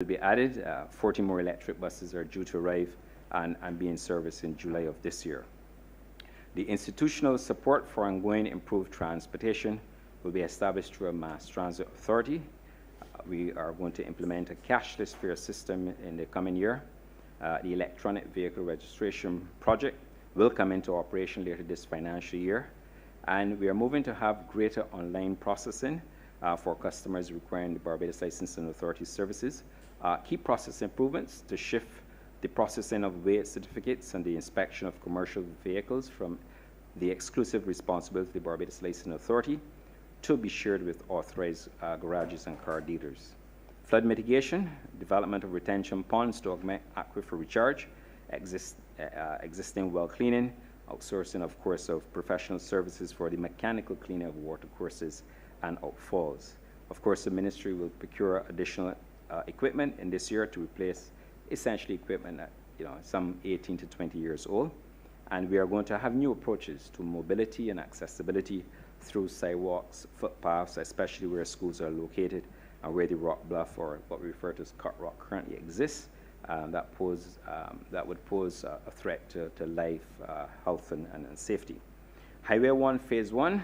will be added. 40 more electric buses are due to arrive and be in service in July of this year. The institutional support for ongoing improved transportation will be established through a mass transit authority. We are going to implement a cashless fare system in the coming year. The electronic vehicle registration project will come into operation later this financial year. And we are moving to have greater online processing for customers requiring the Barbados Licensing Authority services. Key process improvements to shift the processing of weight certificates and the inspection of commercial vehicles from the exclusive responsibility of the Barbados Licensing Authority to be shared with authorized garages and car dealers. Flood mitigation, development of retention ponds to augment aquifer recharge, existing well cleaning, outsourcing, of course, of professional services for the mechanical cleaning of water courses and outfalls. Of course, the ministry will procure additional equipment in this year to replace essentially equipment that some 18 to 20 years old. And we are going to have new approaches to mobility and accessibility through sidewalks, footpaths, especially where schools are located and where the rock bluff, or what we refer to as cut rock, currently exists. That would pose a threat to life, health, and safety. Highway 1 Phase 1,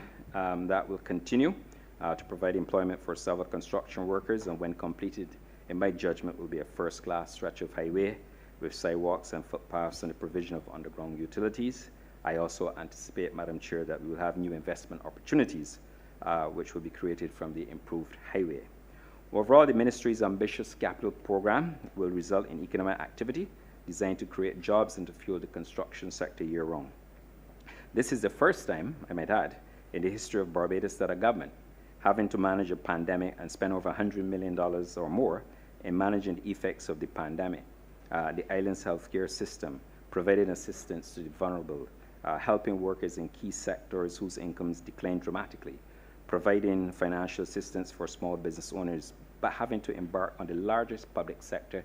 that will continue to provide employment for several construction workers, and when completed, in my judgment, will be a first-class stretch of highway with sidewalks and footpaths and the provision of underground utilities. I also anticipate, Madam Chair, that we will have new investment opportunities which will be created from the improved highway. Overall, the ministry's ambitious capital program will result in economic activity designed to create jobs and to fuel the construction sector year-round. This is the first time, I might add, in the history of Barbados that a government having to manage a pandemic and spend over $100 million or more in managing the effects of the pandemic. The island's healthcare system, providing assistance to the vulnerable, helping workers in key sectors whose incomes declined dramatically, providing financial assistance for small business owners, but having to embark on the largest public sector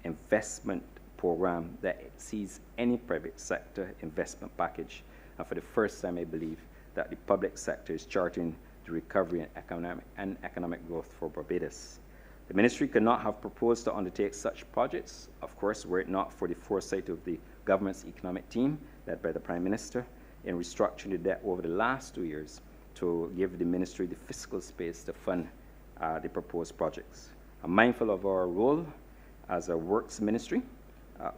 investment program that exceeds any private sector investment package. And for the first time, I believe that the public sector is charting the recovery and economic growth for Barbados. The ministry could not have proposed to undertake such projects, of course, were it not for the foresight of the government's economic team, led by the Prime Minister, in restructuring the debt over the last 2 years to give the ministry the fiscal space to fund the proposed projects. I'm mindful of our role as a works ministry.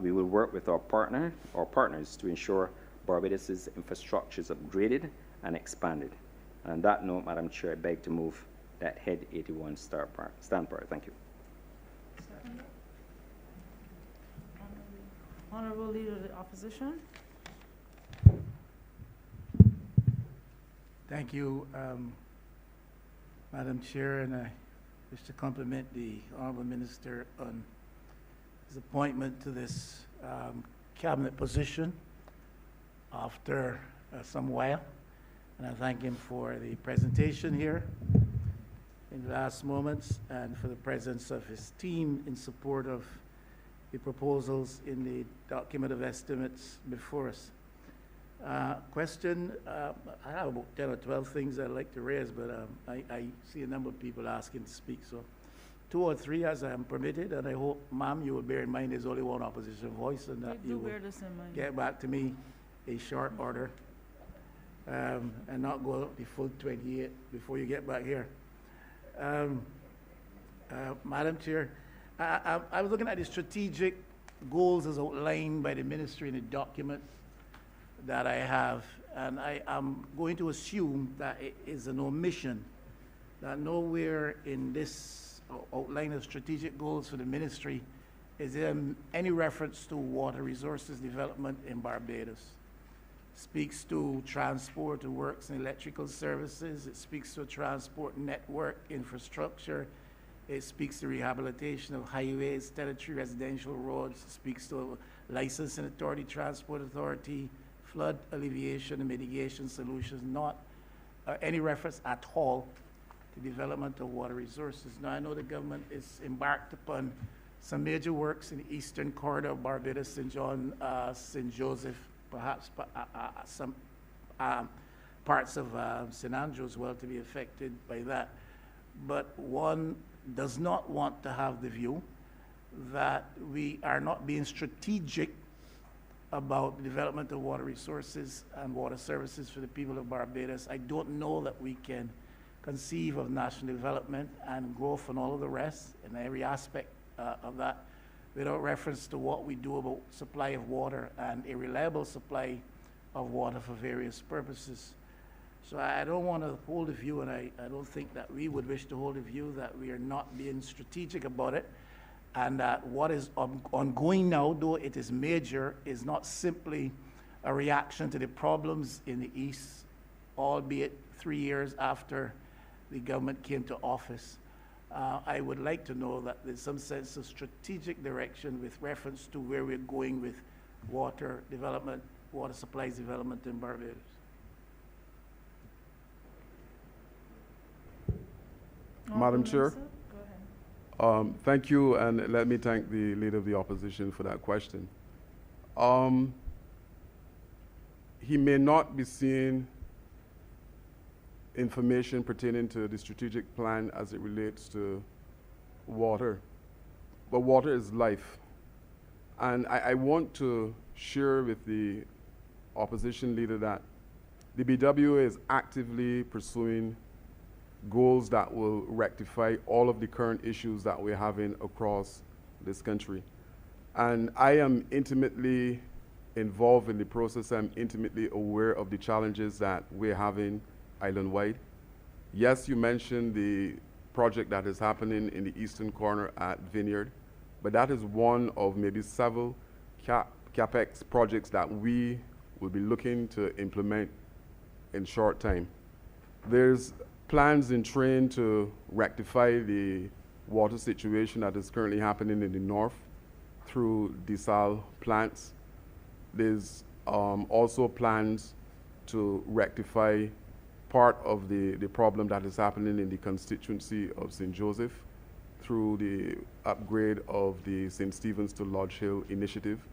We will work with our partners to ensure Barbados's infrastructure is upgraded and expanded. And on that note, Madam Chair, I beg to move that Head 81 stand part. Thank you. Second. Honourable Leader of the Opposition. Thank you, Madam Chair, and I wish to compliment the Honourable Minister on his appointment to this cabinet position after some while, and I thank him for the presentation here in the last moments and for the presence of his team in support of the proposals in the document of estimates before us. Question, I have about 10 or 12 things I'd like to raise, but I see a number of people asking to speak, so 2 or 3 as I am permitted, and I hope, ma'am, you will bear in mind there's only one opposition voice and that you will get back to me in short order and not go the full 28 before you get back here. Madam Chair, I was looking at the strategic goals as outlined by the ministry in the document that I have, and I am going to assume that it is an omission, that nowhere in this outline of strategic goals for the ministry is there any reference to water resources development in Barbados. It speaks to transport, it works in electrical services, it speaks to transport network infrastructure, it speaks to rehabilitation of highways, territory residential roads, it speaks to licensing authority, transport authority, flood alleviation and mitigation solutions, not any reference at all to development of water resources. Now, I know the government is embarked upon some major works in the eastern corridor of Barbados, St. John, St. Joseph, perhaps some parts of St. Andrew as well to be affected by that. But one does not want to have the view that we are not being strategic about the development of water resources and water services for the people of Barbados. I don't know that we can conceive of national development and growth and all of the rest in every aspect of that without reference to what we do about supply of water and a reliable supply of water for various purposes. So I don't want to hold a view, and I don't think that we would wish to hold a view that we are not being strategic about it, and that what is ongoing now, though it is major, is not simply a reaction to the problems in the East, albeit 3 years after the government came to office. I would like to know that there's some sense of strategic direction with reference to where we're going with water development, water supplies development in Barbados. Madam Chair. Minister, go ahead. Thank you, and let me thank the Leader of the Opposition for that question. He may not be seeing information pertaining to the strategic plan as it relates to water, but water is life. And I want to share with the opposition leader that the BWA is actively pursuing goals that will rectify all of the current issues that we're having across this country. And I am intimately involved in the process. I'm intimately aware of the challenges that we're having island-wide. Yes, you mentioned the project that is happening in the eastern corner at Vineyard, but that is one of maybe several CapEx projects that we will be looking to implement in short time. There's plans in train to rectify the water situation that is currently happening in the north through desal plants. There's also plans to rectify part of the problem that is happening in the constituency of St. Joseph through the upgrade of the St. Stephen's to Lodge Hill initiative.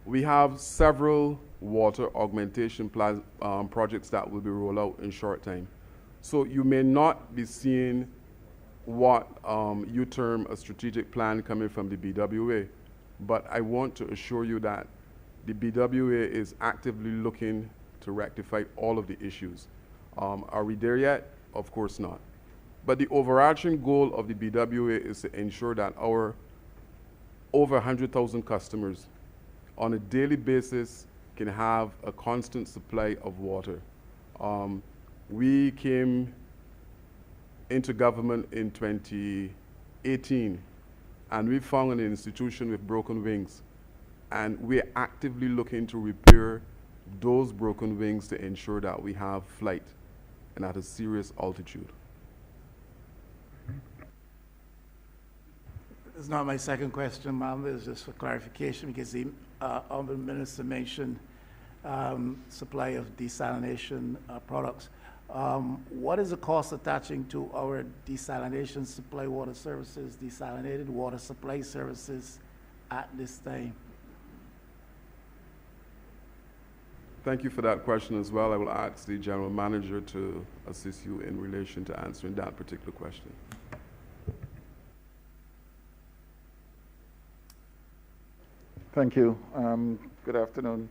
We have several water augmentation projects that will be rolled out in short time. So you may not be seeing what you term a strategic plan coming from the BWA, but I want to assure you that the BWA is actively looking to rectify all of the issues. Are we there yet? Of course not. But the overarching goal of the BWA is to ensure that our over 100,000 customers on a daily basis can have a constant supply of water. We came into government in 2018, and we found an institution with broken wings, and we're actively looking to repair those broken wings to ensure that we have flight and at a serious altitude. It's not my second question, ma'am. It's just for clarification because the Honourable Minister mentioned supply of desalination products. What is the cost attaching to our desalination supply water services, desalinated water supply services at this time? Thank you for that question as well. I will ask the General Manager to assist you in relation to answering that particular question. Thank you. Good afternoon.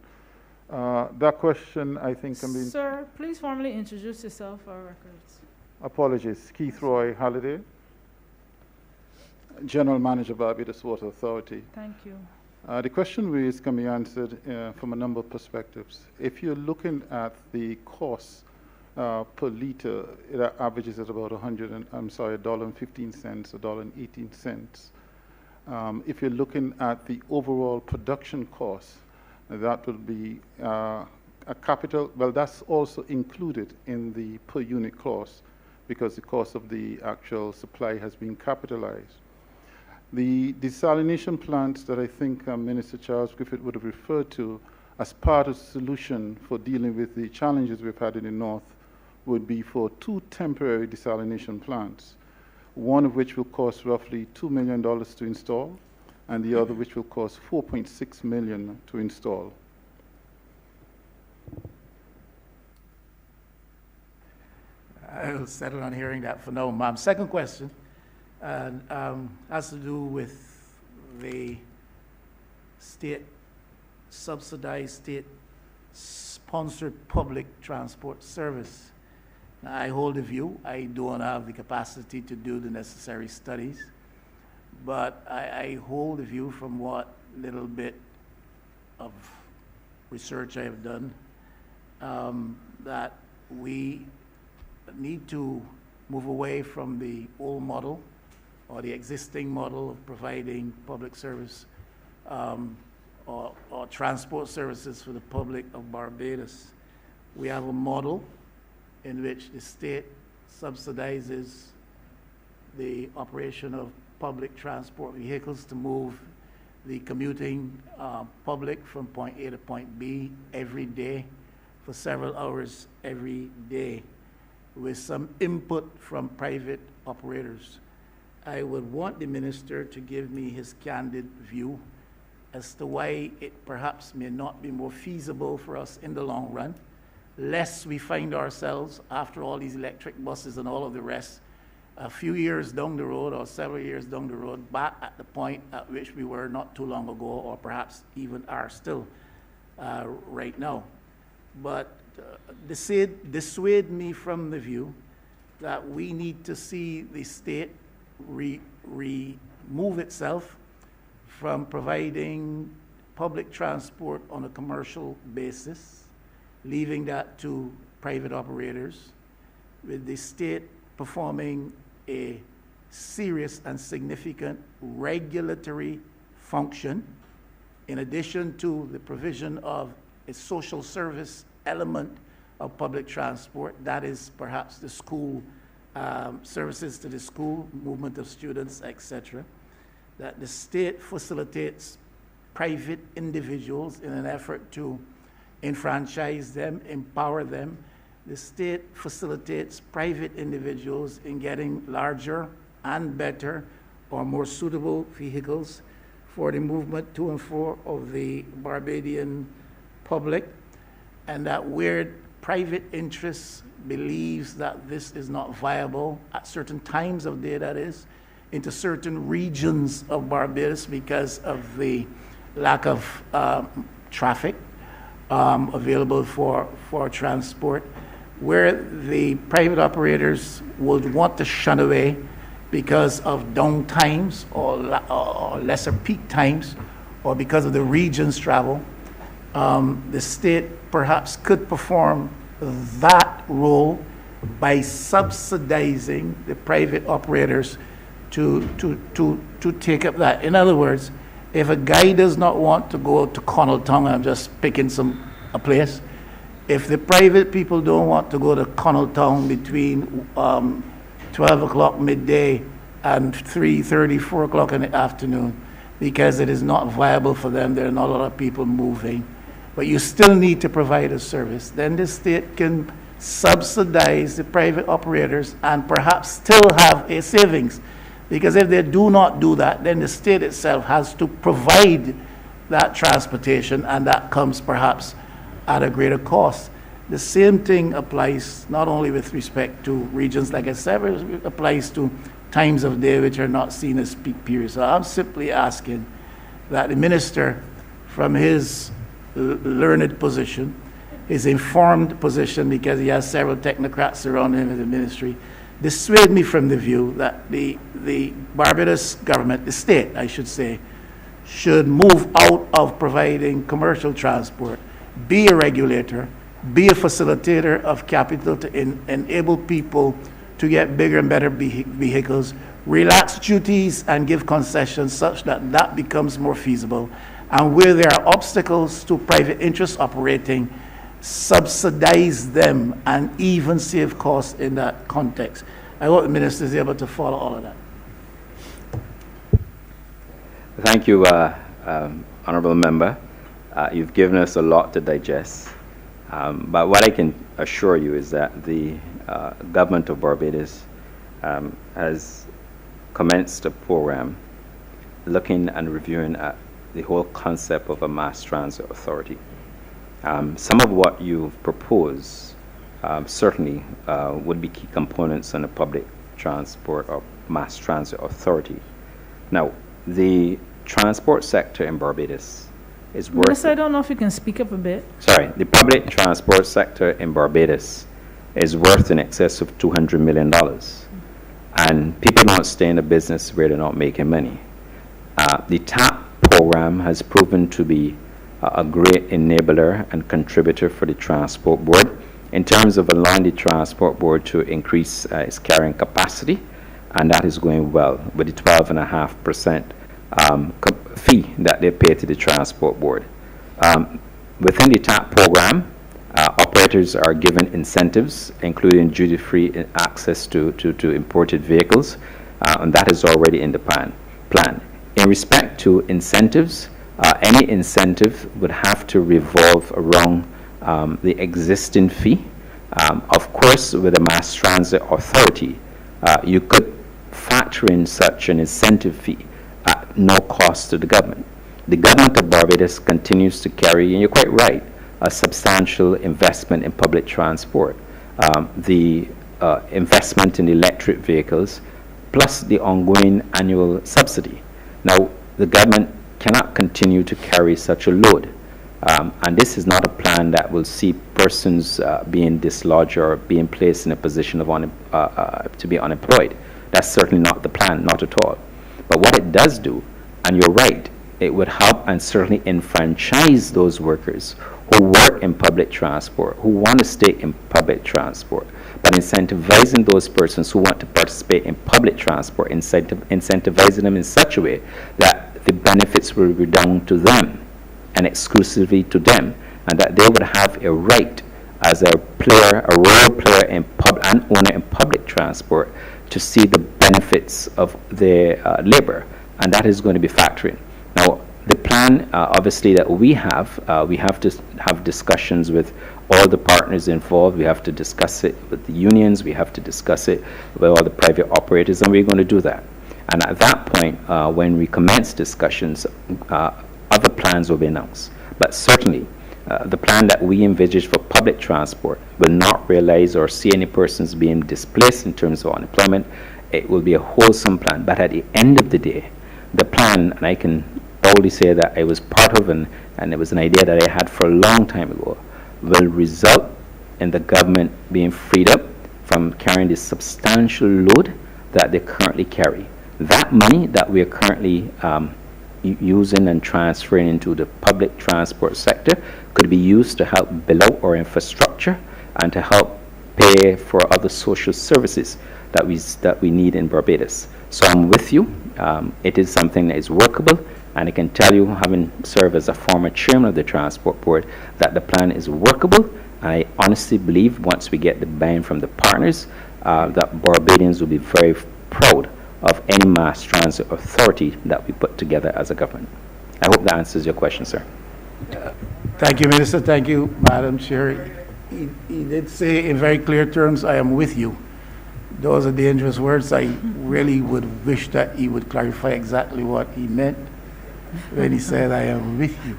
That question, I think, can be... Sir, please formally introduce yourself for our records. Apologies. Keith Roy Halliday, General Manager, Barbados Water Authority. Thank you. The question raised can be answered from a number of perspectives. If you're looking at the cost per liter, it averages at about $1.15, $1.18. If you're looking at the overall production cost, that will be a capital, well, that's also included in the per unit cost because the cost of the actual supply has been capitalized. The desalination plants that I think Minister Charles Griffith would have referred to as part of the solution for dealing with the challenges we've had in the north would be for 2 temporary desalination plants, one of which will cost roughly $2 million to install, and the other which will cost $4.6 million to install. I'll settle on hearing that for now, ma'am. Second question has to do with the state subsidized, state-sponsored public transport service. Now, I hold the view, I don't have the capacity to do the necessary studies, but I hold the view from what little bit of research I have done, that we need to move away from the old model or the existing model of providing public service or transport services for the public of Barbados. We have a model in which the state subsidizes the operation of public transport vehicles to move the commuting public from point A to point B every day for several hours every day with some input from private operators. I would want the minister to give me his candid view as to why it perhaps may not be more feasible for us in the long run, lest we find ourselves, after all these electric buses and all of the rest, a few years down the road or several years down the road, back at the point at which we were not too long ago, or perhaps even are still right now. But dissuade me from the view that we need to see the state remove itself from providing public transport on a commercial basis, leaving that to private operators, with the state performing a serious and significant regulatory function, in addition to the provision of a social service element of public transport, that is perhaps the school, services to the school, movement of students, etc., that the state facilitates private individuals in an effort to enfranchise them, empower them. The state facilitates private individuals in getting larger and better or more suitable vehicles for the movement to and fro of the Barbadian public, and that where private interests believes that this is not viable at certain times of day, that is, into certain regions of Barbados because of the lack of traffic available for transport, where the private operators would want to shun away because of down times or lesser peak times, or because of the region's travel, the state perhaps could perform that role by subsidizing the private operators to take up that. In other words, if a guy does not want to go to Connelltown, I'm just picking a place, if the private people don't want to go to Connelltown between 12 o'clock midday and 3:30, 4 o'clock in the afternoon, because it is not viable for them, there are not a lot of people moving, but you still need to provide a service, then the state can subsidize the private operators and perhaps still have a savings. Because if they do not do that, then the state itself has to provide that transportation, and that comes perhaps at a greater cost. The same thing applies not only with respect to regions, like I said, but it applies to times of day which are not seen as peak periods. So I'm simply asking that the minister, from his learned position, his informed position, because he has several technocrats surrounding him in the ministry, dissuade me from the view that the Barbados government, the state, I should say, should move out of providing commercial transport, be a regulator, be a facilitator of capital to enable people to get bigger and better vehicles, relax duties and give concessions such that that becomes more feasible. And where there are obstacles to private interests operating, subsidize them and even save costs in that context. I hope the minister is able to follow all of that. Thank you, Honourable Member. You've given us a lot to digest. But what I can assure you is that the government of Barbados has commenced a program looking and reviewing at the whole concept of a mass transit authority. Some of what you've proposed certainly would be key components on a public transport or mass transit authority. Now, the transport sector in Barbados is worth. Minister, I don't know if you can speak up a bit. Sorry, the public transport sector in Barbados is worth in excess of $200 million. And people don't stay in a business where they're not making money. The TAP program has proven to be a great enabler and contributor for the Transport Board in terms of allowing the Transport Board to increase its carrying capacity, and that is going well with the 12.5% fee that they pay to the Transport Board. Within the TAP program, operators are given incentives, including duty-free access to imported vehicles, and that is already in the plan. In respect to incentives, any incentive would have to revolve around the existing fee. Of course, with the Mass Transit Authority, you could factor in such an incentive fee at no cost to the government. The government of Barbados continues to carry, and you're quite right, a substantial investment in public transport. The investment in electric vehicles, plus the ongoing annual subsidy. Now, the government cannot continue to carry such a load. And this is not a plan that will see persons being dislodged or being placed in a position of to be unemployed. That's certainly not the plan, not at all. But what it does do, and you're right, it would help and certainly enfranchise those workers who work in public transport, who want to stay in public transport, but incentivizing those persons who want to participate in public transport, incentivizing them in such a way that the benefits will redound to them and exclusively to them, and that they would have a right as a player, a role player in and owner in public transport to see the benefits of their labor, and that is going to be factoring. Now, the plan, obviously, that we have to have discussions with all the partners involved. We have to discuss it with the unions. We have to discuss it with all the private operators, and we're going to do that. And at that point, when we commence discussions, other plans will be announced. But certainly, the plan that we envisage for public transport will not realize or see any persons being displaced in terms of unemployment. It will be a wholesome plan. But at the end of the day, the plan, and I can boldly say that I was part of, and it was an idea that I had for a long time ago, will result in the government being freed up from carrying this substantial load that they currently carry. That money that we are currently using and transferring into the public transport sector could be used to help build out our infrastructure and to help pay for other social services that we need in Barbados. So I'm with you. It is something that is workable, and I can tell you, having served as a former chairman of the Transport Board, that the plan is workable. I honestly believe once we get the buy-in from the partners, that Barbadians will be very proud of any mass transit authority that we put together as a government. I hope that answers your question, sir. Thank you, Minister. Thank you, Madam Chair. He did say in very clear terms, I am with you. Those are dangerous words. I really would wish that he would clarify exactly what he meant when he said, I am with you.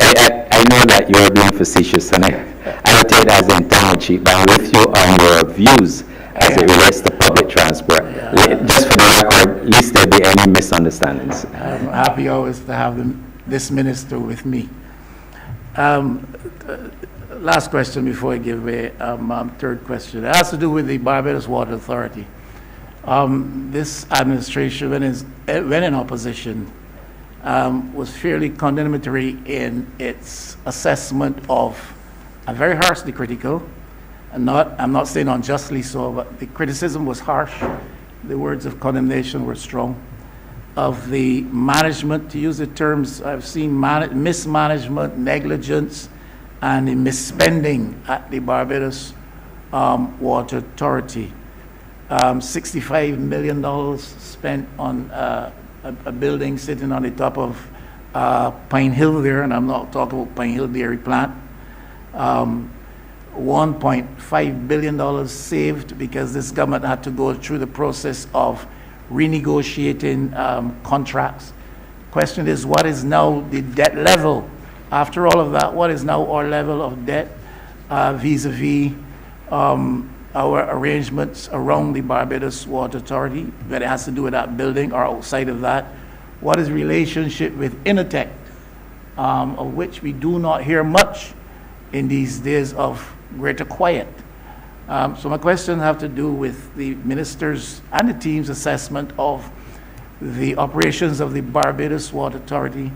I know that you're being facetious, and I will take that as an internal cheat, but I'm with you on your views as it relates to public transport. Just for the record, least there be any misunderstandings. I'm happy always to have this minister with me. Last question before I give away third question. It has to do with the Barbados Water Authority. This administration, when in opposition, was fairly condemnatory in its assessment of, and very harshly critical, and I'm not saying unjustly so, but the criticism was harsh. The words of condemnation were strong. Of the management, to use the terms I've seen, mismanagement, negligence, and the misspending at the Barbados Water Authority. $65 million spent on a building sitting on the top of Pine Hill there, and I'm not talking about Pine Hill Dairy Plant. $1.5 billion saved because this government had to go through the process of renegotiating contracts. Question is, what is now the debt level? After all of that, what is now our level of debt vis-a-vis our arrangements around the Barbados Water Authority, whether it has to do with that building or outside of that? What is relationship with Innotech of which we do not hear much in these days of greater quiet. So my questions have to do with the minister's and the team's assessment of the operations of the Barbados Water Authority.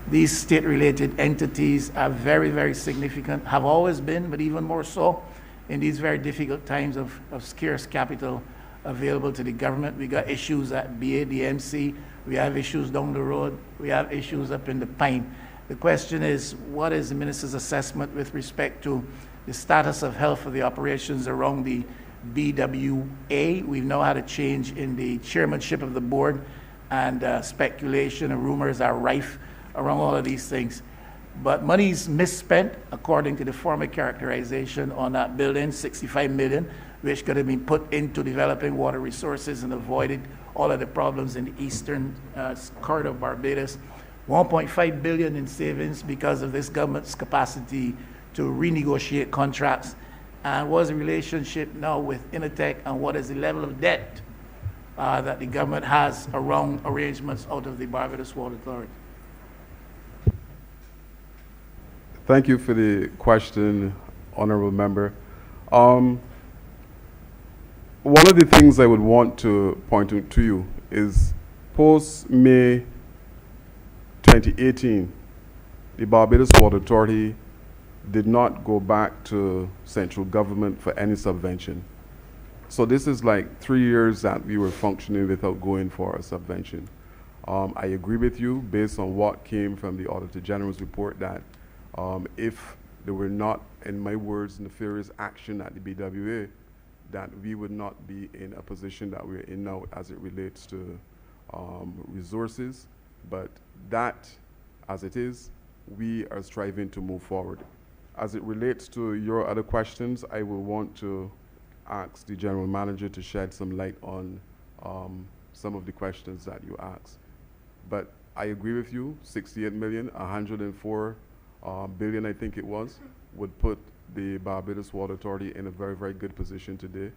These state-related entities are very, very significant, have always been, but even more so in these very difficult times of scarce capital available to the government. We got issues at BADMC, we have issues down the road, we have issues up in the Pine. The question is, what is the minister's assessment with respect to the status of health of the operations around the BWA? We've now had a change in the chairmanship of the board, and speculation and rumors are rife around all of these things. But money's misspent, according to the former characterization on that building, 65 million, which could have been put into developing water resources and avoided all of the problems in the eastern corridor of Barbados. 1.5 billion in savings because of this government's capacity to renegotiate contracts. And what is the relationship now with Initech, and what is the level of debt that the government has around arrangements out of the Barbados Water Authority? Thank you for the question, Honourable Member. One of the things I would want to point out to you is post-May 2018, the Barbados Water Authority did not go back to central government for any subvention. So this is like 3 years that we were functioning without going for a subvention. I agree with you based on what came from the Auditor General's report that if there were not, in my words, nefarious action at the BWA, that we would not be in a position that we're in now as it relates to resources. But that, as it is, we are striving to move forward. As it relates to your other questions, I will want to ask the General Manager to shed some light on some of the questions that you asked. But I agree with you, 68 million, 104 billion, I think it was, would put the Barbados Water Authority in a very, very good position today.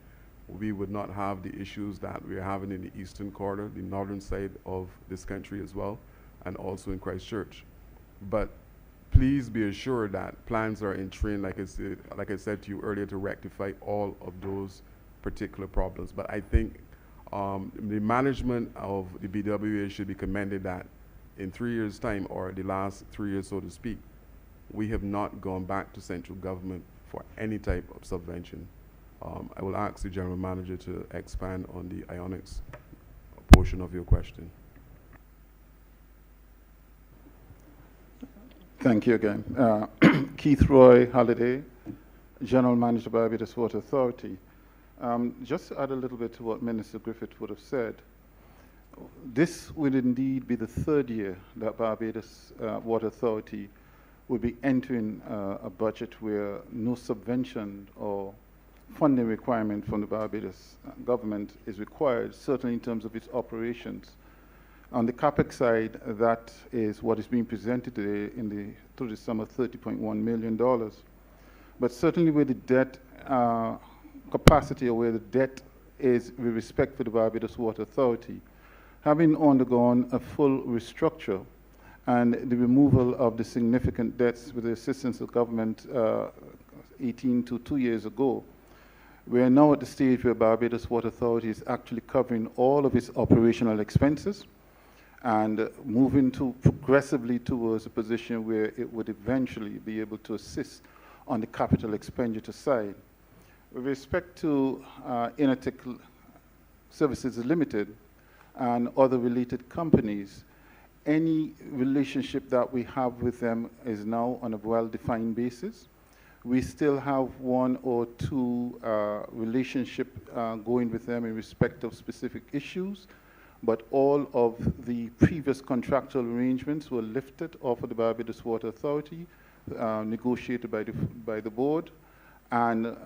We would not have the issues that we're having in the eastern corridor, the northern side of this country as well, and also in Christchurch. But please be assured that plans are in train, like I said to you earlier, to rectify all of those particular problems. But I think the management of the BWA should be commended that in 3 years' time, or the last 3 years, so to speak, we have not gone back to central government for any type of subvention. I will ask the General Manager to expand on the ionics portion of your question. Thank you again. Keith Roy Halliday, General Manager, Barbados Water Authority. Just to add a little bit to what Minister Griffith would have said, this would indeed be the third year that Barbados Water Authority will be entering a budget where no subvention or funding requirement from the Barbados government is required, certainly in terms of its operations. On the CapEx side, that is what is being presented today through the sum of $30.1 million. But certainly where the debt capacity, or where the debt is with respect to the Barbados Water Authority, having undergone a full restructure and the removal of the significant debts with the assistance of government 18 to 2 years ago, we are now at the stage where Barbados Water Authority is actually covering all of its operational expenses and moving progressively towards a position where it would eventually be able to assist on the capital expenditure side. With respect to Initech Services Limited and other related companies, any relationship that we have with them is now on a well-defined basis. We still have one or two relationship going with them in respect of specific issues, but all of the previous contractual arrangements were lifted off of the Barbados Water Authority, negotiated by the board, and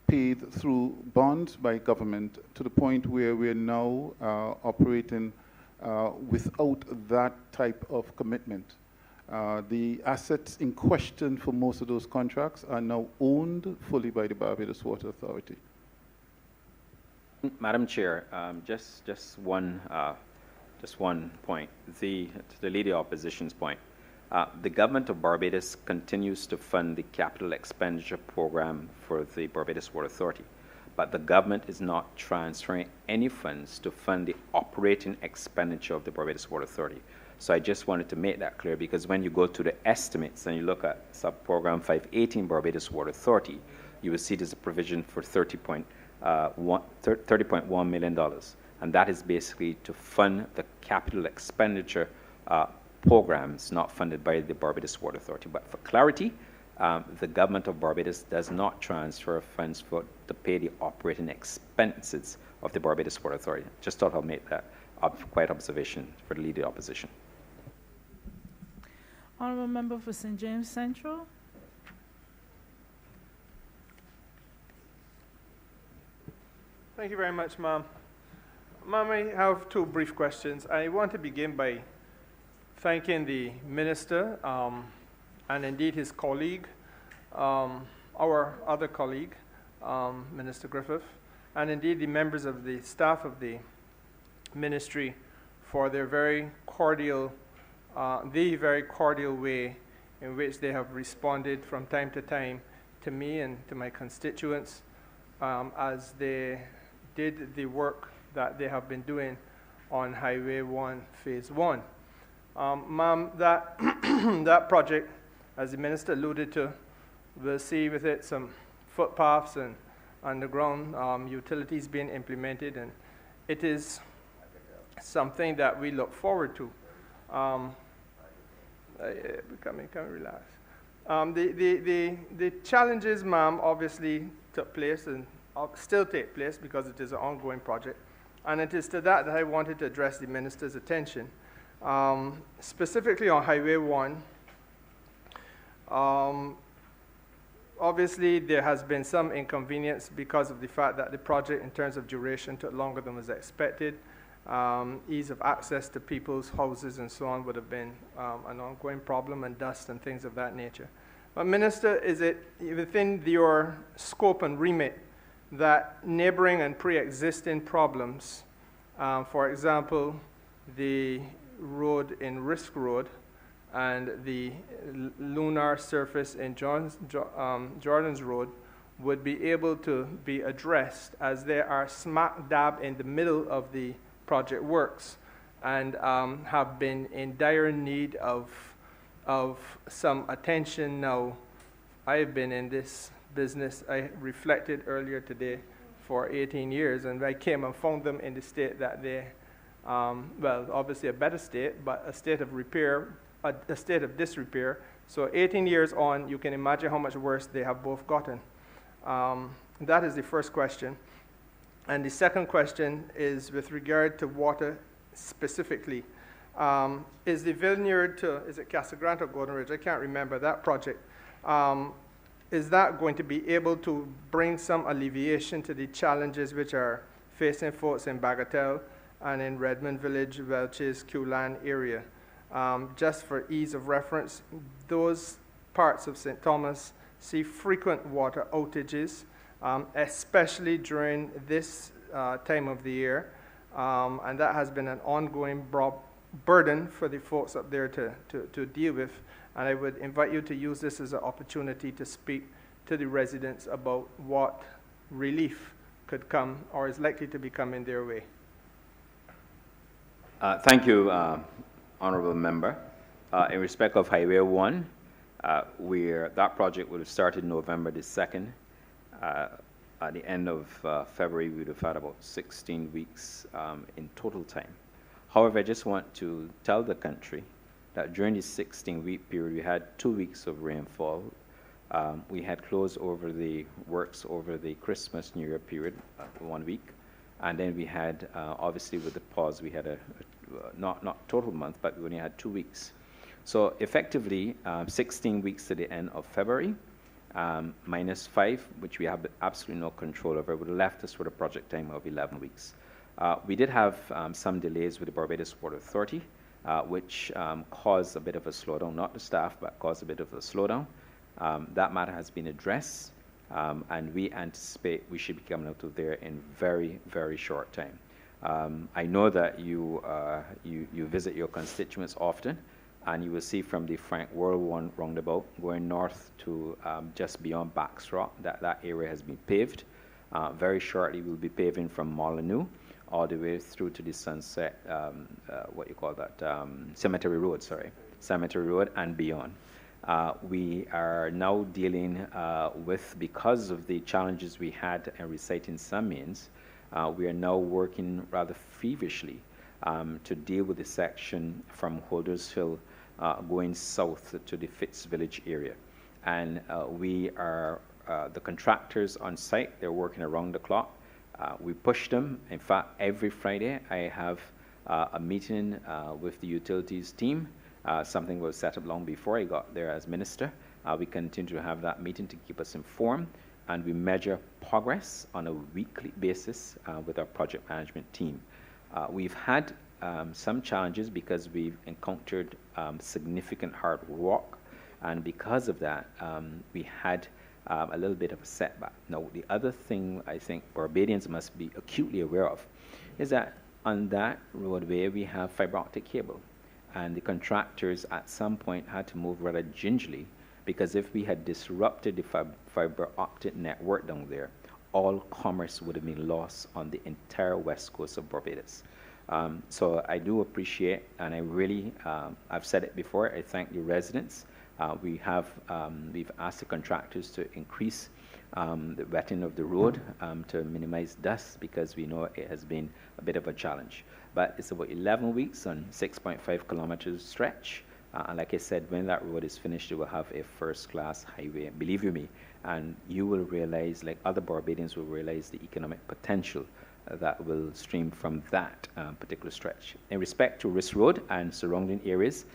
paid through bonds by government, to the point where we are now operating without that type of commitment. The assets in question for most of those contracts are now owned fully by the Barbados Water Authority. Madam Chair, just one point. To the Leader Opposition's point, The government of Barbados continues to fund the capital expenditure program for the Barbados Water Authority, but the government is not transferring any funds to fund the operating expenditure of the Barbados Water Authority. So I just wanted to make that clear, because when you go to the estimates and you look at sub-program 518 Barbados Water Authority, you will see there's a provision for $30.1 million. And that is basically to fund the capital expenditure programs not funded by the Barbados Water Authority. But for clarity, the government of Barbados does not transfer funds to pay the operating expenses of the Barbados Water Authority. Just thought I'll make that quiet observation for the Leader of the Opposition. Honourable Member for St. James Central. Thank you very much, ma'am. Ma'am, I have two brief questions. I want to begin by thanking the Minister and indeed his colleague, our other colleague, Minister Griffith, and indeed the members of the staff of the Ministry for their very cordial way in which they have responded from time to time to me and to my constituents as they did the work that they have been doing on Highway 1, Phase 1. Ma'am, that, that project, as the Minister alluded to, will see with it some footpaths and underground utilities being implemented, and it is something that we look forward to. Can we relax? The challenges, ma'am, obviously took place and still take place because it is an ongoing project. And it is to that I wanted to address the Minister's attention. Specifically on Highway 1, obviously there has been some inconvenience because of the fact that the project in terms of duration took longer than was expected. Ease of access to people's houses and so on would have been an ongoing problem, and dust and things of that nature. But Minister, is it within your scope and remit that neighboring and pre-existing problems, for example, the road in Risk Road and the lunar surface in Jordan's Road, would be able to be addressed, as they are smack dab in the middle of the project works and have been in dire need of some attention now? I have been in this business, I reflected earlier today, for 18 years, and I came and found them in the state that they, well, obviously a better state, but a state of repair, a state of disrepair. So 18 years on, you can imagine how much worse they have both gotten. That is the first question. And the second question is with regard to water specifically. Is the Vineyard to, is it Casa Grande or Golden Ridge? I can't remember that project. Is that going to be able to bring some alleviation to the challenges which are facing folks in Bagatelle and in Redmond Village, Welches, Q-Land area? Just for ease of reference, those parts of St. Thomas see frequent water outages, especially during this time of the year, and that has been an ongoing burden for the folks up there to deal with. And I would invite you to use this as an opportunity to speak to the residents about what relief could come or is likely to be coming their way. Thank you, Honourable Member. In respect of Highway 1, that project would have started November the 2nd. At the end of February, we would have had about 16 weeks in total time. However, I just want to tell the country that during this 16-week period, we had 2 weeks of rainfall. We had closed over the works over the Christmas, New Year period, 1 week. And then we had, obviously with the pause, we had not total month, but we only had 2 weeks. So effectively, 16 weeks to the end of February, -5, which we have absolutely no control over, would have left us with a project time of 11 weeks. We did have some delays with the Barbados Water Authority, which caused a bit of a slowdown, not the staff, but caused a bit of a slowdown. That matter has been addressed, and we anticipate we should be coming out of there in very, very short time. I know that you visit your constituents often, And you will see from the Frank World One roundabout going north to just beyond Backsrock that that area has been paved. Very shortly, we'll be paving from Molyneux all the way through to the Sunset, Cemetery Road, Cemetery Road and beyond. We are now dealing with, because of the challenges we had in reciting some means, we are now working rather feverishly to deal with the section from Holders Hill going south to the Fitz Village area. And we are, the contractors on site, they're working around the clock. We push them. In fact, every Friday I have a meeting with the utilities team. Something was set up long before I got there as minister. We continue to have that meeting to keep us informed, and we measure progress on a weekly basis with our project management team. We've had some challenges because we've encountered significant hard rock, and because of that, we had a little bit of a setback. Now, the other thing I think Barbadians must be acutely aware of is that on that roadway we have fiber optic cable, and the contractors at some point had to move rather gingerly, because if we had disrupted the fiber optic network down there, all commerce would have been lost on the entire west coast of Barbados. So I do appreciate, and I really, I've said it before, I thank the residents. We've asked the contractors to increase the wetting of the road to minimize dust, because we know it has been a bit of a challenge. But it's about 11 weeks on 6.5 kilometers stretch. And like I said, when that road is finished, it will have a first-class highway, believe you me. And you will realize, like other Barbadians will realize, the economic potential that will stream from that particular stretch. In respect to Riss Road and surrounding areas,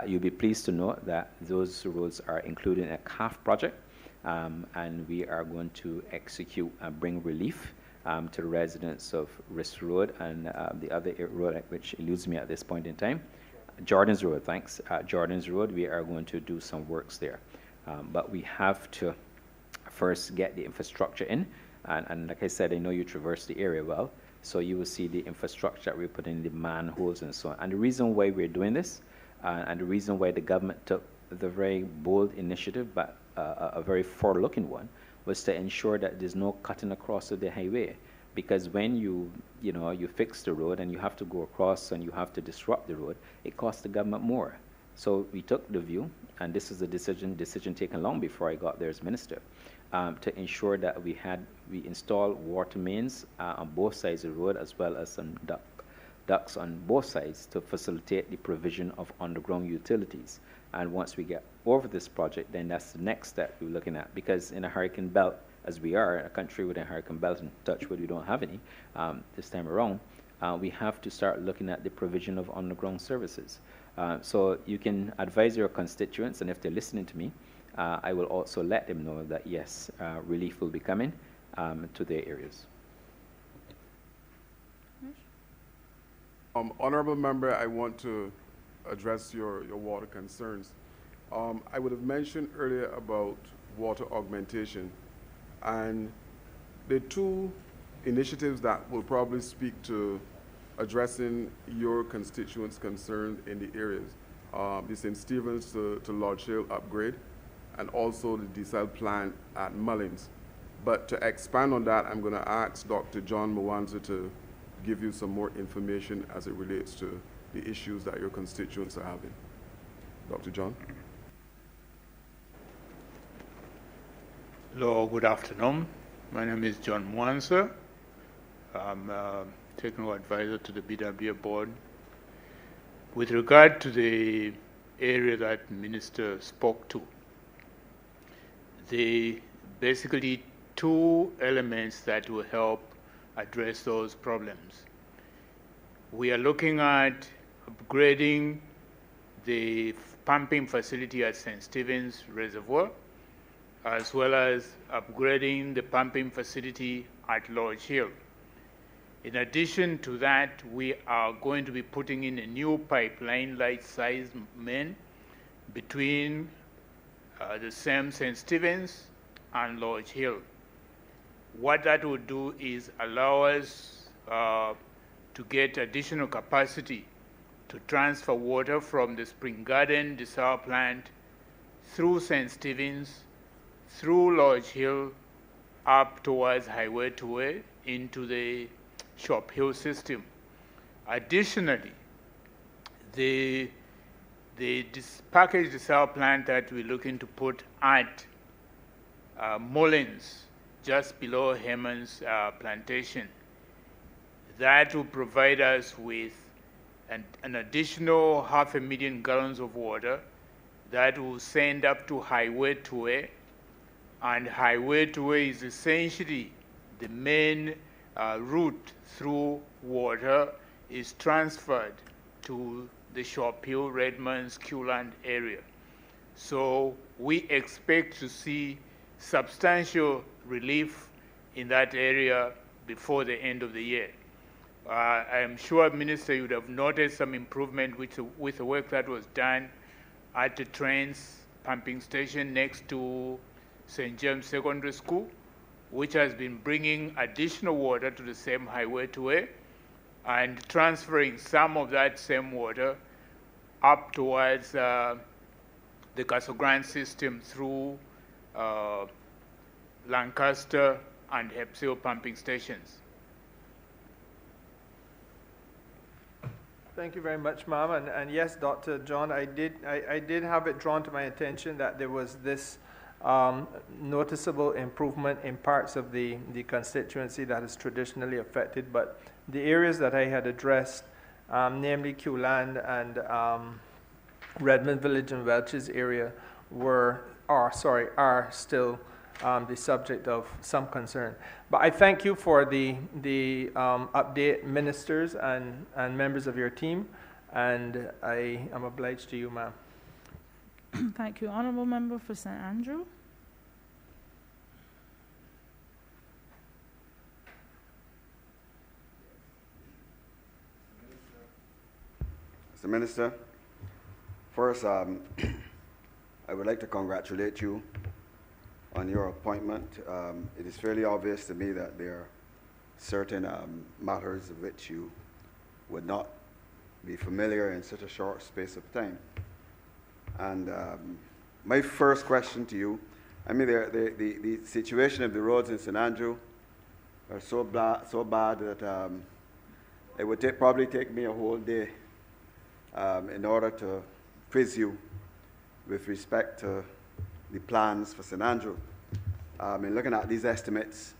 you'll be pleased to know that those roads are included in a CAF project, and we are going to execute and bring relief to the residents of Riss Road and the other road which eludes me at this point in time. Jordan's Road, thanks. Jordan's Road, we are going to do some works there. But we have to first get the infrastructure in. And like I said, I know you traverse the area well, so you will see the infrastructure that we put in, the manholes and so on. And the reason why we're doing this, and the reason why the government took the very bold initiative, but a very forward-looking one, was to ensure that there's no cutting across of the highway. Because when you fix the road and you have to go across and you have to disrupt the road, it costs the government more. So we took the view, and this is a decision taken long before I got there as minister, to ensure that we install water mains on both sides of the road, as well as some ducts on both sides to facilitate the provision of underground utilities. And once we get over this project, then that's the next step we're looking at. Because in a hurricane belt, as we are, a country with a hurricane belt, and touch wood, we don't have any this time around, we have to start looking at the provision of underground services. So you can advise your constituents, and if they're listening to me, I will also let them know that yes, relief will be coming to their areas. Honourable Member, I want to address your water concerns. I would have mentioned earlier about water augmentation, and the two initiatives that will probably speak to addressing your constituents' concerns in the areas, the St. Stephen's to Lodge Hill upgrade, and also the desal plant at Mullins. But to expand on that, I'm going to ask Dr. John Mwanza to give you some more information as it relates to the issues that your constituents are having. Dr. John? Hello, good afternoon. My name is John Mwanza. I'm technical advisor to the BWA board. With regard to the area that Minister spoke to, the basically two elements that will help address those problems. We are looking at upgrading the pumping facility at St. Stephen's Reservoir, as well as upgrading the pumping facility at Lodge Hill. In addition to that, we are going to be putting in a new pipeline light-sized main between the same St. Stephen's and Lodge Hill. What that will do is allow us to get additional capacity to transfer water from the Spring Garden desalination plant through St. Stephen's, through Lodge Hill, up towards Highway 2A into the Shop Hill system. Additionally, the packaged desalination plant that we're looking to put at Mullins, just below Hammond's plantation, that will provide us with an additional 500,000 gallons of water that will send up to Highway 2A. And Highway 2A is essentially the main route through water is transferred to the Shop Hill, Redmonds, Qland area. So we expect to see substantial relief in that area before the end of the year. I am sure, Minister, you would have noticed some improvement with the work that was done at the Trans pumping station next to St. James Secondary School, which has been bringing additional water to the same Highway 2A and transferring some of that same water up towards the Castle Grande system through Lancaster and Hepsil pumping stations. Thank you very much, ma'am. And yes, Dr. John, I did have it drawn to my attention that there was this noticeable improvement in parts of the constituency that is traditionally affected, but the areas that I had addressed, namely Qland and Redmond Village and Welch's area, are still the subject of some concern. But I thank you for the update, ministers and members of your team, and I am obliged to you, ma'am. Thank you. Honourable Member for St. Andrew. Mr. Minister, first, I would like to congratulate you on your appointment. It is fairly obvious to me that there are certain matters of which you would not be familiar in such a short space of time. And my first question to you, I mean, the situation of the roads in St. Andrew are so bad that it would probably take me a whole day in order to quiz you with respect to the plans for St. Andrew. In looking at these estimates,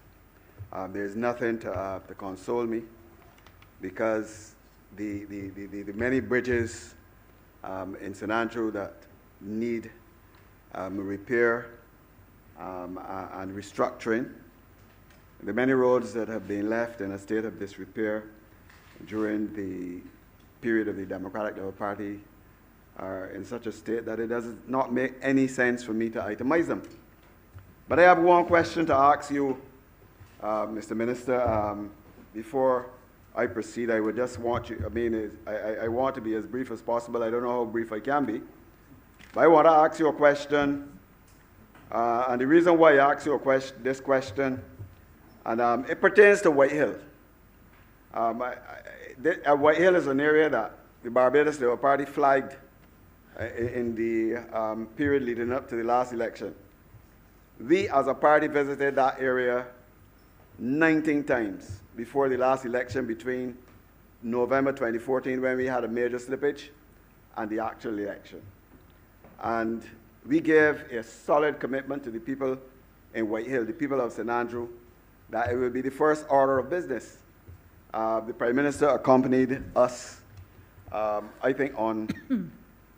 there's nothing to console me, because the many bridges in St. Andrew that need repair and restructuring, the many roads that have been left in a state of disrepair during the period of the Democratic Labour Party are in such a state that it does not make any sense for me to itemize them. But I have one question to ask you, Mr. Minister. Before I proceed, I would just want you, I want to be as brief as possible. I don't know how brief I can be. But I want to ask you a question, and the reason why I ask you this question, and it pertains to White Hill. White Hill is an area that the Barbados Labour Party flagged in the period leading up to the last election. We, as a party, visited that area 19 times before the last election, between November 2014, when we had a major slippage, and the actual election. And we gave a solid commitment to the people in White Hill, the people of St. Andrew, that it will be the first order of business. The Prime Minister accompanied us, I think, on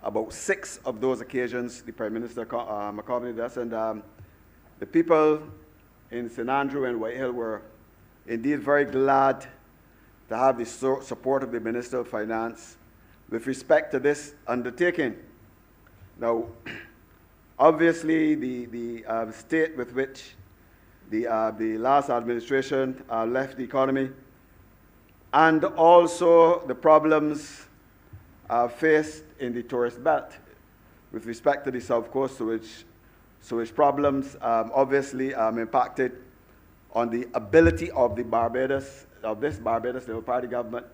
about 6 of those occasions. The Prime Minister accompanied us, and the people in St. Andrew and White Hill were indeed very glad to have the support of the Minister of Finance with respect to this undertaking. Now, obviously, the state with which the last administration left the economy, and also the problems faced in the tourist belt with respect to the South Coast sewage problems, obviously impacted on the ability of this Barbados Labour Party government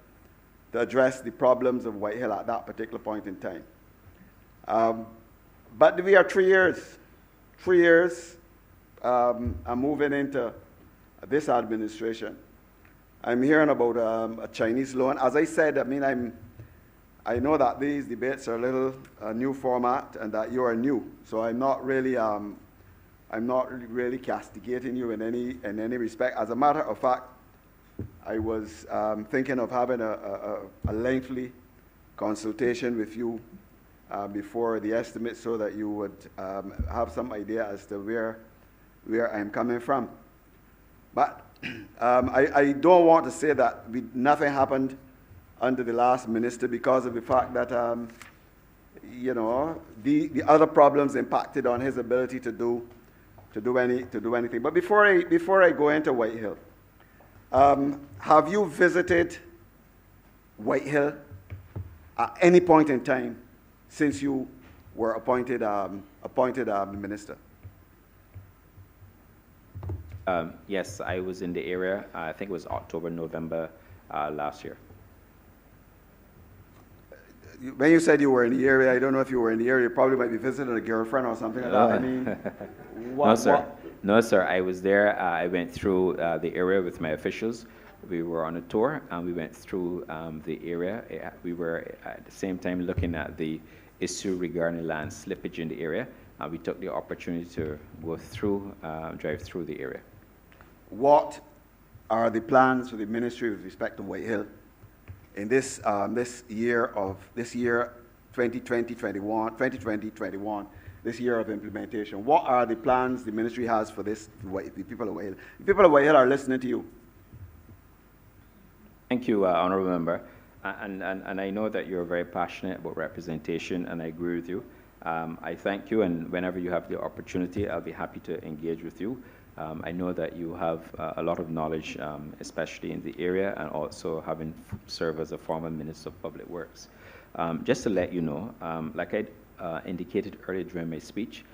to address the problems of White Hill at that particular point in time. But we are 3 years. 3 years, I'm moving into this administration. I'm hearing about a Chinese loan. As I said, I know that these debates are a little new format and that you are new. So I'm not really castigating you in any respect. As a matter of fact, I was thinking of having a lengthy consultation with you before the estimate so that you would have some idea as to where I'm coming from. But I don't want to say that nothing happened under the last minister because of the fact that, the other problems impacted on his ability to do anything. But before I go into White Hill, have you visited White Hill at any point in time since you were appointed minister? Yes, I was in the area. I think it was October, November last year. When you said you were in the area, I don't know if you were in the area. You probably might be visiting a girlfriend or something like that. I mean, No, sir. No, sir. I was there. I went through the area with my officials. We were on a tour, and we went through the area. We were at the same time looking at the issue regarding land slippage in the area. We took the opportunity to go through, drive through the area. What are the plans for the ministry with respect to White Hill in this year 2020-21, this year of implementation? What are the plans the ministry has for this, the people of White Hill? The people of White Hill are listening to you. Thank you, Honourable Member. And I know that you're very passionate about representation, and I agree with you. I thank you, and whenever you have the opportunity, I'll be happy to engage with you. I know that you have a lot of knowledge, especially in the area, and also having served as a former Minister of Public Works. Just to let you know, like I indicated earlier during my speech,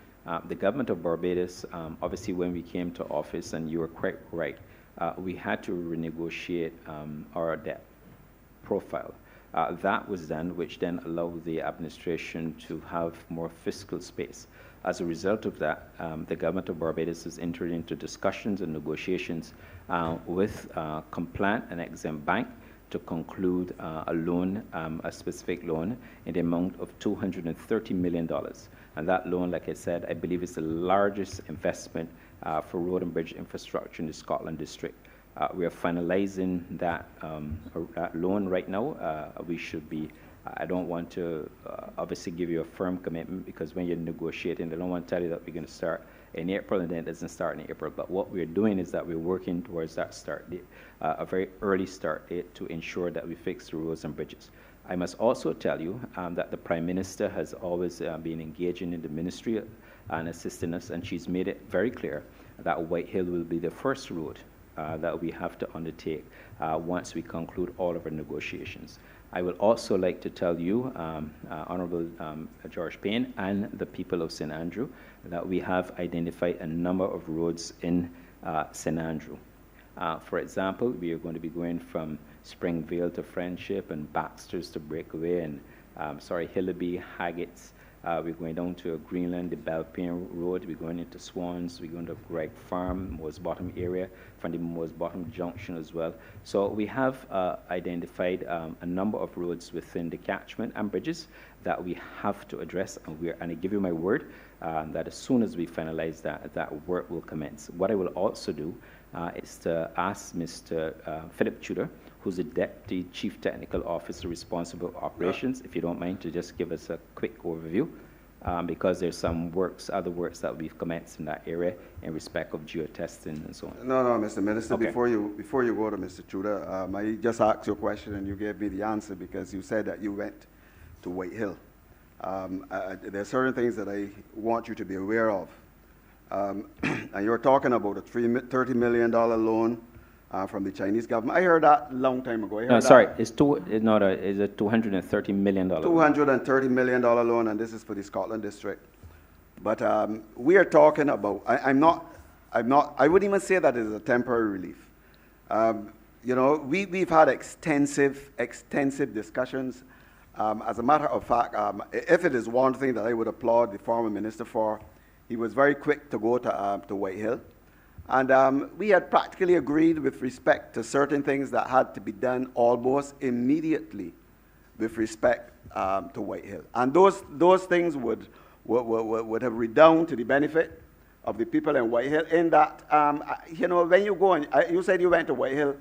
the government of Barbados, obviously when we came to office, and you were quite right, we had to renegotiate our debt profile. That was done, which then allowed the administration to have more fiscal space. As a result of that, the government of Barbados has entered into discussions and negotiations with compliant and exempt bank to conclude a loan, a specific loan in the amount of $230 million. And that loan, like I said, I believe is the largest investment for road and bridge infrastructure in the Scotland district. We are finalizing that loan right now. We should be, I don't want to obviously give you a firm commitment, because when you're negotiating, they don't want to tell you that we're going to start in April and then it doesn't start in April. But what we're doing is that we're working towards that start date, a very early start date, to ensure that we fix the roads and bridges. I must also tell you that the Prime Minister has always been engaging in the ministry and assisting us, and she's made it very clear that White Hill will be the first road that we have to undertake once we conclude all of our negotiations. I would also like to tell you, Honourable George Payne, and the people of St. Andrew, that we have identified a number of roads in St. Andrew. For example, we are going to be going from Springvale to Friendship, and Baxter's to Breakaway, and Hillaby, Haggett's. We're going down to Greenland, the Belpain Road. We're going into Swans. We're going to Greg Farm, Moores Bottom area, from the Moores Bottom Junction as well. So we have identified a number of roads within the catchment and bridges that we have to address, and I give you my word that as soon as we finalize that work will commence. What I will also do is to ask Mr. Philip Tudor, who's the Deputy Chief Technical Officer responsible for operations, if you don't mind, to just give us a quick overview, because there's some other works that we've commenced in that area in respect of geotesting and so on. No, Mr. Minister, Okay. before you go to Mr. Tudor, I just asked you a question and you gave me the answer, because you said that you went to White Hill. There are certain things that I want you to be aware of. And you're talking about a $30 million loan from the Chinese government. I heard that a long time ago. No, sorry, it's a $230 million. $230 million loan, and this is for the Scotland district. But we are talking about, I wouldn't even say that it's a temporary relief. You know, we've had extensive discussions. As a matter of fact, if it is one thing that I would applaud the former minister for, he was very quick to go to Whitehill. And we had practically agreed with respect to certain things that had to be done almost immediately with respect to Whitehill. And those things would have redounded to the benefit of the people in Whitehill, in that, you know, when you go and, you said you went to Whitehill,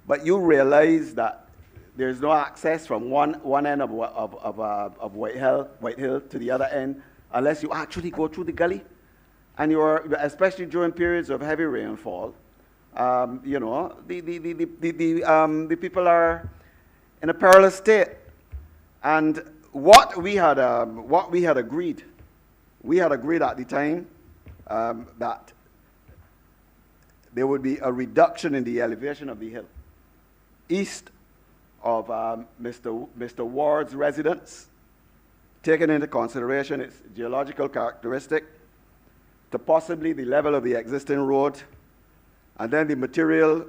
but you realize that there's no access from one end of Whitehill to the other end unless you actually go through the gully. And especially during periods of heavy rainfall, you know, the people are in a perilous state. And what we had agreed at the time, that there would be a reduction in the elevation of the hill east of Mr. Ward's residence, taking into consideration its geological characteristic, to possibly the level of the existing road, and then the material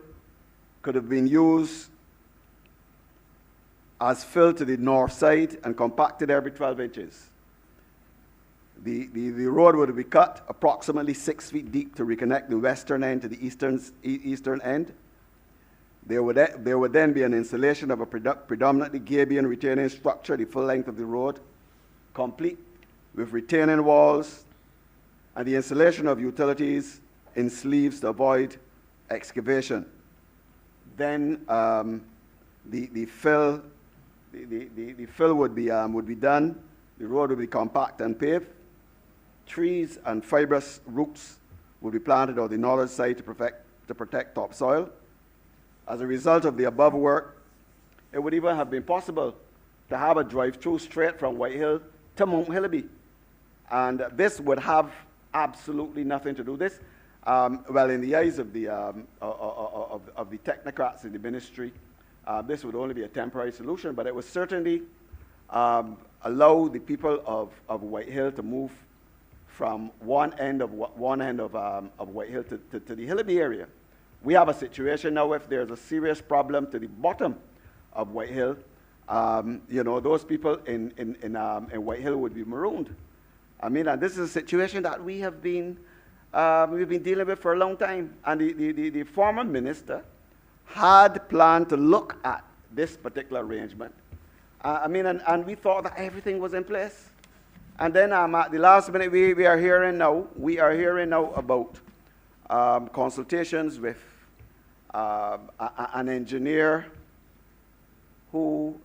could have been used as fill to the north side and compacted every 12 inches. The road would be cut approximately 6 feet deep to reconnect the western end to the eastern end. There would then be an installation of a predominantly gabion retaining structure the full length of the road, complete with retaining walls, and the installation of utilities in sleeves to avoid excavation. Then the fill would be done. The road would be compact and paved. Trees and fibrous roots would be planted on the northern side to protect topsoil. As a result of the above work, it would even have been possible to have a drive-through straight from Whitehill to Mount Hillaby. And this would have absolutely nothing to do with this. Well, in the eyes of the technocrats in the ministry, this would only be a temporary solution, but it would certainly allow the people of Whitehill to move from one end of Whitehill to the Hillaby area. We have a situation now, if there's a serious problem to the bottom of Whitehill, you know, those people in Whitehill would be marooned. I mean, and this is a situation that we've been dealing with for a long time. And the former minister had planned to look at this particular arrangement. I mean, and we thought that everything was in place. And then at the last minute, we are hearing now about consultations with an engineer who,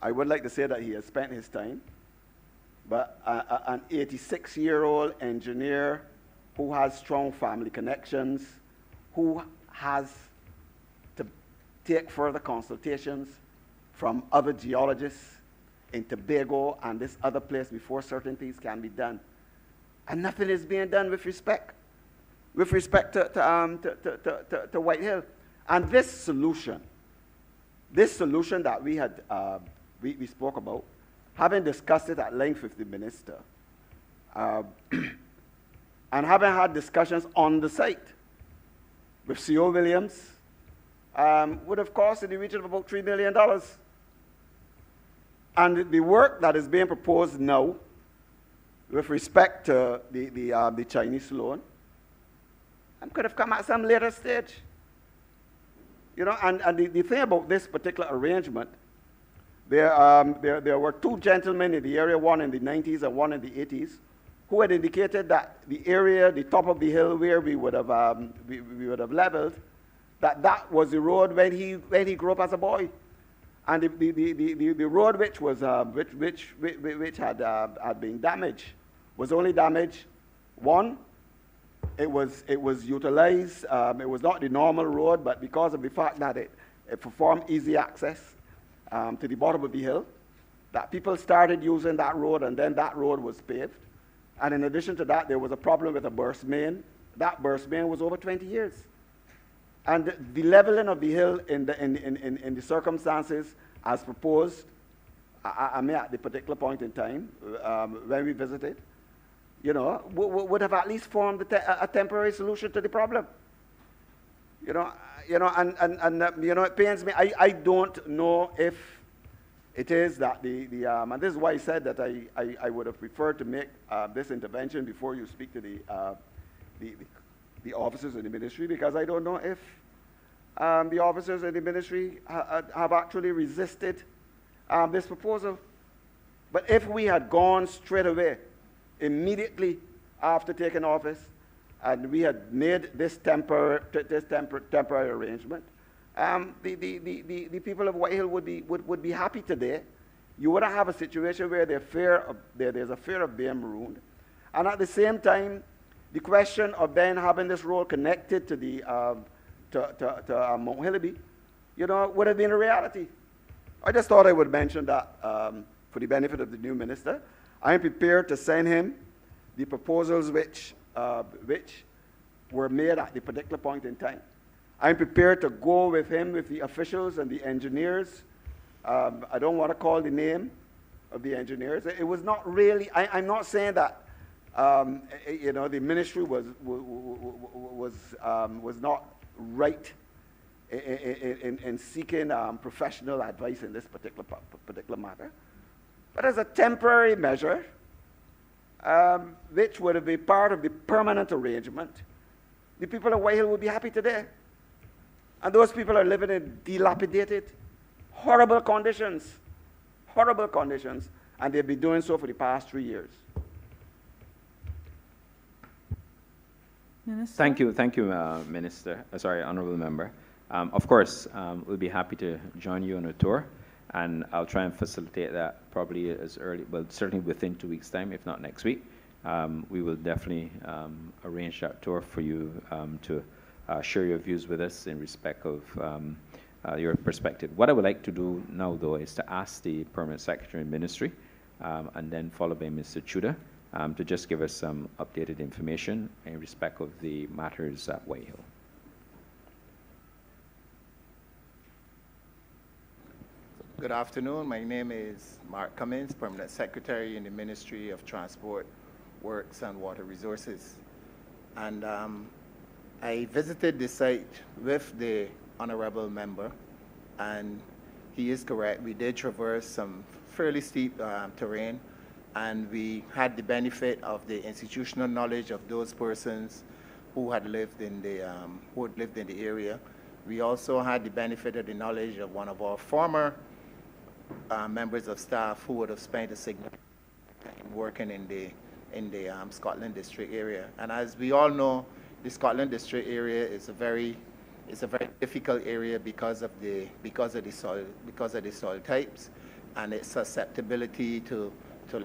I would like to say that he has spent his time, but an 86-year-old engineer who has strong family connections, who has to take further consultations from other geologists in Tobago and this other place before certain things can be done. And nothing is being done with respect to Whitehill. And this solution that we had we spoke about, having discussed it at length with the minister, and having had discussions on the site with C.O. Williams, would have cost in the region of about $3 million. And the work that is being proposed now, with respect to the Chinese loan, could have come at some later stage. You know, and the thing about this particular arrangement, there were two gentlemen in the area, one in the 90s and one in the 80s, who had indicated that the area, the top of the hill where we would have leveled, that was the road when he grew up as a boy, and the road which had been damaged was only damaged. One, it was utilized. It was not the normal road, but because of the fact that it performed easy access to the bottom of the hill, that people started using that road, and then that road was paved. And in addition to that, there was a problem with a burst main. That burst main was over 20 years. And the leveling of the hill in the circumstances as proposed, I mean at the particular point in time when we visited, you know, would have at least formed a temporary solution to the problem. You know, it pains me. I don't know if it is that and this is why I said that I would have preferred to make this intervention before you speak to the officers in the ministry, because I don't know if the officers in the ministry have actually resisted this proposal. But if we had gone straight away, immediately after taking office, and we had made this temporary arrangement, the people of White Hill would be happy today. You wouldn't have a situation where there's a fear of being marooned. And at the same time, the question of then having this role connected to the Mount Hillaby, would have been a reality. I just thought I would mention that for the benefit of the new minister. I am prepared to send him the proposals which were made at the particular point in time. I'm prepared to go with him, with the officials and the engineers. I don't want to call the name of the engineers. It was not really, I'm not saying that, the ministry was not right in seeking professional advice in this particular matter. But as a temporary measure, which would have been part of the permanent arrangement, the people of White Hill would be happy today. And those people are living in dilapidated, horrible conditions, and they've been doing so for the past 3 years. Minister? Thank you, Minister. Honourable Member. Of course, we'll be happy to join you on a tour, and I'll try and facilitate that probably as early, well, certainly within 2 weeks' time, if not next week. We will definitely arrange that tour for you to share your views with us in respect of your perspective. What I would like to do now, though, is to ask the Permanent Secretary in Ministry, and then followed by Mr. Tudor, to just give us some updated information in respect of the matters at White Hill. Good afternoon. My name is Mark Cummins, Permanent Secretary in the Ministry of Transport, Works and Water Resources. And I visited the site with the Honourable Member, and he is correct. We did traverse some fairly steep terrain, and we had the benefit of the institutional knowledge of those persons who had lived in the area. We also had the benefit of the knowledge of one of our former members of staff who would have spent a significant time working in the Scotland District area. And as we all know, the Scotland District area is a very difficult area because of the soil types and its susceptibility to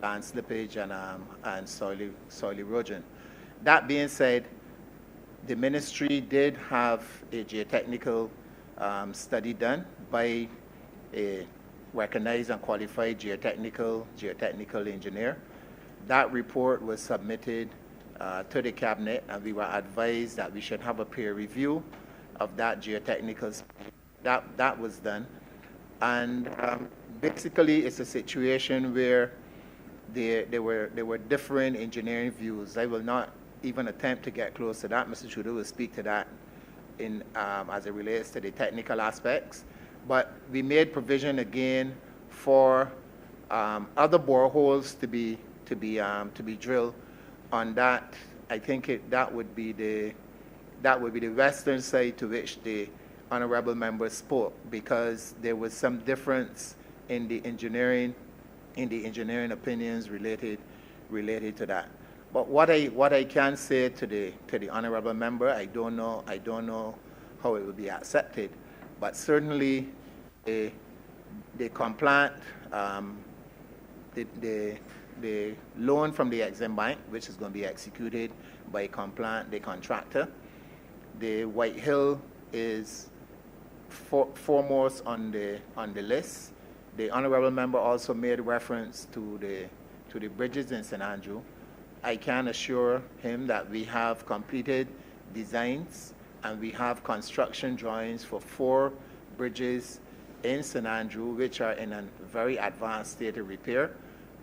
land slippage and soil erosion. That being said, the ministry did have a geotechnical study done by a recognized and qualified geotechnical engineer. That report was submitted to the cabinet, and we were advised that we should have a peer review of that geotechnical. That was done, and basically it's a situation where there were different engineering views. I will not even attempt to get close to that. Mr. Trudeau will speak to that as it relates to the technical aspects. But we made provision again for other boreholes to be drilled on that. I think that would be the western side to which the Honourable Member spoke, because there was some difference in the engineering opinions related to that. But what I can say to the Honourable Member, I don't know how it will be accepted, but certainly the compliant, the loan from the Exim Bank, which is going to be executed by compliant, the contractor. The White Hill is foremost on the list. The Honourable Member also made reference to the bridges in St. Andrew. I can assure him that we have completed designs and we have construction drawings for 4 bridges in St. Andrew, which are in a very advanced state of repair.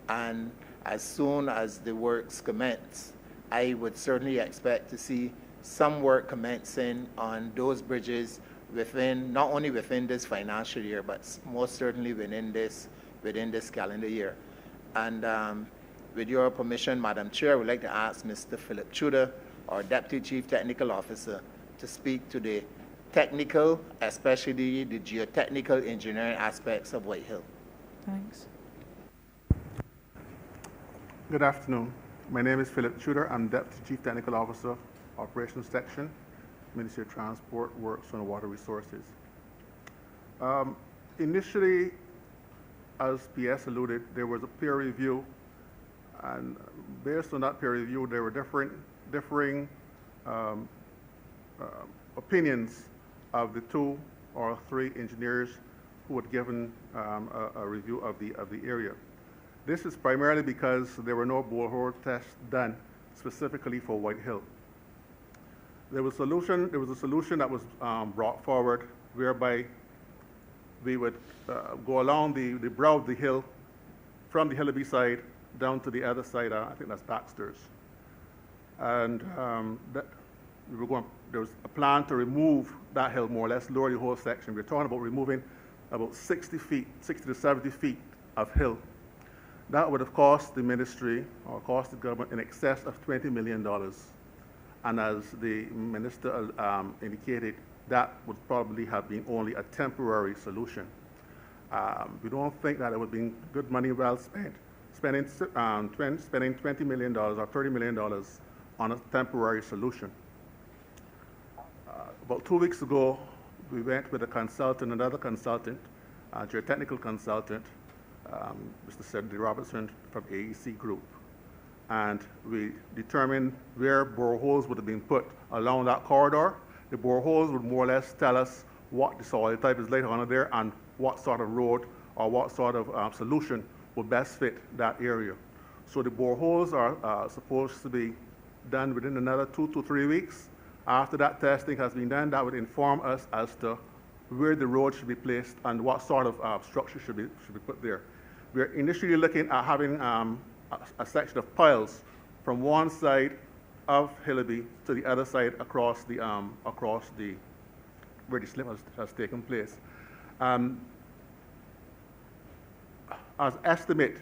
And as soon as the works commence, I would certainly expect to see some work commencing on those bridges within, not only within this financial year, but most certainly within this calendar year. And with your permission, Madam Chair, I would like to ask Mr. Philip Tudor, our Deputy Chief Technical Officer, to speak to the technical, especially the geotechnical engineering aspects of White Hill. Thanks. Good afternoon. My name is Philip Tudor. I'm Deputy Chief Technical Officer, Operations Section, Ministry of Transport, Works and Water Resources. Initially, as PS alluded, there was a peer review, and based on that peer review, there were differing opinions of the 2 or 3 engineers who had given a review of the area. This is primarily because there were no borehole tests done specifically for White Hill. There was a solution that was brought forward whereby we would go along the brow of the hill from the Hillaby side down to the other side, I think that's Baxter's. And there was a plan to remove that hill more or less, lower the whole section. We're talking about removing about 60 to 70 feet of hill. That would have cost the ministry or cost the government in excess of $20 million. And as the minister indicated, that would probably have been only a temporary solution. We don't think that it would be good money well spent, spending $20 million or $30 million on a temporary solution. About 2 weeks ago, we went with another consultant, a geotechnical consultant, Mr. Sidney Robertson from AEC Group. And we determined where boreholes would have been put along that corridor. The boreholes would more or less tell us what the soil type is later on there and what sort of road or what sort of solution would best fit that area. So the boreholes are supposed to be done within another 2 to 3 weeks. After that testing has been done, that would inform us as to where the road should be placed and what sort of structure should be put there. We're initially looking at having a section of piles from one side of Hillaby to the other side across the where the slip has taken place. As estimate,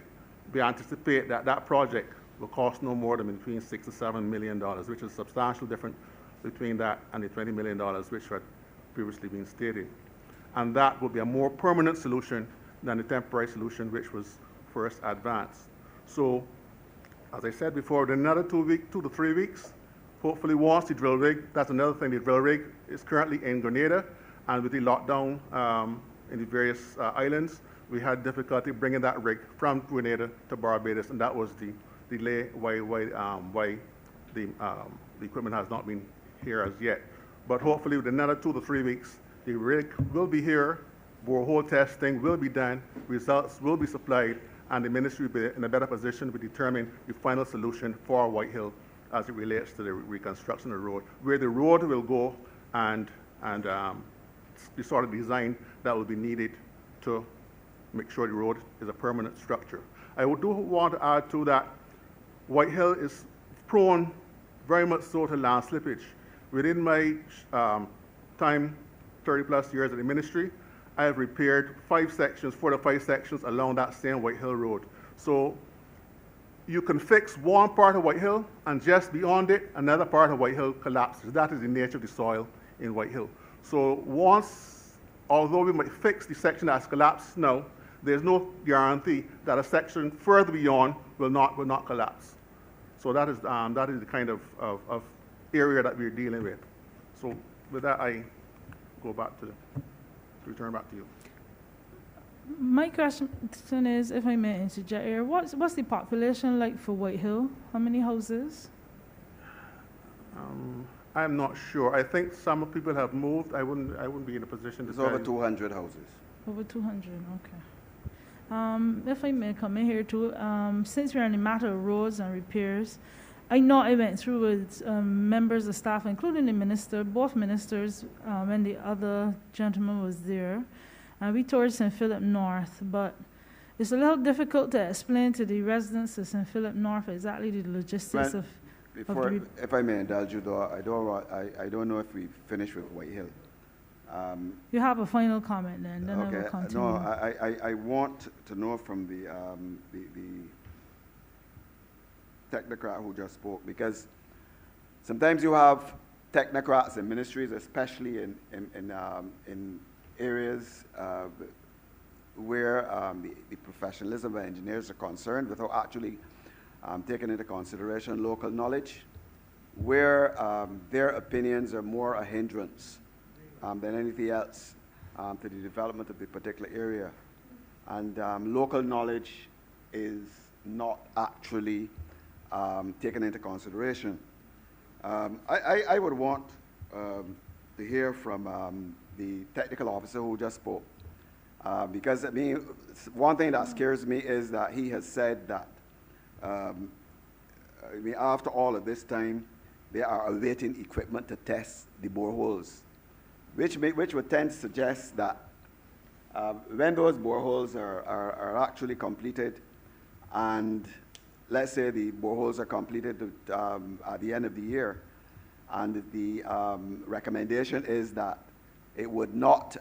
we anticipate that project will cost no more than between $6 to $7 million, which is a substantial difference between that and the $20 million which had previously been stated. And that will be a more permanent solution than the temporary solution which was first advanced. So, as I said before, in another 2 to 3 weeks, hopefully once the drill rig, that's another thing, the drill rig is currently in Grenada, and with the lockdown in the various islands, we had difficulty bringing that rig from Grenada to Barbados, and that was the delay why the equipment has not been here as yet. But hopefully within another 2 to 3 weeks, the rig will be here, borehole testing will be done, results will be supplied, and the ministry will be in a better position to determine the final solution for White Hill as it relates to the reconstruction of the road, where the road will go and the sort of design that will be needed to make sure the road is a permanent structure. I do want to add to that, White Hill is prone very much so to land slippage. Within my time, 30 plus years at the ministry, I have repaired 4 to 5 sections along that same White Hill Road. So you can fix one part of White Hill, and just beyond it, another part of White Hill collapses. That is the nature of the soil in White Hill. So although we might fix the section that's collapsed now, there's no guarantee that a section further beyond will not collapse. So that is the kind of area that we're dealing with. So with that, I go back to return back to you. My question is, if I may interject here, what's the population like for White Hill? How many houses? I'm not sure. I think some people have moved. I wouldn't be in a position to There's over 200 houses. Over 200, okay. If I may come in here too, since we're on the matter of roads and repairs, I know I went through with members of staff, including the minister, both ministers, and the other gentleman was there. We toured St. Philip North, but it's a little difficult to explain to the residents of St. Philip North exactly the logistics of If I may indulge you, though, I don't know if we finished with White Hill. You have a final comment then I will Okay, continue. no, I want to know from the technocrat who just spoke, because sometimes you have technocrats in ministries, especially in areas where the professionalism of engineers are concerned, without actually taking into consideration local knowledge, where their opinions are more a hindrance than anything else to the development of the particular area. And local knowledge is not actually taken into consideration. I would want to hear from the technical officer who just spoke, because I mean, one thing that scares me is that he has said that I mean, after all of this time, they are awaiting equipment to test the boreholes, which would tend to suggest that when those boreholes are actually completed, and let's say the boreholes are completed at the end of the year, and the recommendation is that it would not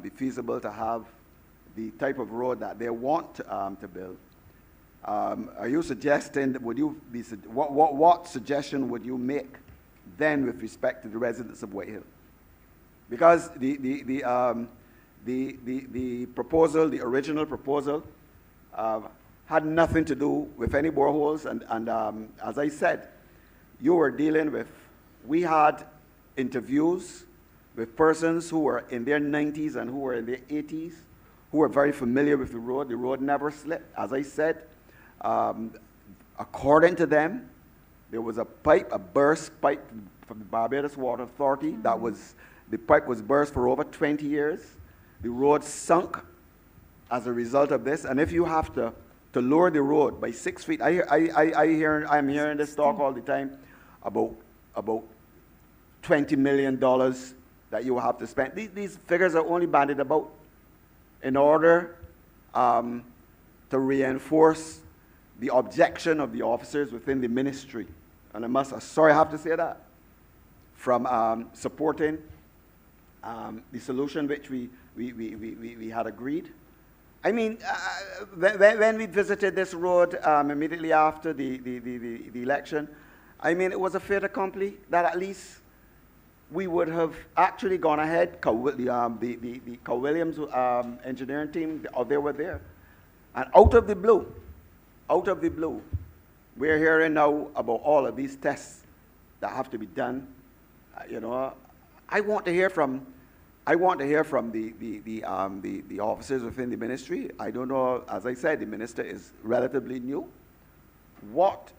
be feasible to have the type of road that they want to build. Are you suggesting, what suggestion would you make then with respect to the residents of Whitehill? Because the proposal, the original proposal, had nothing to do with any boreholes, and as I said, you were dealing with, we had interviews with persons who were in their 90s and who were in their 80s, who were very familiar with the road. The road never slipped. As I said, according to them, there was a burst pipe from the Barbados Water Authority. The pipe was burst for over 20 years. The road sunk as a result of this. And if you have to lower the road by 6 feet, I'm hearing this talk all the time about $20 million that you will have to spend. These figures are only bandied about in order to reinforce the objection of the officers within the ministry. And I have to say that, from supporting the solution which we had agreed. I mean, when we visited this road immediately after the election, I mean, it was a fait accompli that at least we would have actually gone ahead. The Williams engineering team, they were there. And out of the blue, we're hearing now about all of these tests that have to be done. You know, I want to hear from the officers within the ministry. I don't know, as I said, the minister is relatively new. What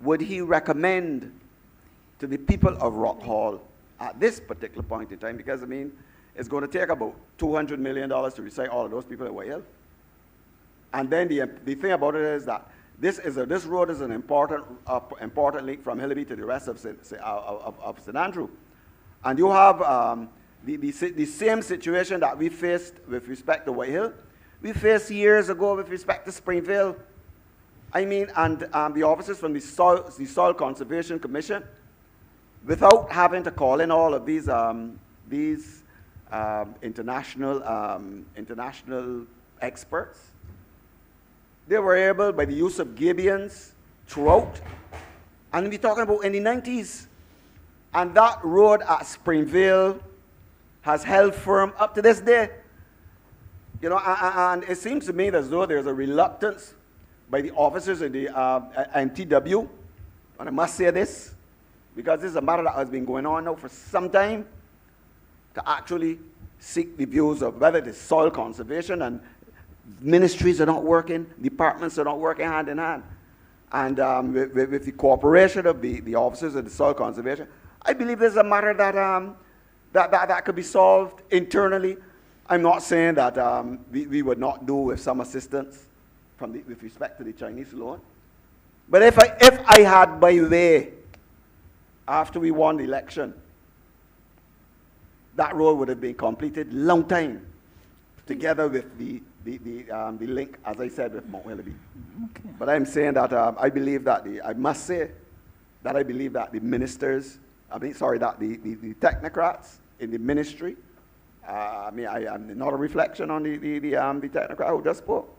would he recommend to the people of Rock Hall at this particular point in time? Because, I mean, it's going to take about $200 million to recite all of those people at Whitehill. And then the thing about it is that this road is an important link from Hillaby to the rest of St. Andrew. And you have the same situation that we faced with respect to Whitehill, we faced years ago with respect to Springville. I mean, and the officers from the Soil Conservation Commission, without having to call in all of these international experts, they were able, by the use of gabions throughout, and we're talking about in the 90s, and that road at Springville has held firm up to this day. You know, and it seems to me as though there's a reluctance by the officers in the NTW, and I must say this, because this is a matter that has been going on now for some time, to actually seek the views of whether it is soil conservation, and ministries are not working, departments are not working hand in hand. And with the cooperation of the officers of the soil conservation, I believe there's a matter that could be solved internally. I'm not saying that we would not do with some assistance with respect to the Chinese loan. But if I had my way, after we won the election, that road would have been completed long time, together with the link, as I said, with Mount Willoughby. Okay. But I'm saying that I believe that I must say that I believe that the ministers, that the technocrats in the ministry I mean, I'm not a reflection on the technocrat who just spoke.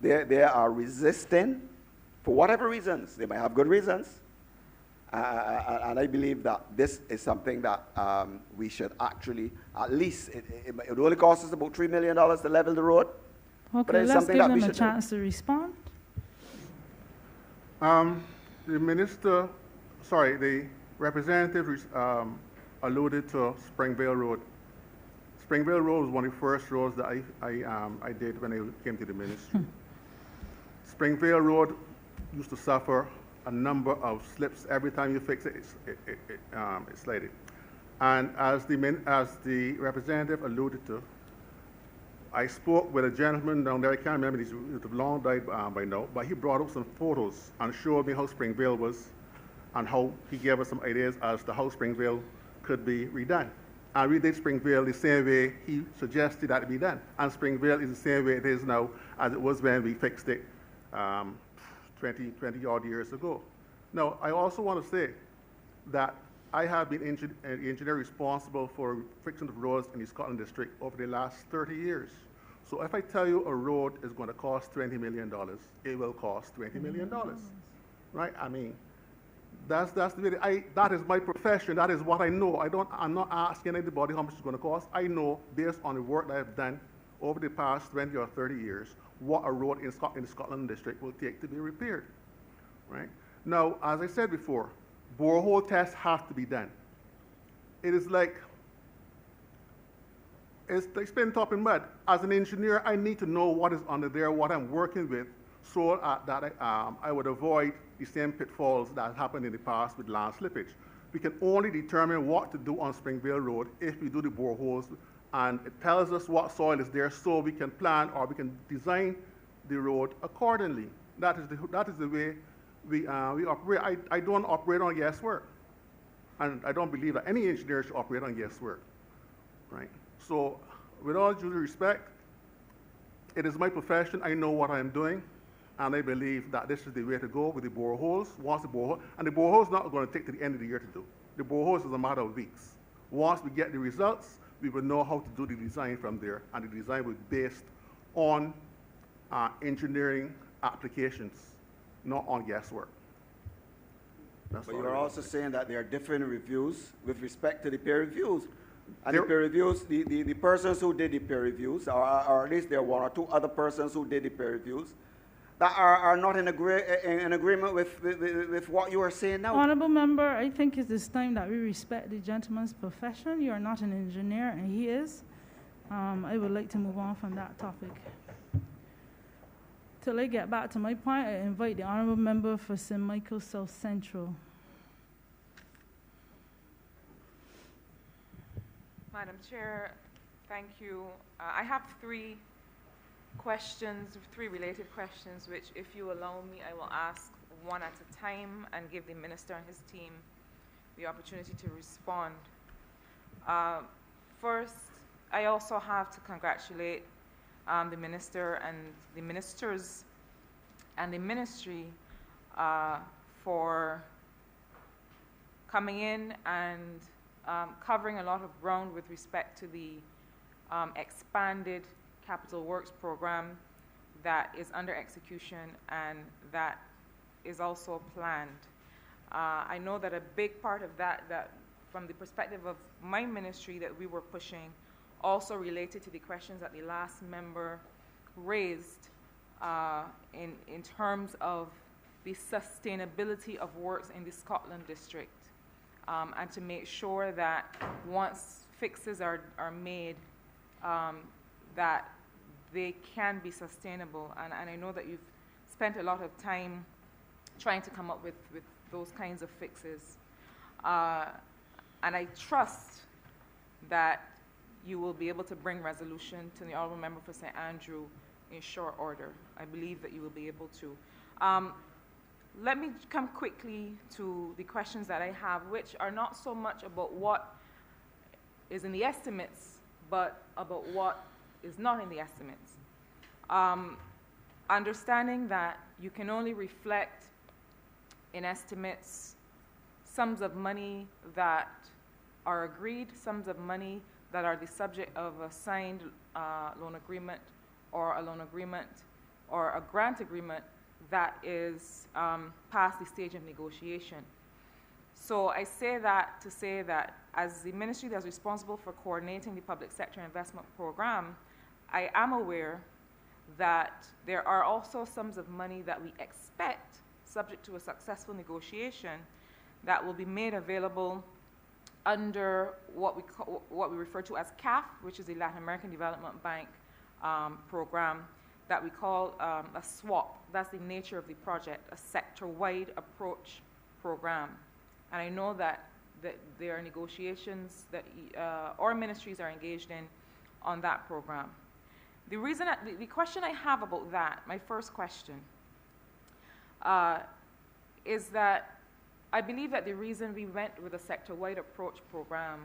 They are resisting for whatever reasons. They might have good reasons. And I believe that this is something that we should actually, at least, it only costs us about $3 million to level the road. Okay, it's let's something give that we them a should do. chance to respond. The representative alluded to Springvale Road. Springvale Road was one of the first roads that I did when I came to the ministry. Springvale Road used to suffer a number of slips. Every time you fix it, it's slated. And as the representative alluded to, I spoke with a gentleman down there. I can't remember, he's long died by now, but he brought up some photos and showed me how Springvale was and how he gave us some ideas as to how Springvale could be redone. And we did Springvale the same way he suggested that it be done. And Springvale is the same way it is now as it was when we fixed it 20 odd years ago. Now, I also want to say that I have been engineer responsible for fixing the roads in the Scotland district over the last 30 years. So if I tell you a road is going to cost $20 million, it will cost $20 million, right? I mean, that's the way that is my profession. That is what I know. I'm not asking anybody how much it's going to cost. I know based on the work that I've done over the past 20 or 30 years what a road in the Scotland district will take to be repaired, right? Now, as I said before, borehole tests have to be done. It is like, it's like spinning top in mud. As an engineer, I need to know what is under there, what I'm working with, so that I would avoid the same pitfalls that happened in the past with land slippage. We can only determine what to do on Springvale Road if we do the boreholes, and it tells us what soil is there so we can plan or we can design the road accordingly. That is the way we operate. I don't operate on guesswork. And I don't believe that any engineer should operate on guesswork, right? So with all due respect, it is my profession. I know what I'm doing. And I believe that this is the way to go with the boreholes. And the boreholes not going to take to the end of the year to do. The boreholes is a matter of weeks. Once we get the results, we will know how to do the design from there. And the design will be based on engineering applications, not on guesswork. But you're also saying that there are different reviews with respect to the peer reviews. And the peer reviews, the persons who did the peer reviews, or at least there are one or two other persons who did the peer reviews, that are not in agreement with what you are saying now. Honourable Member, I think it is time that we respect the gentleman's profession. You are not an engineer, and he is. I would like to move on from that topic. Till I get back to my point, I invite the Honourable Member for St. Michael South Central. Madam Chair, thank you. I have three related questions, which, if you allow me, I will ask one at a time and give the Minister and his team the opportunity to respond. First, I also have to congratulate the Minister and the Ministers and the Ministry for coming in and covering a lot of ground with respect to the expanded Capital Works program that is under execution and that is also planned. I know that a big part of that from the perspective of my ministry that we were pushing also related to the questions that the last member raised in terms of the sustainability of works in the Scotland district, and to make sure that once fixes are made, that they can be sustainable. And I know that you've spent a lot of time trying to come up with those kinds of fixes. And I trust that you will be able to bring resolution to the Honourable Member for St. Andrew in short order. I believe that you will be able to. Let me come quickly to the questions that I have, which are not so much about what is in the estimates, but about what is not in the estimates. Understanding that you can only reflect in estimates sums of money that are agreed, sums of money that are the subject of a signed loan agreement or a loan agreement or a grant agreement that is past the stage of negotiation. So I say that to say that as the ministry that's responsible for coordinating the public sector investment program, I am aware that there are also sums of money that we expect, subject to a successful negotiation, that will be made available under what we refer to as CAF, which is the Latin American Development Bank program, that we call a SWAP. That's the nature of the project, a sector-wide approach program. And I know that there are negotiations that our ministries are engaged in on that program. The reason, the question I have about that, my first question, is that I believe that the reason we went with a sector-wide approach program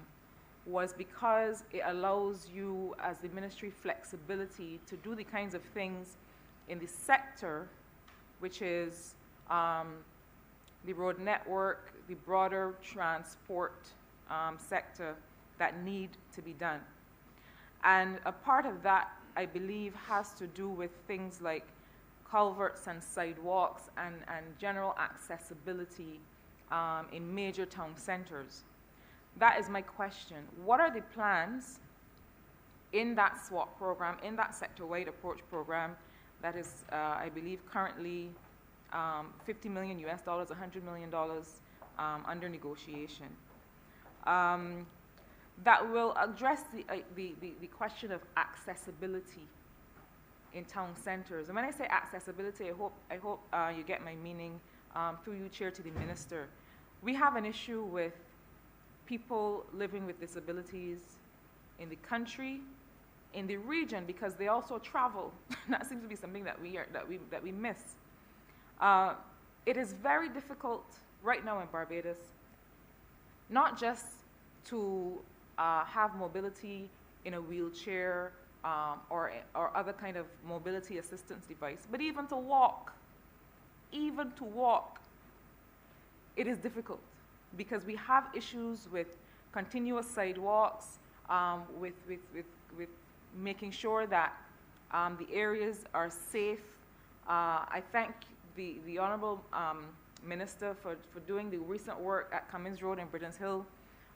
was because it allows you as the ministry flexibility to do the kinds of things in the sector, which is the road network, the broader transport sector that need to be done. And a part of that, I believe, has to do with things like culverts and sidewalks and general accessibility in major town centers. That is my question. What are the plans in that SWAP program, in that sector-wide approach program that is, I believe, currently $50 million US, $100 million under negotiation, that will address the question of accessibility in town centers. And when I say accessibility, I hope you get my meaning through you, Chair, to the Minister. We have an issue with people living with disabilities in the country, in the region, because they also travel. That seems to be something that we miss. It is very difficult right now in Barbados, not just to have mobility in a wheelchair or other kind of mobility assistance device, but even to walk, it is difficult because we have issues with continuous sidewalks, with making sure that the areas are safe. I thank the Honourable Minister for doing the recent work at Cummins Road and Britons Hill,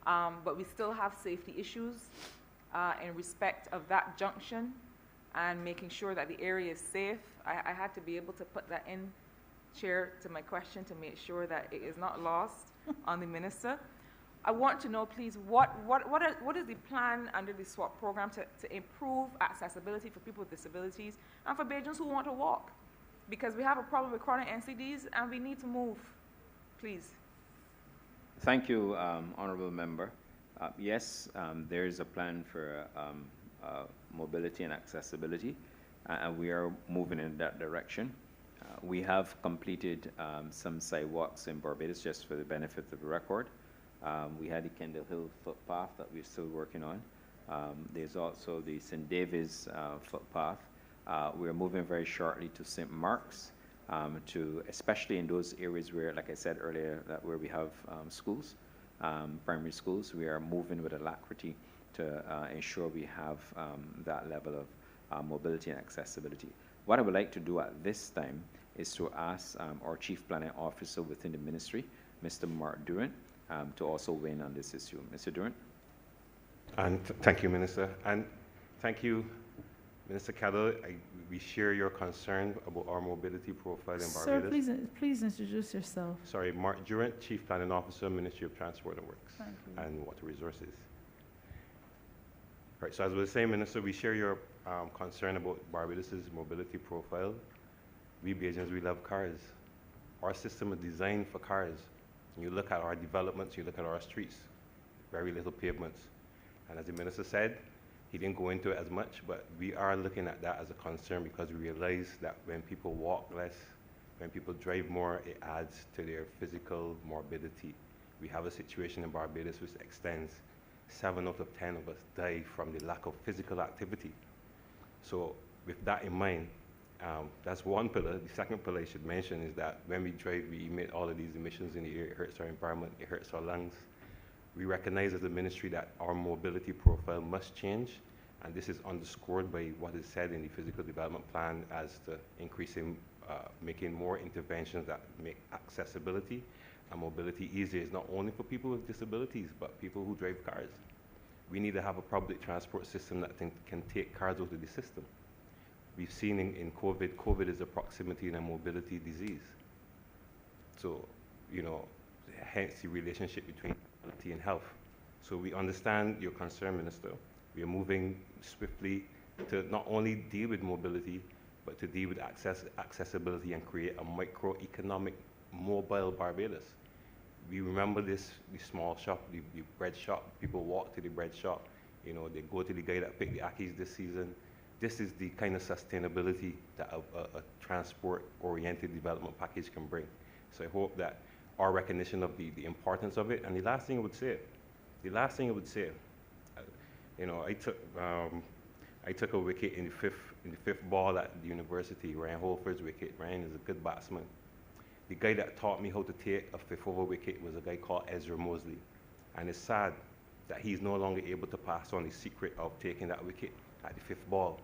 but we still have safety issues in respect of that junction and making sure that the area is safe. I had to be able to put that in, Chair, to my question to make sure that it is not lost on the Minister. I want to know, please, what is the plan under the SWAP program to improve accessibility for people with disabilities and for Bajans who want to walk? Because we have a problem with chronic NCDs and we need to move, please. Thank you, Honourable Member. Yes, there is a plan for mobility and accessibility, and we are moving in that direction. We have completed some sidewalks in Barbados, just for the benefit of the record. We had the Kendall Hill footpath that we're still working on. There's also the St. David's footpath. We're moving very shortly to St. Mark's, especially in those areas where, like I said earlier, where we have schools, primary schools. We are moving with alacrity to ensure we have that level of mobility and accessibility. What I would like to do at this time is to ask our Chief Planning Officer within the Ministry, Mr. Mark Durant, to also weigh in on this issue. Mr. Durant. And thank you, Minister. And thank you, Minister Cadell. We share your concern about our mobility profile in Barbados. Sir, please introduce yourself. Sorry, Mark Durant, Chief Planning Officer, Ministry of Transport and Works and Water Resources. Right, so as we were saying, Minister, we share your concern about Barbados's mobility profile. We Bajans, we love cars. Our system is designed for cars. You look at our developments, you look at our streets, very little pavements. And as the Minister said, he didn't go into it as much, but we are looking at that as a concern because we realize that when people walk less, when people drive more, it adds to their physical morbidity. We have a situation in Barbados which extends 7 out of 10 of us die from the lack of physical activity. So with that in mind, that's one pillar. The second pillar I should mention is that when we drive, we emit all of these emissions in the air. It hurts our environment, it hurts our lungs. We recognize as a ministry that our mobility profile must change, and this is underscored by what is said in the physical development plan as to increasing, making more interventions that make accessibility and mobility easier. It's not only for people with disabilities, but people who drive cars. We need to have a public transport system that can take cars out of the system. We've seen in COVID is a proximity and a mobility disease. So, you know, hence the relationship between mobility and health. So we understand your concern, Minister. We are moving swiftly to not only deal with mobility, but to deal with accessibility and create a microeconomic mobile Barbados. We remember this, the small shop, the bread shop. People walk to the bread shop. You know, they go to the guy that picked the akis this season. This is the kind of sustainability that a transport-oriented development package can bring. So I hope that our recognition of the importance of it. And the last thing I would say, you know, I took a wicket in the fifth ball at the university. Ryan Holford's wicket. Ryan is a good batsman. The guy that taught me how to take a fifth over wicket was a guy called Ezra Mosley. And it's sad that he's no longer able to pass on the secret of taking that wicket at the fifth ball,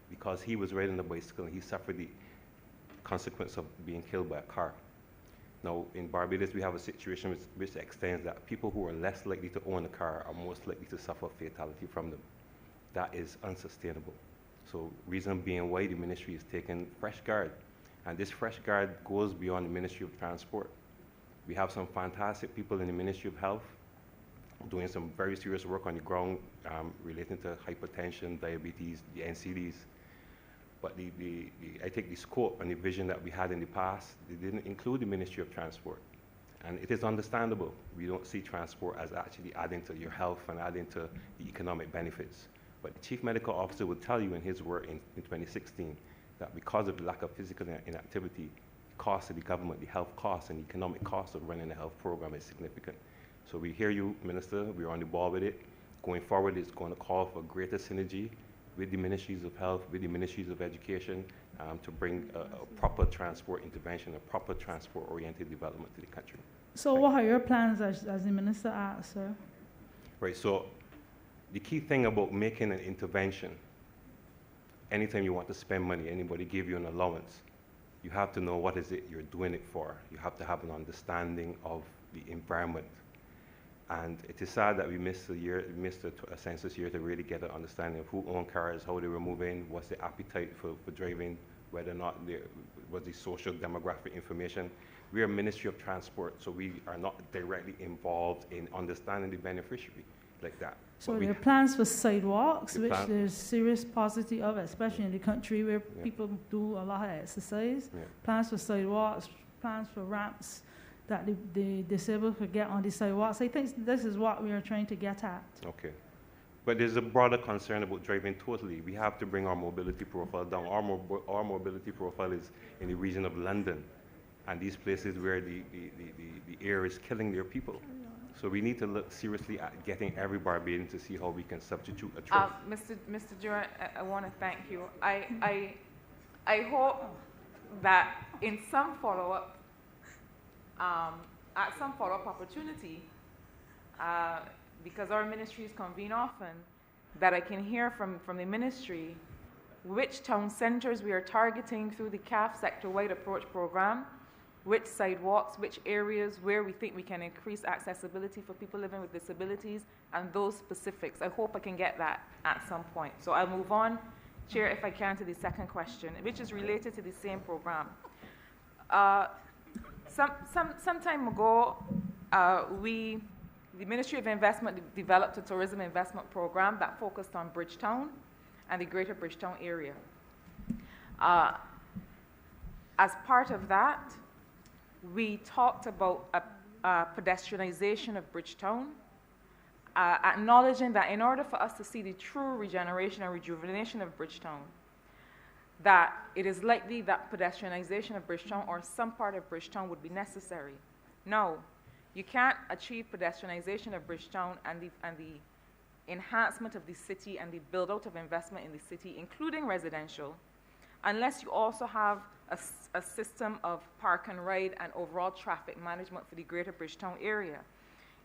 because he was riding a bicycle and he suffered the consequence of being killed by a car. Now, in Barbados, we have a situation which extends that people who are less likely to own a car are most likely to suffer fatality from them. That is unsustainable. So, reason being why the ministry is taking fresh guard. And this fresh guard goes beyond the Ministry of Transport. We have some fantastic people in the Ministry of Health doing some very serious work on the ground relating to hypertension, diabetes, the NCDs. But I think the scope and the vision that we had in the past, they didn't include the Ministry of Transport. And it is understandable. We don't see transport as actually adding to your health and adding to the economic benefits. But the Chief Medical Officer would tell you in his work in 2016 that because of the lack of physical inactivity, the cost of the government, the health costs and the economic cost of running a health program is significant. So we hear you, Minister. We're on the ball with it. Going forward, it's going to call for greater synergy with the Ministries of Health, with the Ministries of Education, to bring a proper transport intervention, a proper transport-oriented development to the country. So what are your plans as the Minister asked, sir? Right, so the key thing about making an intervention, anytime you want to spend money, anybody give you an allowance, you have to know what is it you're doing it for. You have to have an understanding of the environment. And it is sad that we missed a census year to really get an understanding of who owned cars, how they were moving, what's the appetite for driving, whether or not there was the social demographic information. We are a Ministry of Transport, so we are not directly involved in understanding the beneficiary like that. So there are plans for sidewalks, which there's serious paucity of, especially in the country where people do a lot of exercise. Plans for sidewalks, plans for ramps that the disabled could get on the sidewalks. I think this is what we are trying to get at. Okay. But there's a broader concern about driving totally. We have to bring our mobility profile down. Our mobility profile is in the region of London and these places where the air is killing their people. So we need to look seriously at getting every Barbadian to see how we can substitute a truck. Mr. Durant, I want to thank you. I hope that in some follow-up, at some follow-up opportunity, because our ministries convene often, that I can hear from the ministry which town centers we are targeting through the CAF sector-wide approach program, which sidewalks, which areas where we think we can increase accessibility for people living with disabilities, and those specifics. I hope I can get that at some point. So I'll move on, Chair, if I can, to the second question, which is related to the same program. Some time ago, the Ministry of Investment developed a tourism investment program that focused on Bridgetown and the greater Bridgetown area. As part of that, we talked about pedestrianization of Bridgetown, acknowledging that in order for us to see the true regeneration and rejuvenation of Bridgetown, that it is likely that pedestrianization of Bridgetown or some part of Bridgetown would be necessary. No, you can't achieve pedestrianization of Bridgetown and the enhancement of the city and the build-out of investment in the city, including residential, unless you also have a system of park and ride and overall traffic management for the greater Bridgetown area.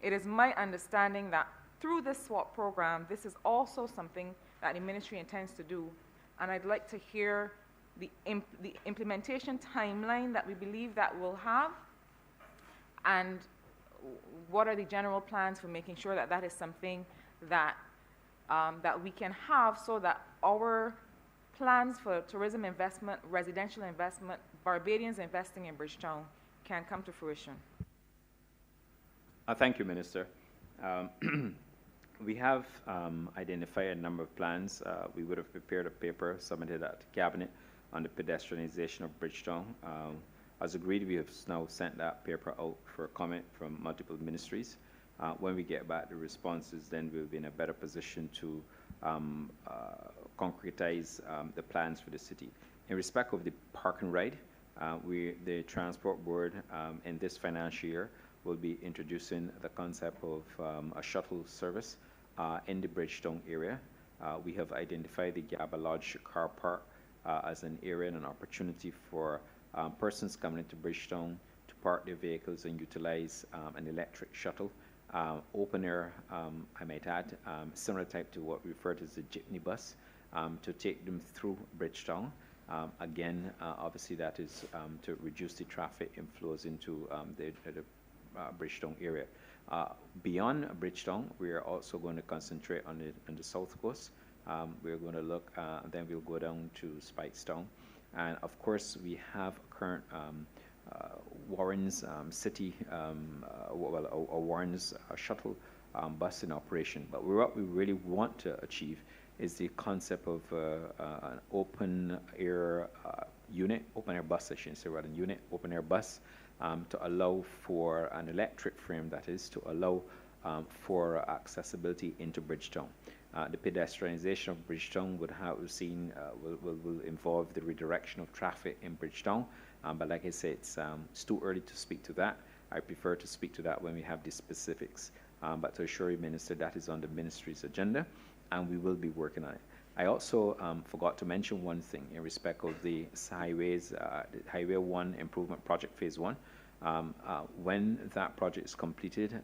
It is my understanding that through this SWAP program, this is also something that the ministry intends to do, and I'd like to hear the implementation timeline that we believe that we'll have, and what are the general plans for making sure that that is something that that we can have, so that our plans for tourism investment, residential investment, Barbadians investing in Bridgetown can come to fruition. Thank you, Minister. We have identified a number of plans. We would have prepared a paper submitted at Cabinet on the pedestrianization of Bridgetown. As agreed, we have now sent that paper out for comment from multiple ministries. When we get back the responses, then we'll be in a better position to concretize the plans for the city. In respect of the park and ride, the Transport Board in this financial year will be introducing the concept of a shuttle service in the Bridgetown area. We have identified the Gaba Lodge car park as an area and an opportunity for persons coming into Bridgetown to park their vehicles and utilize an electric shuttle. Open air, I might add, similar type to what we refer to as a jeepney bus, to take them through Bridgetown. Again, obviously that is to reduce the traffic inflows into the Bridgetown area. Beyond Bridgetown, we are also going to concentrate on the south coast. We're going to look, then we'll go down to Spikestown. And of course, we have current Warren's City, Warren's shuttle bus in operation. But what we really want to achieve is the concept of an open air unit, open air bus, I shouldn't say rather than unit, open air bus, to allow for an electric frame, that is, to allow for accessibility into Bridgetown. The pedestrianization of Bridgetown will involve the redirection of traffic in Bridgetown, but like I said, it's too early to speak to that. I prefer to speak to that when we have the specifics. But to assure you, Minister, that is on the ministry's agenda, and we will be working on it. I also forgot to mention one thing in respect of the highways, the Highway 1 Improvement Project Phase 1. When that project is completed,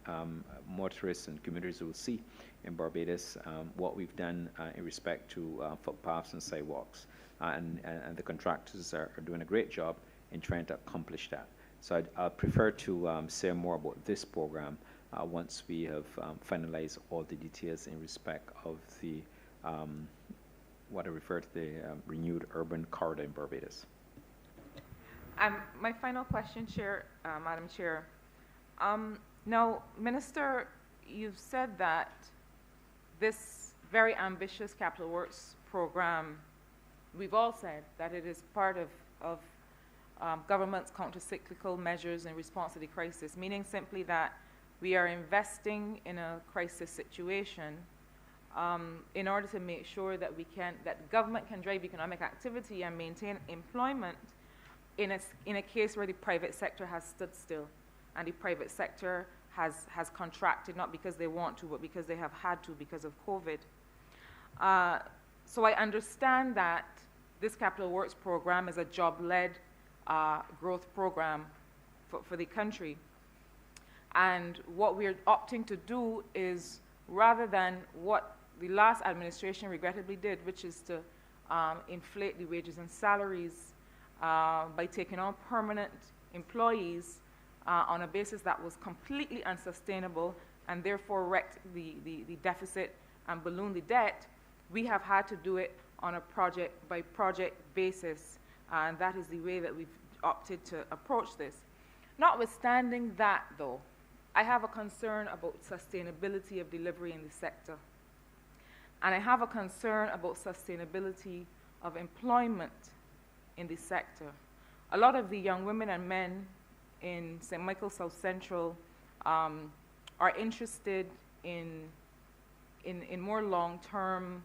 motorists and commuters will see in Barbados what we've done in respect to footpaths and sidewalks. And the contractors are doing a great job in trying to accomplish that. So I'd prefer to say more about this program once we have finalized all the details in respect of the what I refer to the renewed urban corridor in Barbados. My final question, Chair, Madam Chair. Now, Minister, you've said that this very ambitious capital works program, we've all said that it is part of government's counter-cyclical measures in response to the crisis, meaning simply that we are investing in a crisis situation in order to make sure that that government can drive economic activity and maintain employment in a case where the private sector has stood still, and the private sector has contracted, not because they want to, but because they have had to because of COVID. So I understand that this capital works program is a job-led growth program for the country. And what we're opting to do is, rather than what the last administration regrettably did, which is to inflate the wages and salaries by taking on permanent employees on a basis that was completely unsustainable and therefore wrecked the deficit and ballooned the debt, we have had to do it on a project-by-project basis, and that is the way that we've opted to approach this. Notwithstanding that, though, I have a concern about sustainability of delivery in the sector. And I have a concern about sustainability of employment in the sector. A lot of the young women and men in St. Michael South Central are interested in more long-term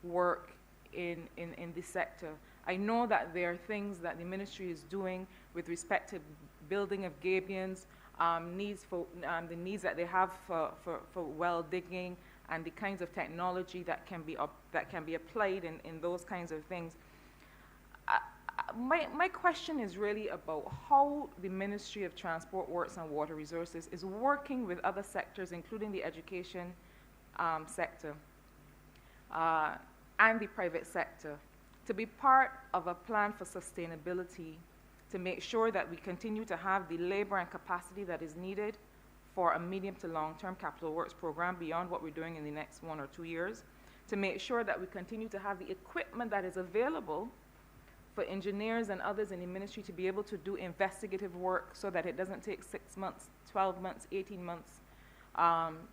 work in this sector. I know that there are things that the ministry is doing with respect to building of gabions, needs for the needs that they have for well digging, and the kinds of technology that can be applied in those kinds of things. my question is really about how the Ministry of Transport, Works and Water Resources is working with other sectors, including the education sector and the private sector, to be part of a plan for sustainability, to make sure that we continue to have the labor and capacity that is needed for a medium to long-term capital works program beyond what we're doing in the next 1 or 2 years, to make sure that we continue to have the equipment that is available for engineers and others in the ministry to be able to do investigative work so that it doesn't take 6 months, 12 months, 18 months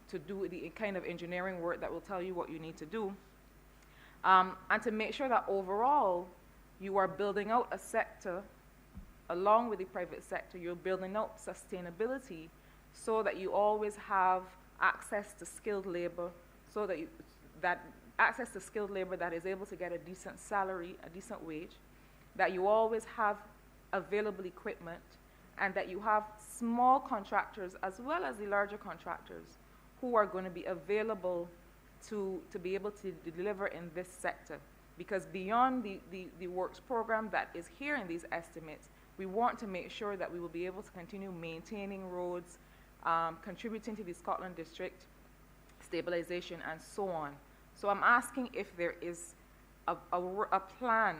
to do the kind of engineering work that will tell you what you need to do. And to make sure that overall you are building out a sector along with the private sector, you're building out sustainability so that you always have access to skilled labor, so that access to skilled labor that is able to get a decent salary, a decent wage, that you always have available equipment, and that you have small contractors as well as the larger contractors who are going to be available to be able to deliver in this sector. Because beyond the works program that is here in these estimates, we want to make sure that we will be able to continue maintaining roads, contributing to the Scotland District stabilization, and so on. So I'm asking if there is a plan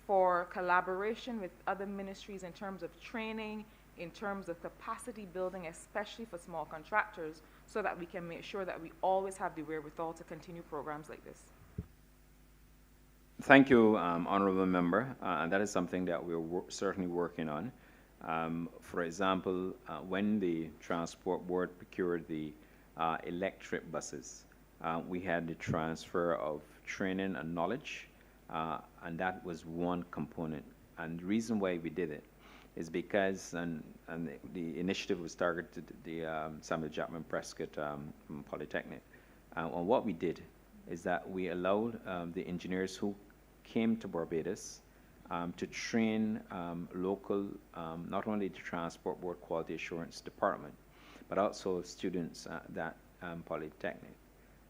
for collaboration with other ministries in terms of training, in terms of capacity building, especially for small contractors, so that we can make sure that we always have the wherewithal to continue programs like this. Thank you, Honourable Member. And that is something that we're certainly working on. For example, when the Transport Board procured the electric buses, we had the transfer of training and knowledge, and that was one component. And the reason why we did it is because, and the initiative was targeted at the Samuel Jackman Prescott Polytechnic. And what we did is that we allowed the engineers who came to Barbados to train local, not only the Transport Board Quality Assurance Department, but also students at that Polytechnic.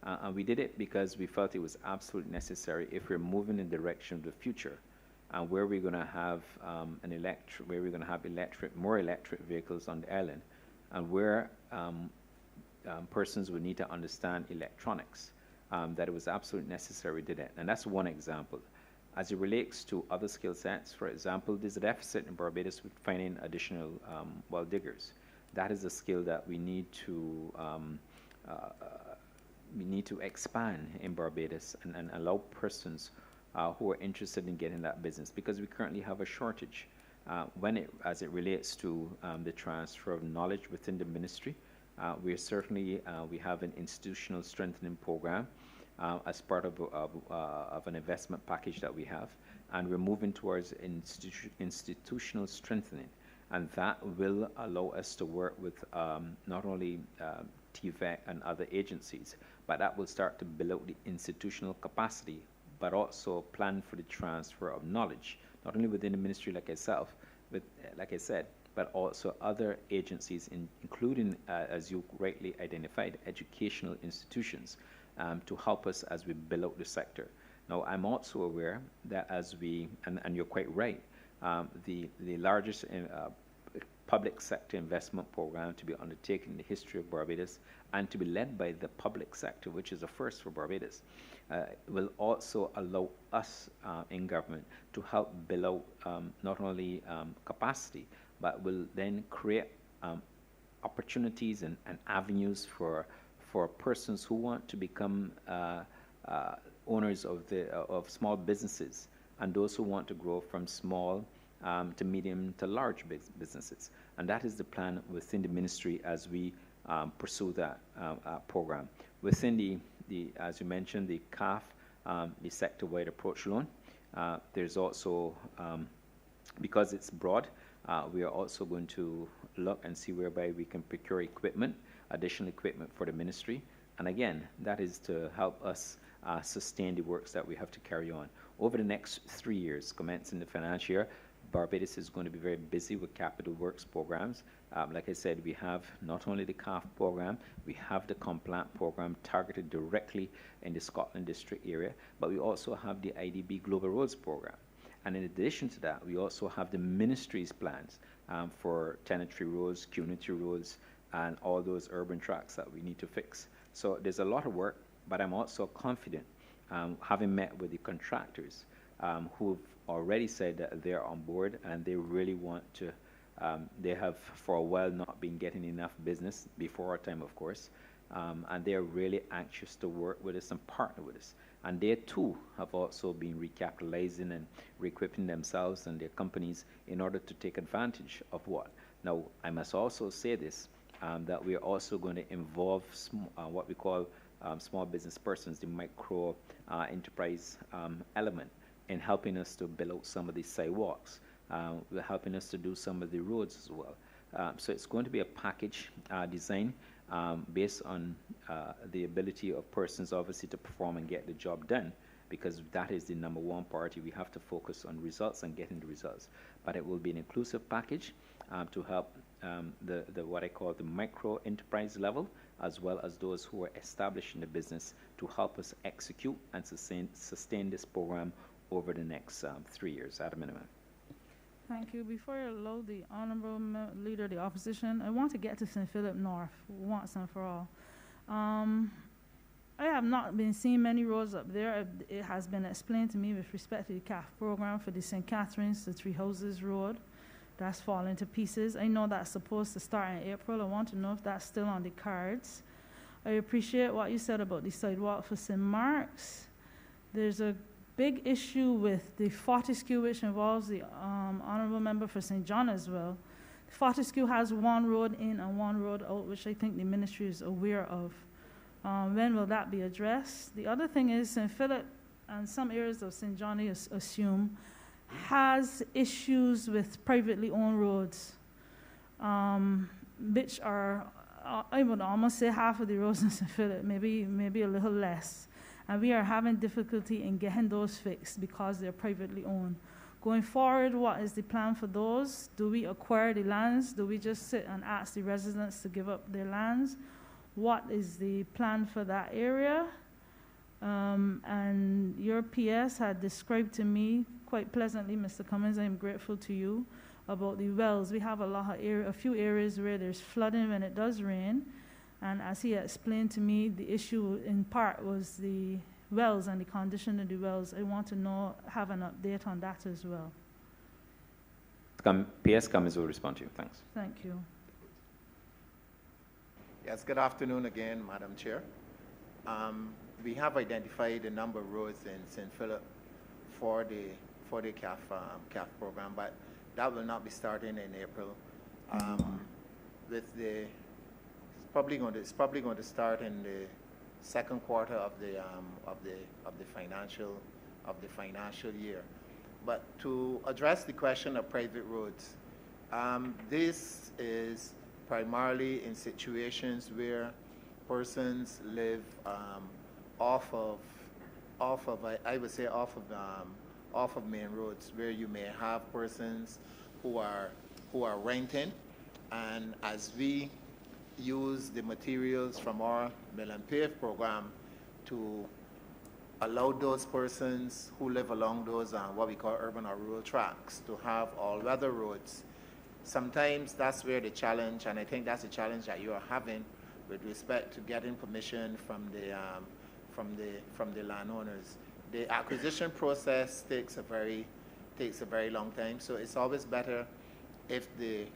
And we did it because we felt it was absolutely necessary if we're moving in the direction of the future, where we're going to have more electric vehicles on the island, and where persons would need to understand electronics, that it was absolutely necessary to do that. And that's one example. As it relates to other skill sets, for example, there's a deficit in Barbados with finding additional well diggers. That is a skill that we need to expand in Barbados and allow persons who are interested in getting that business, because we currently have a shortage as it relates to the transfer of knowledge within the ministry. We have an institutional strengthening program as part of an investment package that we have, and we're moving towards institutional strengthening, and that will allow us to work with not only TVEC and other agencies, but that will start to build out the institutional capacity, but also plan for the transfer of knowledge, not only within the ministry like I said, but also other agencies, including, as you rightly identified, educational institutions, to help us as we build out the sector. Now, I'm also aware that and you're quite right, the largest public sector investment program to be undertaken in the history of Barbados and to be led by the public sector, which is a first for Barbados, will also allow us in government to help build out not only capacity, but will then create opportunities and avenues for persons who want to become owners of small businesses, and those who want to grow from small to medium to large businesses. And that is the plan within the ministry as we pursue that program. Within as you mentioned, the CAF, the sector-wide approach loan, there's also, because it's broad, we are also going to look and see whereby we can procure additional equipment for the ministry. And again, that is to help us sustain the works that we have to carry on. Over the next 3 years, commencing the financial year, Barbados is going to be very busy with capital works programs. Like I said, we have not only the CAF program, we have the Complant program targeted directly in the Scotland District area, but we also have the IDB Global Roads program. And in addition to that, we also have the ministry's plans for tenantry roads, community roads, and all those urban tracks that we need to fix. So there's a lot of work, but I'm also confident, having met with the contractors who've already said that they're on board and they really want to, they have for a while not been getting enough business, before our time, of course, and they're really anxious to work with us and partner with us. And they too have also been recapitalizing and re-equipping themselves and their companies in order to take advantage of what. Now, I must also say this, that we are also going to involve what we call small business persons, the micro enterprise element, in helping us to build out some of these sidewalks, helping us to do some of the roads as well. So it's going to be a package design based on the ability of persons obviously to perform and get the job done, because that is the number one priority. We have to focus on results and getting the results. But it will be an inclusive package to help the what I call the micro enterprise level, as well as those who are establishing the business, to help us execute and sustain this program over the next 3 years at a minimum. Thank you. Before I allow the Honourable Leader of the Opposition, I want to get to St. Philip North once and for all. I have not been seeing many roads up there. It has been explained to me with respect to the CAF program for the St. Catharines to Three Houses Road. That's fallen to pieces. I know that's supposed to start in April. I want to know if that's still on the cards. I appreciate what you said about the sidewalk for St. Mark's. There's a big issue with the Fortescue, which involves the Honourable Member for St. John as well. Fortescue has one road in and one road out, which I think the ministry is aware of. When will that be addressed? The other thing is St. Philip and some areas of St. John, I assume, has issues with privately owned roads, which are, I would almost say half of the roads in St. Philip, maybe a little less. And we are having difficulty in getting those fixed because they're privately owned. Going forward, what is the plan for those? Do we acquire the lands? Do we just sit and ask the residents to give up their lands? What is the plan for that area? And your PS had described to me quite pleasantly, Mr. Cummins, I'm grateful to you, about the wells. We have a few areas where there's flooding when it does rain. And as he explained to me, the issue in part was the wells and the condition of the wells. I want to have an update on that as well. PS Cummins will respond to you. Thanks. Thank you. Yes, good afternoon again, Madam Chair. We have identified a number of roads in St. Philip for the CAF program, but that will not be starting in April. It's probably going to start in the second quarter of the financial year. But to address the question of private roads, this is primarily in situations where persons live off of main roads, where you may have persons who are renting, and as we use the materials from our Mill and Pave program to allow those persons who live along those what we call urban or rural tracks to have all-weather roads. Sometimes that's where the challenge, and I think that's the challenge that you are having with respect to getting permission from the landowners. The acquisition process takes a very long time, so it's always better if the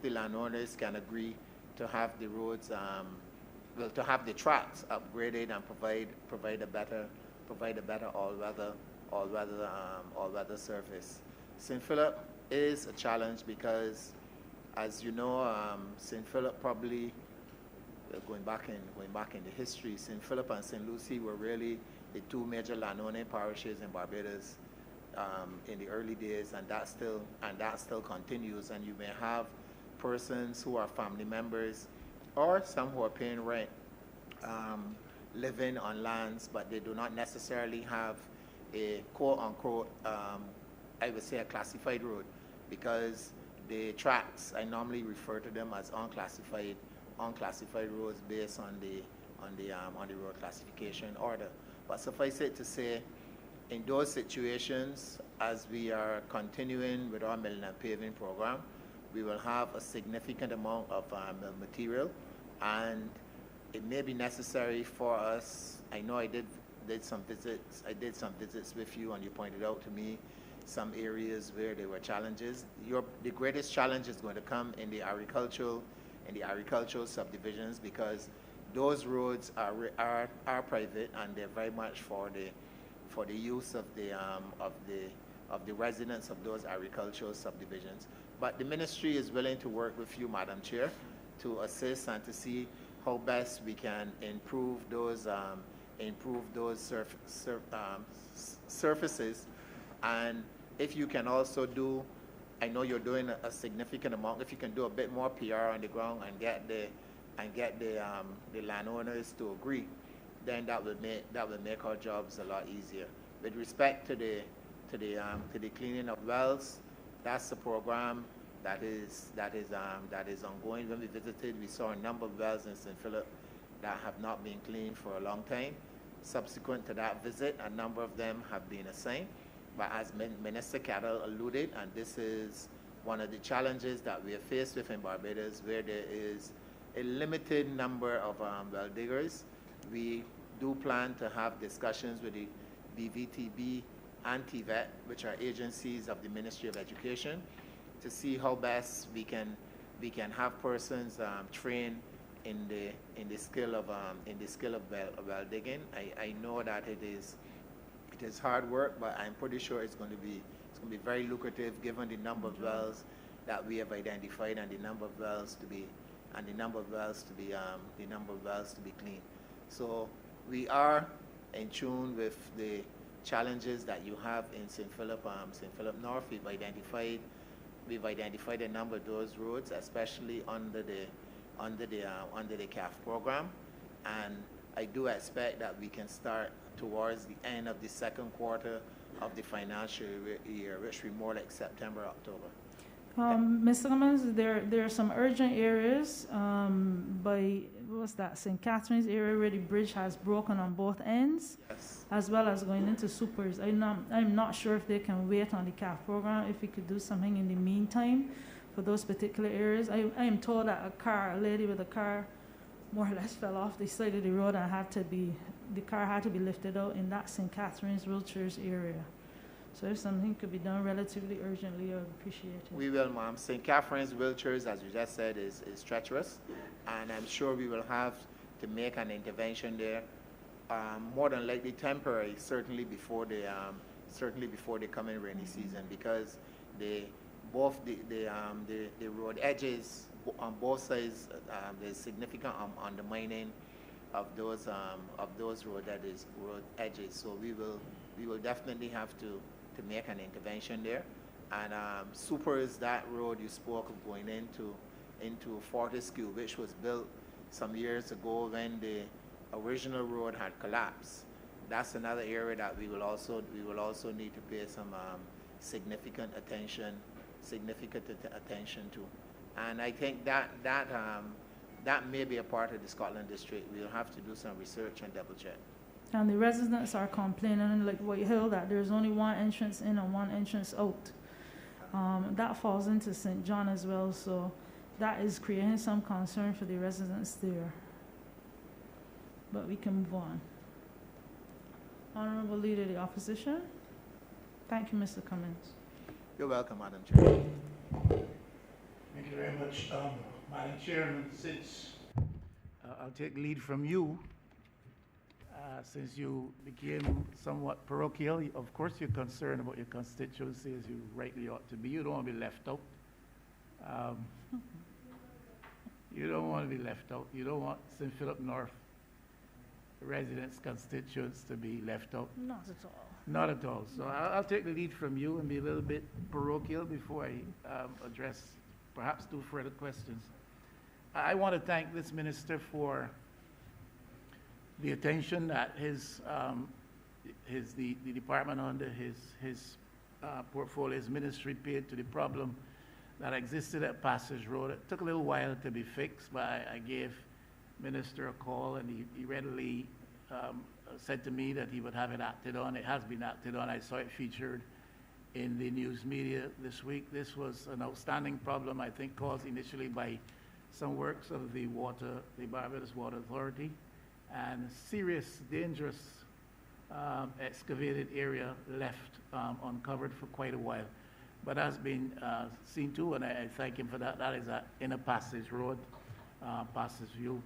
landowners can agree to have the roads, to have the tracks upgraded and provide a better all-weather service. St. Philip is a challenge because, as you know, St. Philip probably, going back in the history, St. Philip and St. Lucie were really the two major landowning parishes in Barbados in the early days, and that still continues. And you may have persons who are family members or some who are paying rent living on lands, but they do not necessarily have a quote-unquote, I would say a classified road, because the tracks, I normally refer to them as unclassified roads based on the road classification order. But suffice it to say, in those situations, as we are continuing with our milling and paving program, we will have a significant amount of material, and it may be necessary for us. I know I did some visits. I did some visits with you, and you pointed out to me some areas where there were challenges. The greatest challenge is going to come in the agricultural subdivisions, because those roads are private, and they're very much for the use of the residents of those agricultural subdivisions. But the ministry is willing to work with you, Madam Chair, to assist and to see how best we can improve those surfaces. And if you can also do, I know you're doing a significant amount, if you can do a bit more PR on the ground and get the landowners to agree, then that would make our jobs a lot easier. With respect to the cleaning of wells, that's the program that is ongoing. When we visited, we saw a number of wells in St. Philip that have not been cleaned for a long time. Subsequent to that visit, a number of them have been assigned. But as Minister Cattle alluded, and this is one of the challenges that we are faced with in Barbados, where there is a limited number of well diggers, we do plan to have discussions with the BVTB and TVET, which are agencies of the Ministry of Education, to see how best we can have persons trained in the skill of well digging. I know that it is hard work, but I'm pretty sure it's going to be very lucrative, given the number of wells that we have identified and the number of wells to be cleaned. So we are in tune with the challenges that you have in St. Philip North. We've identified a number of those roads, especially under the CAF program, and I do expect that we can start towards the end of the second quarter of the financial year, which will be more like September, October. Mr. Cummins, there are some urgent areas by, what's that, St. Catherine's area, where the bridge has broken on both ends, Yes. as well as going into Supers. I'm not sure if they can wait on the CAF program, if we could do something in the meantime for those particular areas. I am told that a lady with a car more or less fell off the side of the road and the car had to be lifted out in that St. Catherine's wheelchairs area. So if something could be done relatively urgently, I would appreciate it. We will, ma'am. St. Catherine's wheelchairs, as you just said, is treacherous, and I'm sure we will have to make an intervention there, more than likely temporary, certainly before the coming rainy season, because both the road edges on both sides, there's significant undermining of those road edges. So we will definitely have to make an intervention there. And Super is that road you spoke of going into Fortescue, which was built some years ago when the original road had collapsed. That's another area that we will also need to pay some significant attention to. And I think that may be a part of the Scotland district. We'll have to do some research and double check. And the residents are complaining, like White Hill, that there's only one entrance in and one entrance out. That falls into St. John as well, so that is creating some concern for the residents there. But we can move on. Honourable Leader of the Opposition. Thank you, Mr. Cummins. You're welcome, Madam Chair. Thank you very much, Madam Chairman. Since I'll take lead from you, since you became somewhat parochial, of course you're concerned about your constituency, as you rightly ought to be. You don't want to be left out. You don't want to be left out. You don't want St. Philip North residents, constituents to be left out. Not at all. Not at all. So I'll take the lead from you and be a little bit parochial before I address perhaps two further questions. I want to thank this minister for the attention that the department under his portfolio, his ministry paid to the problem that existed at Passage Road. It took a little while to be fixed, but I gave Minister a call, and he readily said to me that he would have it acted on. It has been acted on. I saw it featured in the news media this week. This was an outstanding problem, I think, caused initially by some works of the Barbados Water Authority, and serious, dangerous excavated area left uncovered for quite a while. But has been seen to, and I thank him for that. That is at Inner Passage Road, Passage View.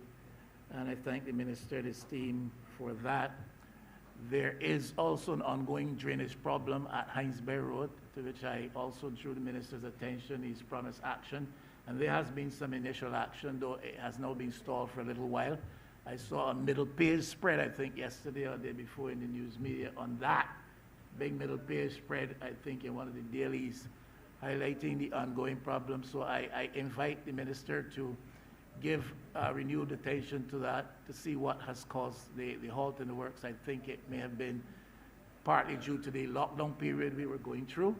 And I thank the minister and his team for that. There is also an ongoing drainage problem at Hines Bay Road, to which I also drew the minister's attention. He's promised action. And there has been some initial action, though it has now been stalled for a little while. I saw a middle page spread, I think, yesterday or the day before in the news media on that big middle page spread, I think, in one of the dailies, highlighting the ongoing problem. So I invite the minister to give renewed attention to that, to see what has caused the halt in the works. I think it may have been partly due to the lockdown period we were going through,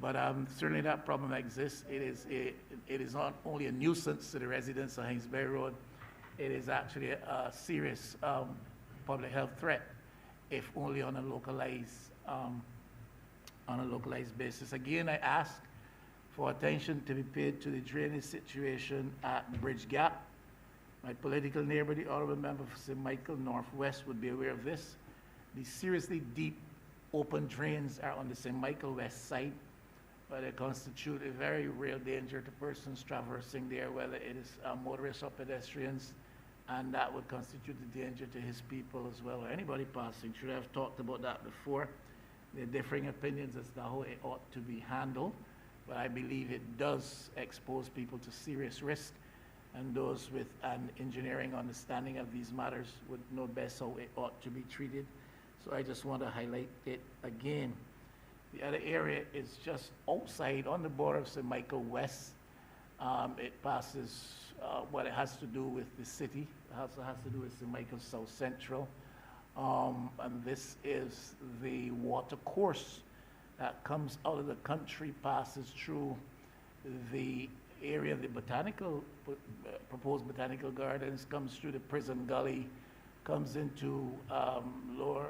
but certainly that problem exists. It is not only a nuisance to the residents of Hines Bay Road, it is actually a serious public health threat, if only on a localized basis. Again, I ask for attention to be paid to the drainage situation at Bridge Gap. My political neighbor, the Honourable Member for St. Michael Northwest, would be aware of this. The seriously deep open drains are on the St. Michael West side, but they constitute a very real danger to persons traversing there, whether it is motorists or pedestrians, and that would constitute a danger to his people as well, or anybody passing. Should have talked about that before. There are differing opinions as to how it ought to be handled, but I believe it does expose people to serious risk, and those with an engineering understanding of these matters would know best how it ought to be treated. So I just want to highlight it again. The other area is just outside on the border of St. Michael West. It passes what it has to do with the city. It also has to do with St. Michael South Central. And this is the water course that comes out of the country, passes through the area of the proposed botanical gardens, comes through the Prison Gully, comes into Lower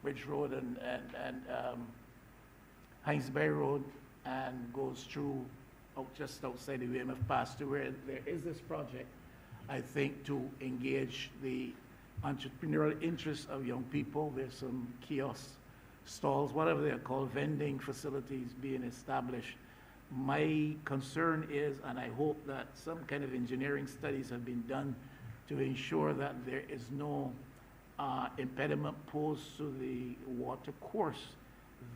Ridge Road and Hines Bay Road, and goes through just outside the Weymouth Pass to where there is this project, I think, to engage the entrepreneurial interests of young people. There's some kiosk stalls, whatever they're called, vending facilities being established. My concern is, and I hope that some kind of engineering studies have been done to ensure that there is no impediment posed to the water course.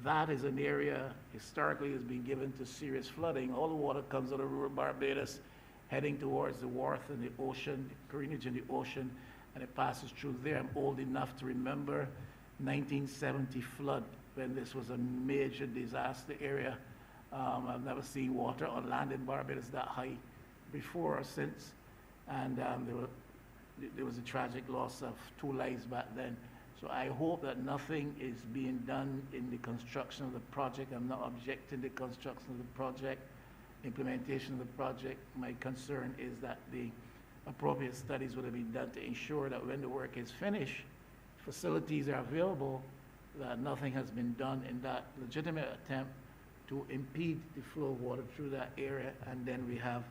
That is an area historically has been given to serious flooding. All the water comes out of rural Barbados, heading towards the wharf and the ocean, Greenwich and the ocean, and it passes through there. I'm old enough to remember 1970 flood, when this was a major disaster area. I've never seen water on land in Barbados that high before or since, and there was a tragic loss of 2 lives back then. So I hope that nothing is being done in the construction of the project. I'm not objecting to the construction of the project, implementation of the project. My concern is that the appropriate studies would have been done to ensure that when the work is finished, facilities are available, that nothing has been done in that legitimate attempt to impede the flow of water through that area, and then we have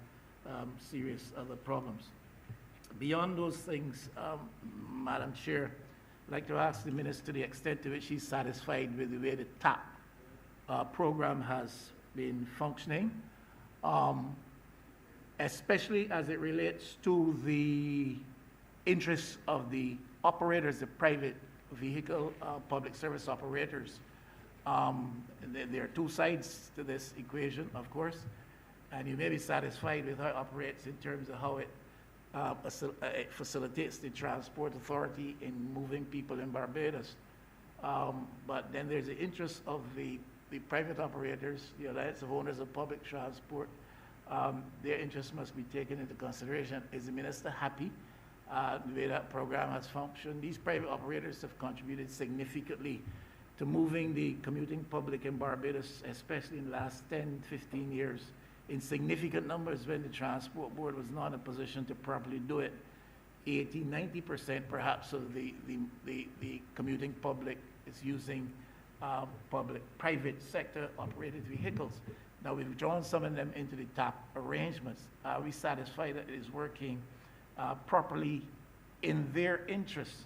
serious other problems. Beyond those things, Madam Chair, I'd like to ask the Minister to the extent to which he's satisfied with the way the TAP program has been functioning, especially as it relates to the interests of the operators, the private vehicle public service operators. There are 2 sides to this equation, of course, and you may be satisfied with how it operates in terms of how it facilitates the transport authority in moving people in Barbados. But then there's the interest of the private operators, the Alliance of Owners of Public Transport. Their interests must be taken into consideration. Is the Minister happy the way that program has functioned? These private operators have contributed significantly to moving the commuting public in Barbados, especially in the last 10, 15 years, in significant numbers when the Transport Board was not in a position to properly do it. 80, 90% perhaps of the commuting public is using private sector operated vehicles. Now, we've drawn some of them into the TAP arrangements. Are we satisfied that it is working properly in their interests?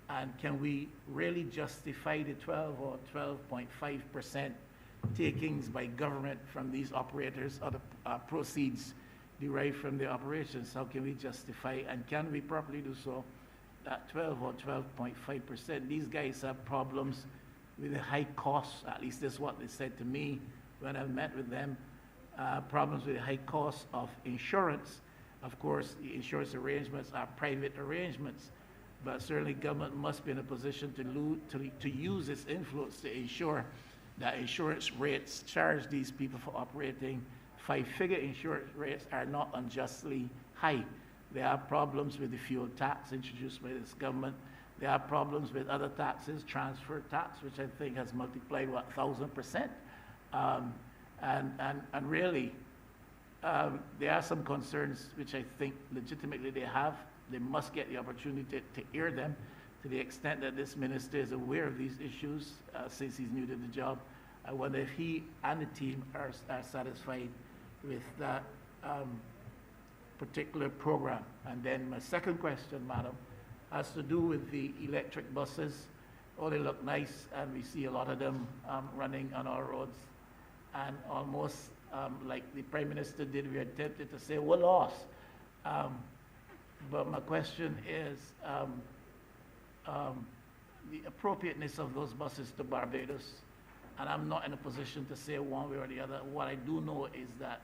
And can we really justify the 12 or 12.5% takings by government from these operators or the proceeds derived from their operations? How can we justify, and can we properly do so, that 12 or 12.5%? These guys have problems with the high costs, at least that's what they said to me when I met with them, problems with the high cost of insurance. Of course, the insurance arrangements are private arrangements, but certainly government must be in a position to use its influence to ensure that insurance rates charged these people for operating five-figure insurance rates are not unjustly high. There are problems with the fuel tax introduced by this government. There are problems with other taxes, transfer tax, which I think has multiplied, 1,000%. And really, there are some concerns which I think legitimately they have. They must get the opportunity to air them to the extent that this minister is aware of these issues since he's new to the job. I wonder if he and the team are satisfied with that particular program. And then my second question, madam, has to do with the electric buses. Oh, they look nice, and we see a lot of them running on our roads. And almost like the Prime Minister did, we are tempted to say, we're lost. But my question is the appropriateness of those buses to Barbados. And I'm not in a position to say one way or the other. What I do know is that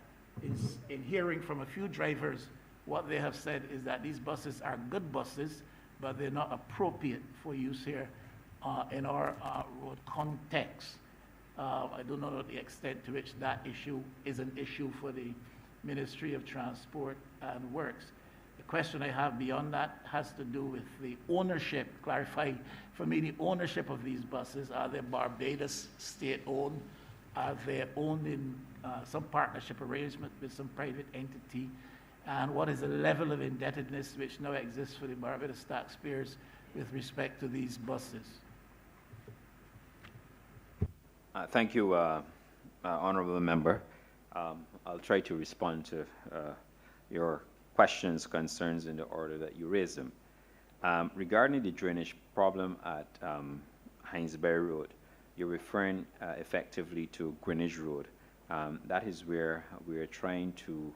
in hearing from a few drivers, what they have said is that these buses are good buses, but they're not appropriate for use here in our road context. I don't know the extent to which that issue is an issue for the Ministry of Transport and Works. The question I have beyond that has to do with the ownership. Clarify for me the ownership of these buses. Are they Barbados state-owned? Are they owned in some partnership arrangement with some private entity? And what is the level of indebtedness which now exists for the Barbados taxpayers with respect to these buses? Thank you, Honourable Member. I'll try to respond to your questions, concerns in the order that you raised them. Regarding the drainage problem at Hinesbury Road, you're referring effectively to Greenwich Road. That is where we are trying to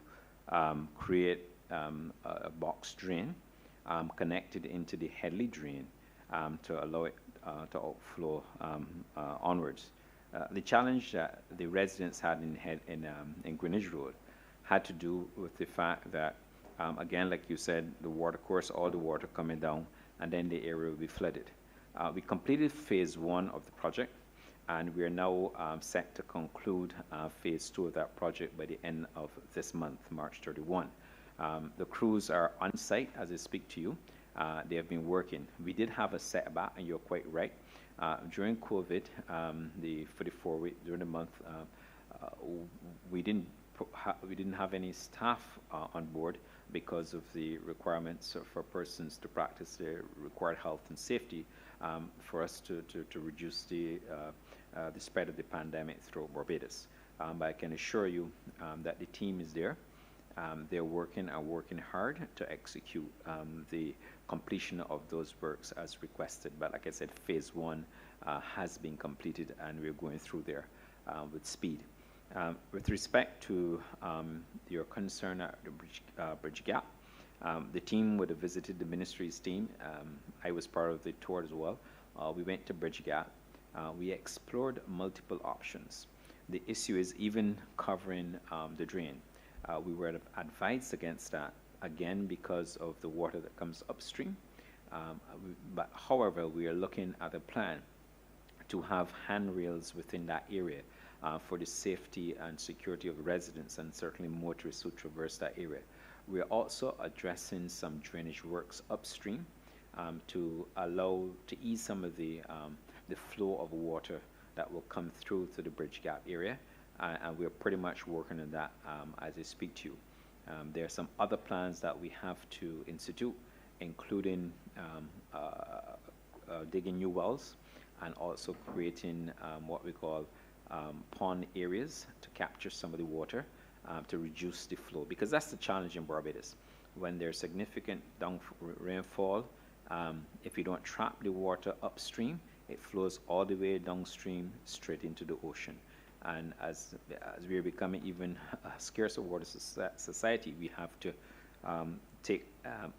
create a box drain connected into the Headley drain to allow it to outflow onwards. The challenge that the residents had in Greenwich Road had to do with the fact that, again, like you said, the water course, all the water coming down, and then the area will be flooded. We completed phase 1 of the project, and we are now set to conclude phase 2 of that project by the end of this month, March 31. The crews are on site as I speak to you. They have been working. We did have a setback, and you're quite right. During COVID, for the 4 weeks during the month, we didn't have any staff on board because of the requirements for persons to practice their required health and safety for us to reduce the spread of the pandemic throughout Barbados. But I can assure you that the team is there. They're working hard to execute the completion of those works as requested. But like I said, phase 1 has been completed, and we're going through there with speed. With respect to your concern at the Bridge Gap, the team would have visited the ministry's team. I was part of the tour as well. We went to Bridge Gap. We explored multiple options. The issue is even covering the drain. We were advised against that, again, because of the water that comes upstream. But however, we are looking at a plan to have handrails within that area for the safety and security of residents and certainly motorists who traverse that area. We are also addressing some drainage works upstream to ease some of the flow of water that will come through to the Bridge Gap area. And we're pretty much working on that as I speak to you. There are some other plans that we have to institute, including digging new wells and also creating what we call pond areas to capture some of the water to reduce the flow, because that's the challenge in Barbados. When there's significant rainfall, if you don't trap the water upstream, it flows all the way downstream straight into the ocean. And as we are becoming even a scarcer water society, we have to take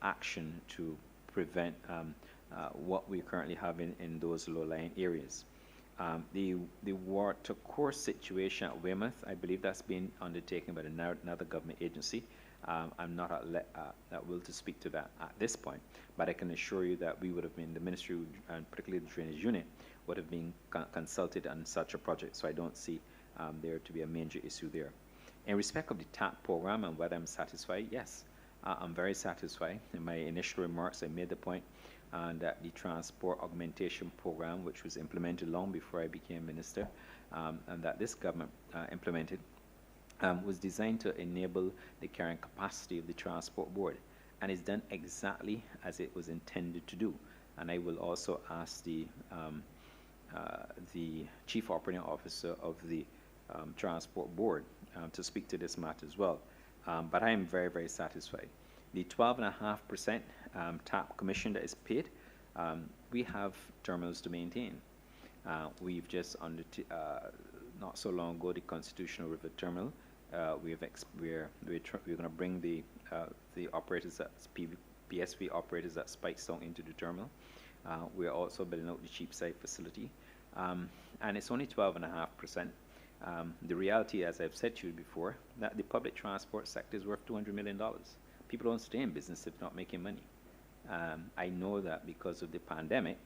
action to prevent what we currently have in those low-lying areas. The water course situation at Weymouth, I believe that's been undertaken by another government agency. I'm not at will to speak to that at this point, but I can assure you that we would have been, the ministry, and particularly the drainage unit, would have been consulted on such a project, so I don't see there to be a major issue there. In respect of the TAP program and whether I'm satisfied, yes, I'm very satisfied. In my initial remarks, I made the point that the transport augmentation program, which was implemented long before I became minister, and that this government implemented, was designed to enable the carrying capacity of the transport board, and is done exactly as it was intended to do. And I will also ask the chief operating officer of the transport board to speak to this matter as well. But I am very, very satisfied. The 12.5% TAP commission that is paid, we have terminals to maintain. We've just not so long ago, the Constitutional River Terminal. We're going to bring the operators, PSV operators at Spikestone into the terminal. We're also building out the Cheapside facility, and it's only 12.5%. The reality, as I've said to you before, that the public transport sector is worth $200 million. People don't stay in business if not making money. I know that because of the pandemic,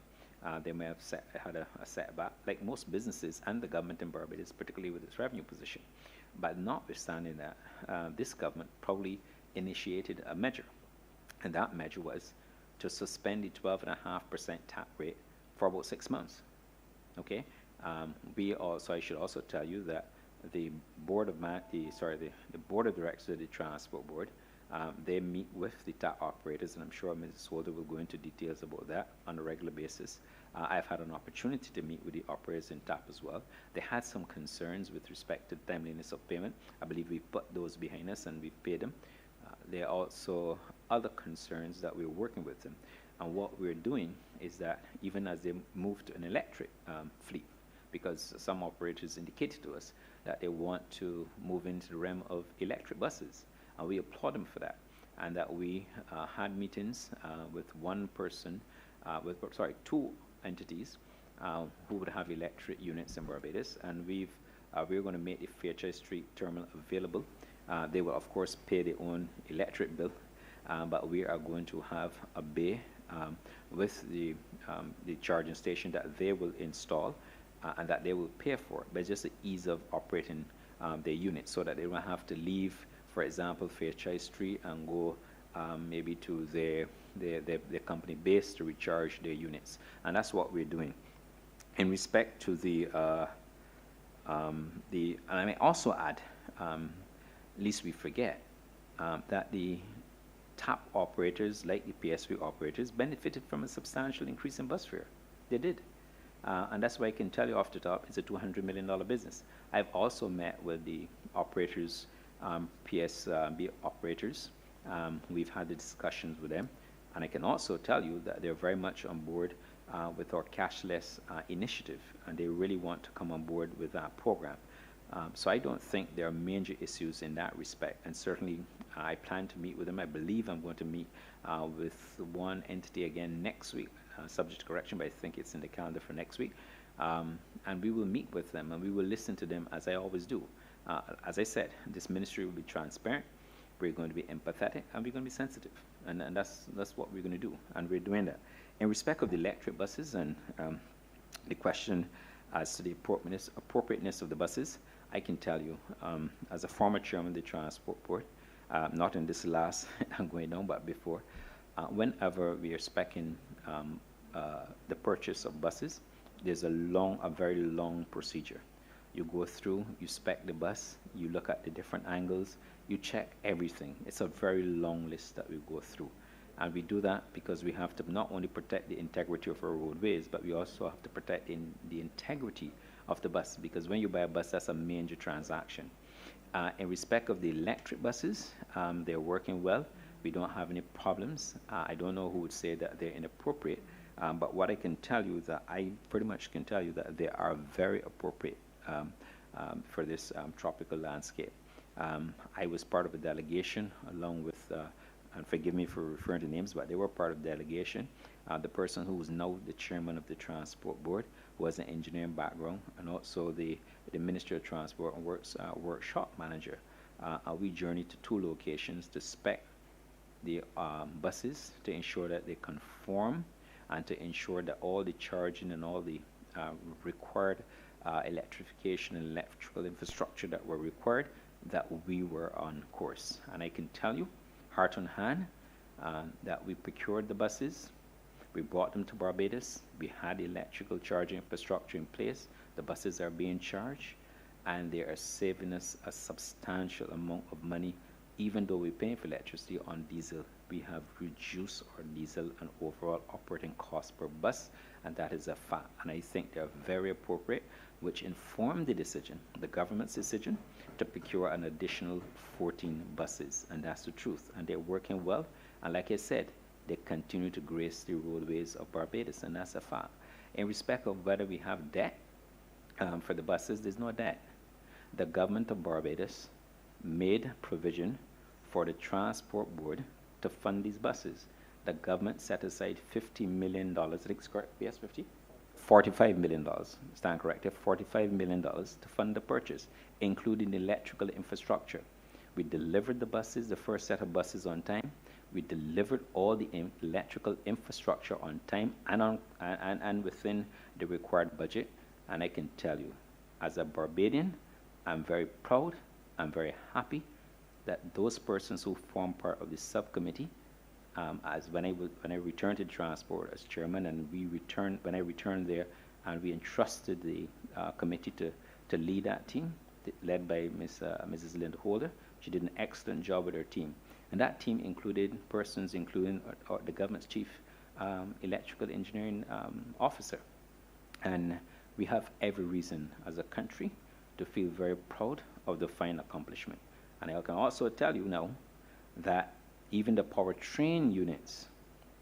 they may have had a setback, like most businesses and the government in Barbados, particularly with its revenue position. But notwithstanding that, this government probably initiated a measure, and that measure was to suspend the 12.5% TAP rate for about 6 months. Okay, I should also tell you that the board of the board of directors of the transport board, they meet with the TAP operators, and I'm sure Mrs. Holder will go into details about that on a regular basis. I've had an opportunity to meet with the operators in TAP as well. They had some concerns with respect to timeliness of payment. I believe we've put those behind us and we've paid them. There are also other concerns that we're working with them. And what we're doing is that even as they move to an electric fleet, because some operators indicated to us that they want to move into the realm of electric buses, and we applaud them for that. And that we had meetings with two entities who would have electric units in Barbados, and we're going to make the Fairchild Street terminal available. They will, of course, pay their own electric bill, but we are going to have a bay with the charging station that they will install and that they will pay for, but just the ease of operating their unit, so that they don't have to leave, for example, Fairchild Street and go maybe to their company base to recharge their units. And that's what we're doing. In respect to and I may also add, lest we forget, that the TAP operators, like the PSV operators, benefited from a substantial increase in bus fare. They did. And that's why I can tell you off the top, it's a $200 million business. I've also met with the operators, PSB operators. We've had the discussions with them. And I can also tell you that they're very much on board with our cashless initiative, and they really want to come on board with that program. So I don't think there are major issues in that respect, and certainly I plan to meet with them. I believe I'm going to meet with one entity again next week, subject to correction, but I think it's in the calendar for next week. And we will meet with them, and we will listen to them as I always do. As I said, this ministry will be transparent, we're going to be empathetic, and we're going to be sensitive. And that's what we're going to do, and we're doing that. In respect of the electric buses and the question as to the appropriateness of the buses, I can tell you, as a former chairman of the transport board, not in this last going down, but before, whenever we are speccing the purchase of buses, there's a very long procedure. You go through, you spec the bus, you look at the different angles, you check everything. It's a very long list that we go through. And we do that because we have to not only protect the integrity of our roadways, but we also have to protect the integrity of the bus, because when you buy a bus, that's a major transaction. In respect of the electric buses, they're working well. We don't have any problems. I don't know who would say that they're inappropriate, but what I can tell you is that I pretty much can tell you that they are very appropriate for this tropical landscape. I was part of a delegation along with, and forgive me for referring to names, but they were part of the delegation. The person who is now the chairman of the transport board was an engineering background, and also the Ministry of Transport and Works workshop manager. We journeyed to 2 locations to spec the buses to ensure that they conform and to ensure that all the charging and all the required electrification and electrical infrastructure that were required, that we were on course. And I can tell you, heart on hand, that we procured the buses, we brought them to Barbados, we had electrical charging infrastructure in place, the buses are being charged, and they are saving us a substantial amount of money. Even though we're paying for electricity on diesel, we have reduced our diesel and overall operating cost per bus, and that is a fact. And I think they're very appropriate, which informed the decision, the government's decision, to procure an additional 14 buses, and that's the truth. And they're working well, and like I said, they continue to grace the roadways of Barbados, and that's a fact. In respect of whether we have debt for the buses, there's no debt. The government of Barbados made provision for the transport board to fund these buses. The government set aside $50 million, I think it's correct, yes, 50? $45 million, stand corrected, $45 million to fund the purchase, including the electrical infrastructure. We delivered the buses, the first set of buses on time. We delivered all the electrical infrastructure on time and within the required budget. And I can tell you, as a Barbadian, I'm very proud, I'm very happy that those persons who form part of the subcommittee, as when I returned to transport as chairman, and when I returned there, and we entrusted the committee to lead that team, led by Mrs. Linda Holder. She did an excellent job with her team. And that team included persons including the government's chief electrical engineering officer. And we have every reason as a country to feel very proud of the fine accomplishment. And I can also tell you now that even the powertrain units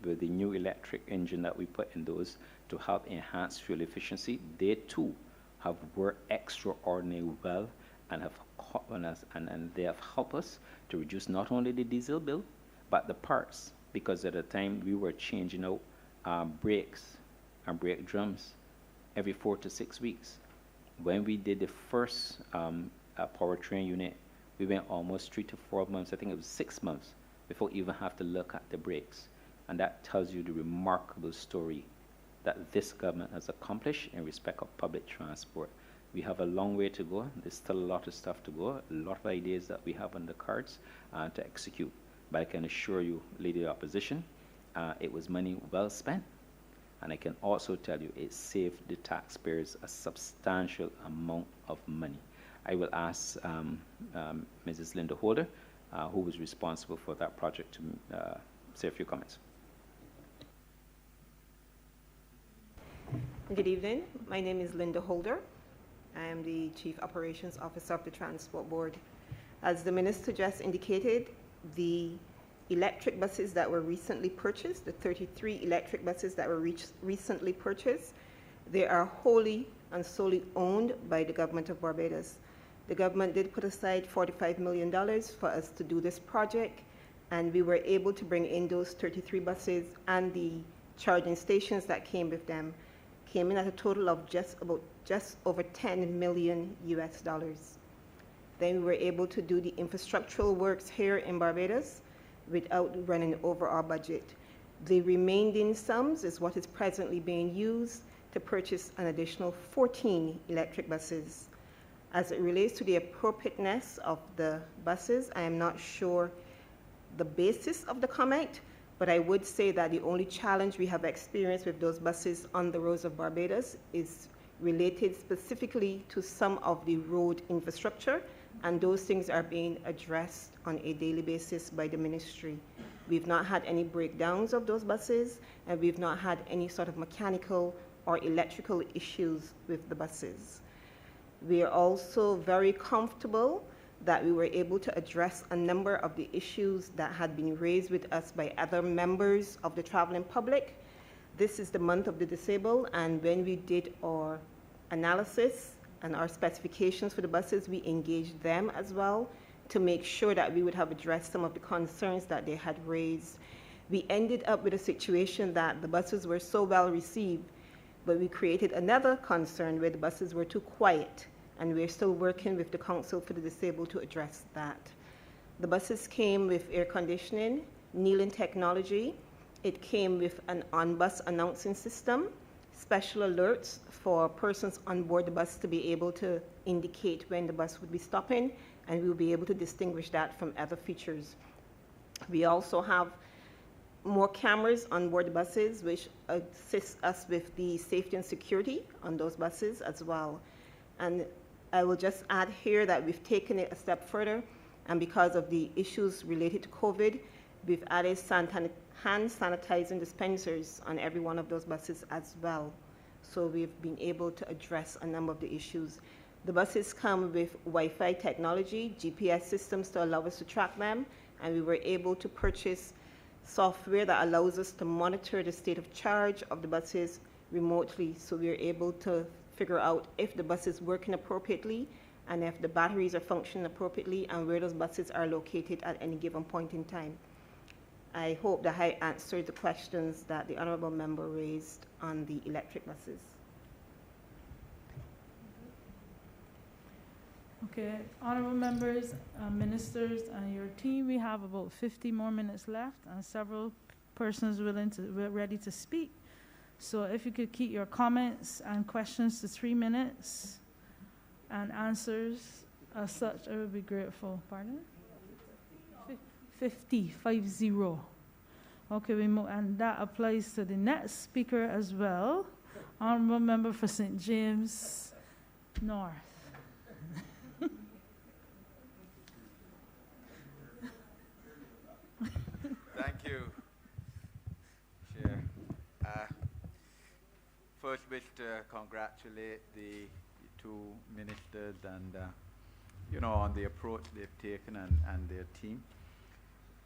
with the new electric engine that we put in those to help enhance fuel efficiency, they too have worked extraordinarily well and have and they have helped us to reduce not only the diesel bill, but the parts, because at the time we were changing out brakes and brake drums every 4 to 6 weeks. When we did the first powertrain unit, we went almost 3 to 4 months, I think it was 6 months, before we even have to look at the brakes. And that tells you the remarkable story that this government has accomplished in respect of public transport. We have a long way to go. There's still a lot of stuff to go, a lot of ideas that we have on the cards to execute. But I can assure you, Leader of the Opposition, it was money well spent. And I can also tell you it saved the taxpayers a substantial amount of money. I will ask Mrs. Linda Holder, who was responsible for that project, to say a few comments. Good evening. My name is Linda Holder. I am the Chief Operations Officer of the Transport Board. As the Minister just indicated, the electric buses that were recently purchased, the 33 electric buses that were recently purchased, they are wholly and solely owned by the government of Barbados. The government did put aside $45 million for us to do this project, and we were able to bring in those 33 buses, and the charging stations that came with them came in at a total of just over $10 million US. Then we were able to do the infrastructural works here in Barbados without running over our budget. The remaining sums is what is presently being used to purchase an additional 14 electric buses. As it relates to the appropriateness of the buses, I am not sure the basis of the comment, but I would say that the only challenge we have experienced with those buses on the roads of Barbados is related specifically to some of the road infrastructure, and those things are being addressed on a daily basis by the ministry. We've not had any breakdowns of those buses, and we've not had any sort of mechanical or electrical issues with the buses. We are also very comfortable that we were able to address a number of the issues that had been raised with us by other members of the traveling public. This is the month of the disabled, and when we did our analysis and our specifications for the buses, we engaged them as well to make sure that we would have addressed some of the concerns that they had raised. We ended up with a situation that the buses were so well received, but we created another concern where the buses were too quiet, and we're still working with the Council for the Disabled to address that. The buses came with air conditioning, kneeling technology. It came with an on-bus announcing system, special alerts for persons on board the bus to be able to indicate when the bus would be stopping, and we'll be able to distinguish that from other features. We also have more cameras on board the buses, which assist us with the safety and security on those buses as well. And I will just add here that we've taken it a step further, and because of the issues related to COVID, we've added hand sanitizing dispensers on every one of those buses as well. So we've been able to address a number of the issues. The buses come with Wi-Fi technology, GPS systems to allow us to track them, and we were able to purchase software that allows us to monitor the state of charge of the buses remotely. So we are able to figure out if the bus is working appropriately and if the batteries are functioning appropriately and where those buses are located at any given point in time. I hope that I answered the questions that the Honourable Member raised on the electric buses. Okay, honourable members, ministers, and your team, we have about 50 more minutes left and several persons ready to speak. So if you could keep your comments and questions to 3 minutes and answers as such, I would be grateful. Pardon? 50. Okay, and that applies to the next speaker as well. Honourable Member for St. James North. Thank you, Chair. First, wish to congratulate the two ministers and, on the approach they've taken and their team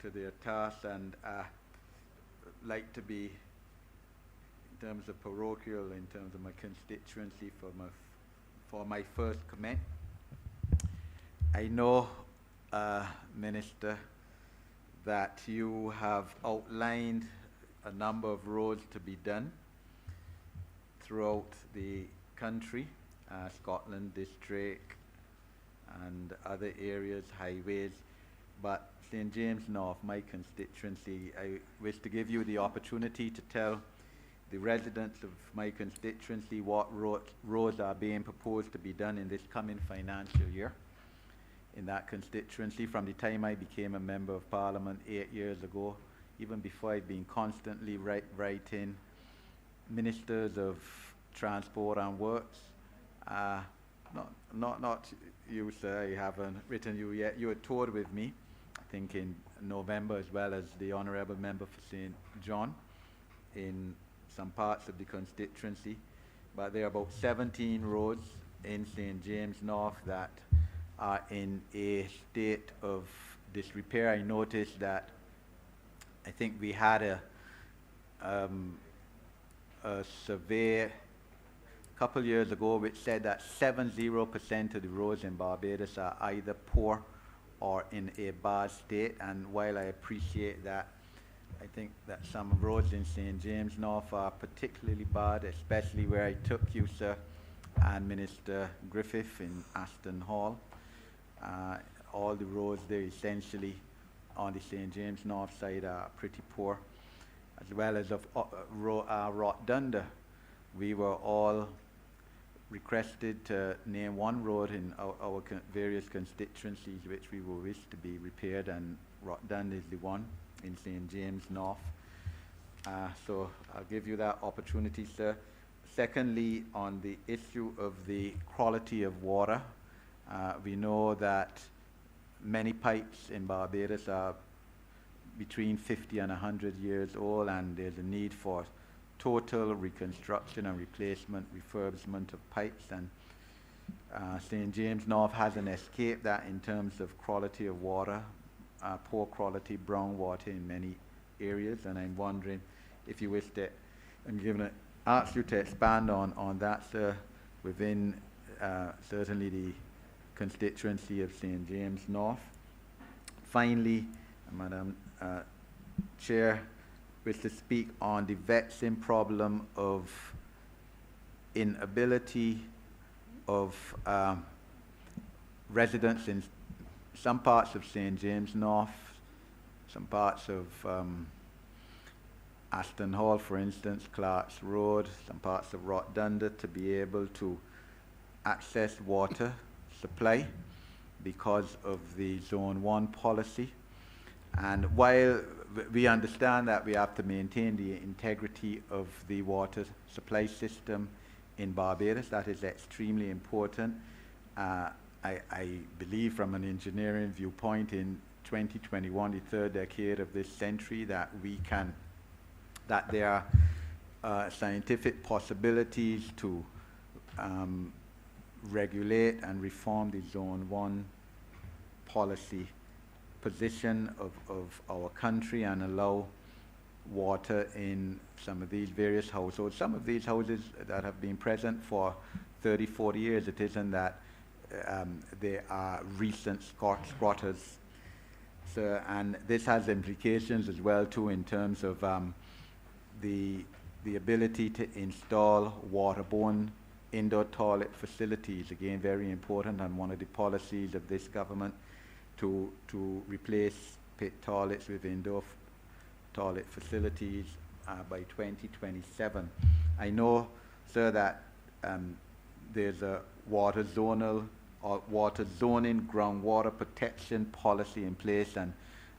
to their task. And like to be, in terms of parochial, in terms of my constituency, for my first comment. I know, Minister, that you have outlined a number of roads to be done throughout the country, Scotland District and other areas, highways, but St. James North, my constituency, I wish to give you the opportunity to tell the residents of my constituency what roads are being proposed to be done in this coming financial year. In that constituency, from the time I became a Member of Parliament 8 years ago, even before I'd been constantly writing Ministers of Transport and Works. Not you, sir, I haven't written you yet. You were toured with me, I think in November, as well as the Honourable Member for St. John in some parts of the constituency. But there are about 17 roads in St. James North that are in a state of disrepair. I noticed that I think we had a survey a couple years ago which said that 70% of the roads in Barbados are either poor or in a bad state. And while I appreciate that, I think that some roads in St. James North are particularly bad, especially where I took you, sir, and Minister Griffith in Aston Hall. All the roads there essentially on the St. James North side are pretty poor, as well as of Rotdunda. We were all requested to name one road in our various constituencies which we will wish to be repaired, and Rotdunda is the one in St. James North. So I'll give you that opportunity, sir. Secondly, on the issue of the quality of water, we know that many pipes in Barbados are between 50 and 100 years old, and there's a need for total reconstruction and replacement, refurbishment of pipes, and St. James North hasn't escaped that in terms of quality of water, poor quality brown water in many areas, and I'm wondering if you wish to, I'm going to ask you to expand on that, sir, within certainly the constituency of St. James North. Finally, Madam Chair, wish to speak on the vexing problem of inability of residents in some parts of St. James North, some parts of Aston Hall, for instance, Clark's Road, some parts of Rotterdam, to be able to access water supply because of the Zone 1 policy. And while we understand that we have to maintain the integrity of the water supply system in Barbados, that is extremely important. I believe from an engineering viewpoint in 2021, the third decade of this century, that there are scientific possibilities to regulate and reform the Zone 1 policy position of our country and allow water in some of these various households. Some of these houses that have been present for 30, 40 years, it isn't that they are recent squatters. So, and this has implications as well too in terms of the ability to install waterborne indoor toilet facilities, again very important, and one of the policies of this government to replace pit toilets with indoor toilet facilities by 2027. I know, sir, that there's a water zonal or water zoning groundwater protection policy in place, and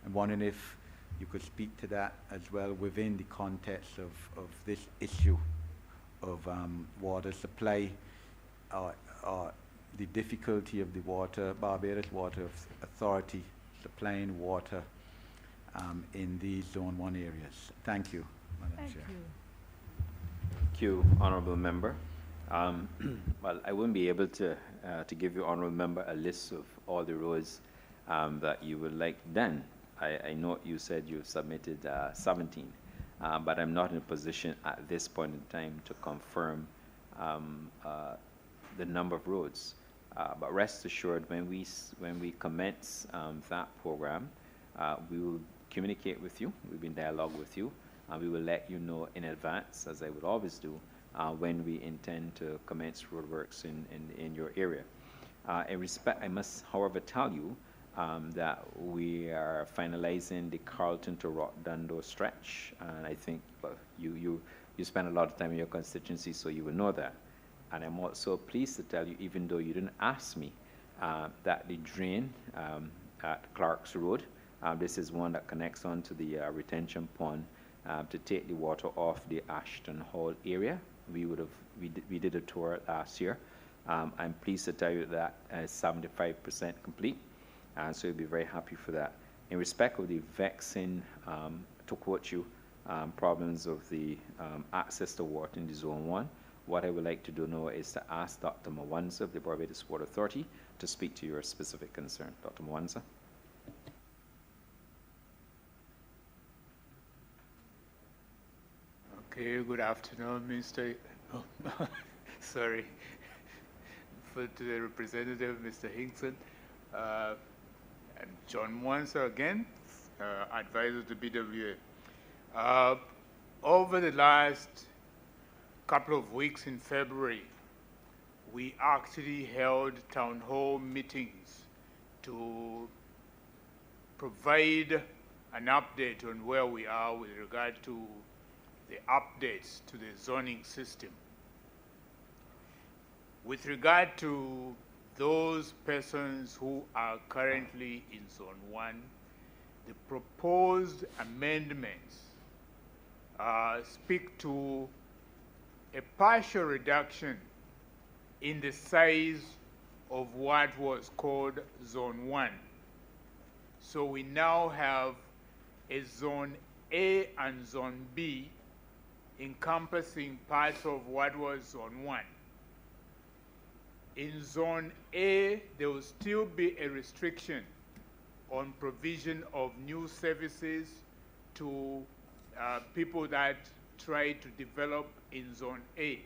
I'm wondering if you could speak to that as well within the context of this issue of water supply, or the difficulty of the Barbados Water Authority supplying water in these Zone 1 areas. Thank you, Madam Chair. Thank you, Honourable Member. Well, I wouldn't be able to give you, Honourable Member, a list of all the roads that you would like done. I know you said you submitted 17, but I'm not in a position at this point in time to confirm the number of roads. But rest assured, when we commence that program, we will communicate with you. We'll be in dialogue with you, and we will let you know in advance, as I would always do, when we intend to commence roadworks in your area. In respect, I must, however, tell you that we are finalizing the Carlton to Rotterdam stretch, and I think, well, you spend a lot of time in your constituency, so you will know that. And I'm also pleased to tell you, even though you didn't ask me, that the drain at Clark's Road, this is one that connects onto the retention pond to take the water off the Ashton Hall area. We did a tour last year. I'm pleased to tell you that is 75% complete, and so you'll be very happy for that. In respect of the vexing, to quote you, problems of the access to water in the Zone 1, what I would like to do now is to ask Dr. Mwanza of the Barbados Water Authority to speak to your specific concern. Dr. Mwanza. Okay, good afternoon, Mr. Sorry, to the representative, Mr. Hinkson. I'm John Mwanza again, advisor to BWA. Over the last couple of weeks in February, we actually held town hall meetings to provide an update on where we are with regard to the updates to the zoning system. With regard to those persons who are currently in Zone 1, the proposed amendments speak to a partial reduction in the size of what was called Zone 1. So we now have a Zone A and Zone B, encompassing parts of what was Zone 1. In Zone A, there will still be a restriction on provision of new services to people that try to develop in Zone A.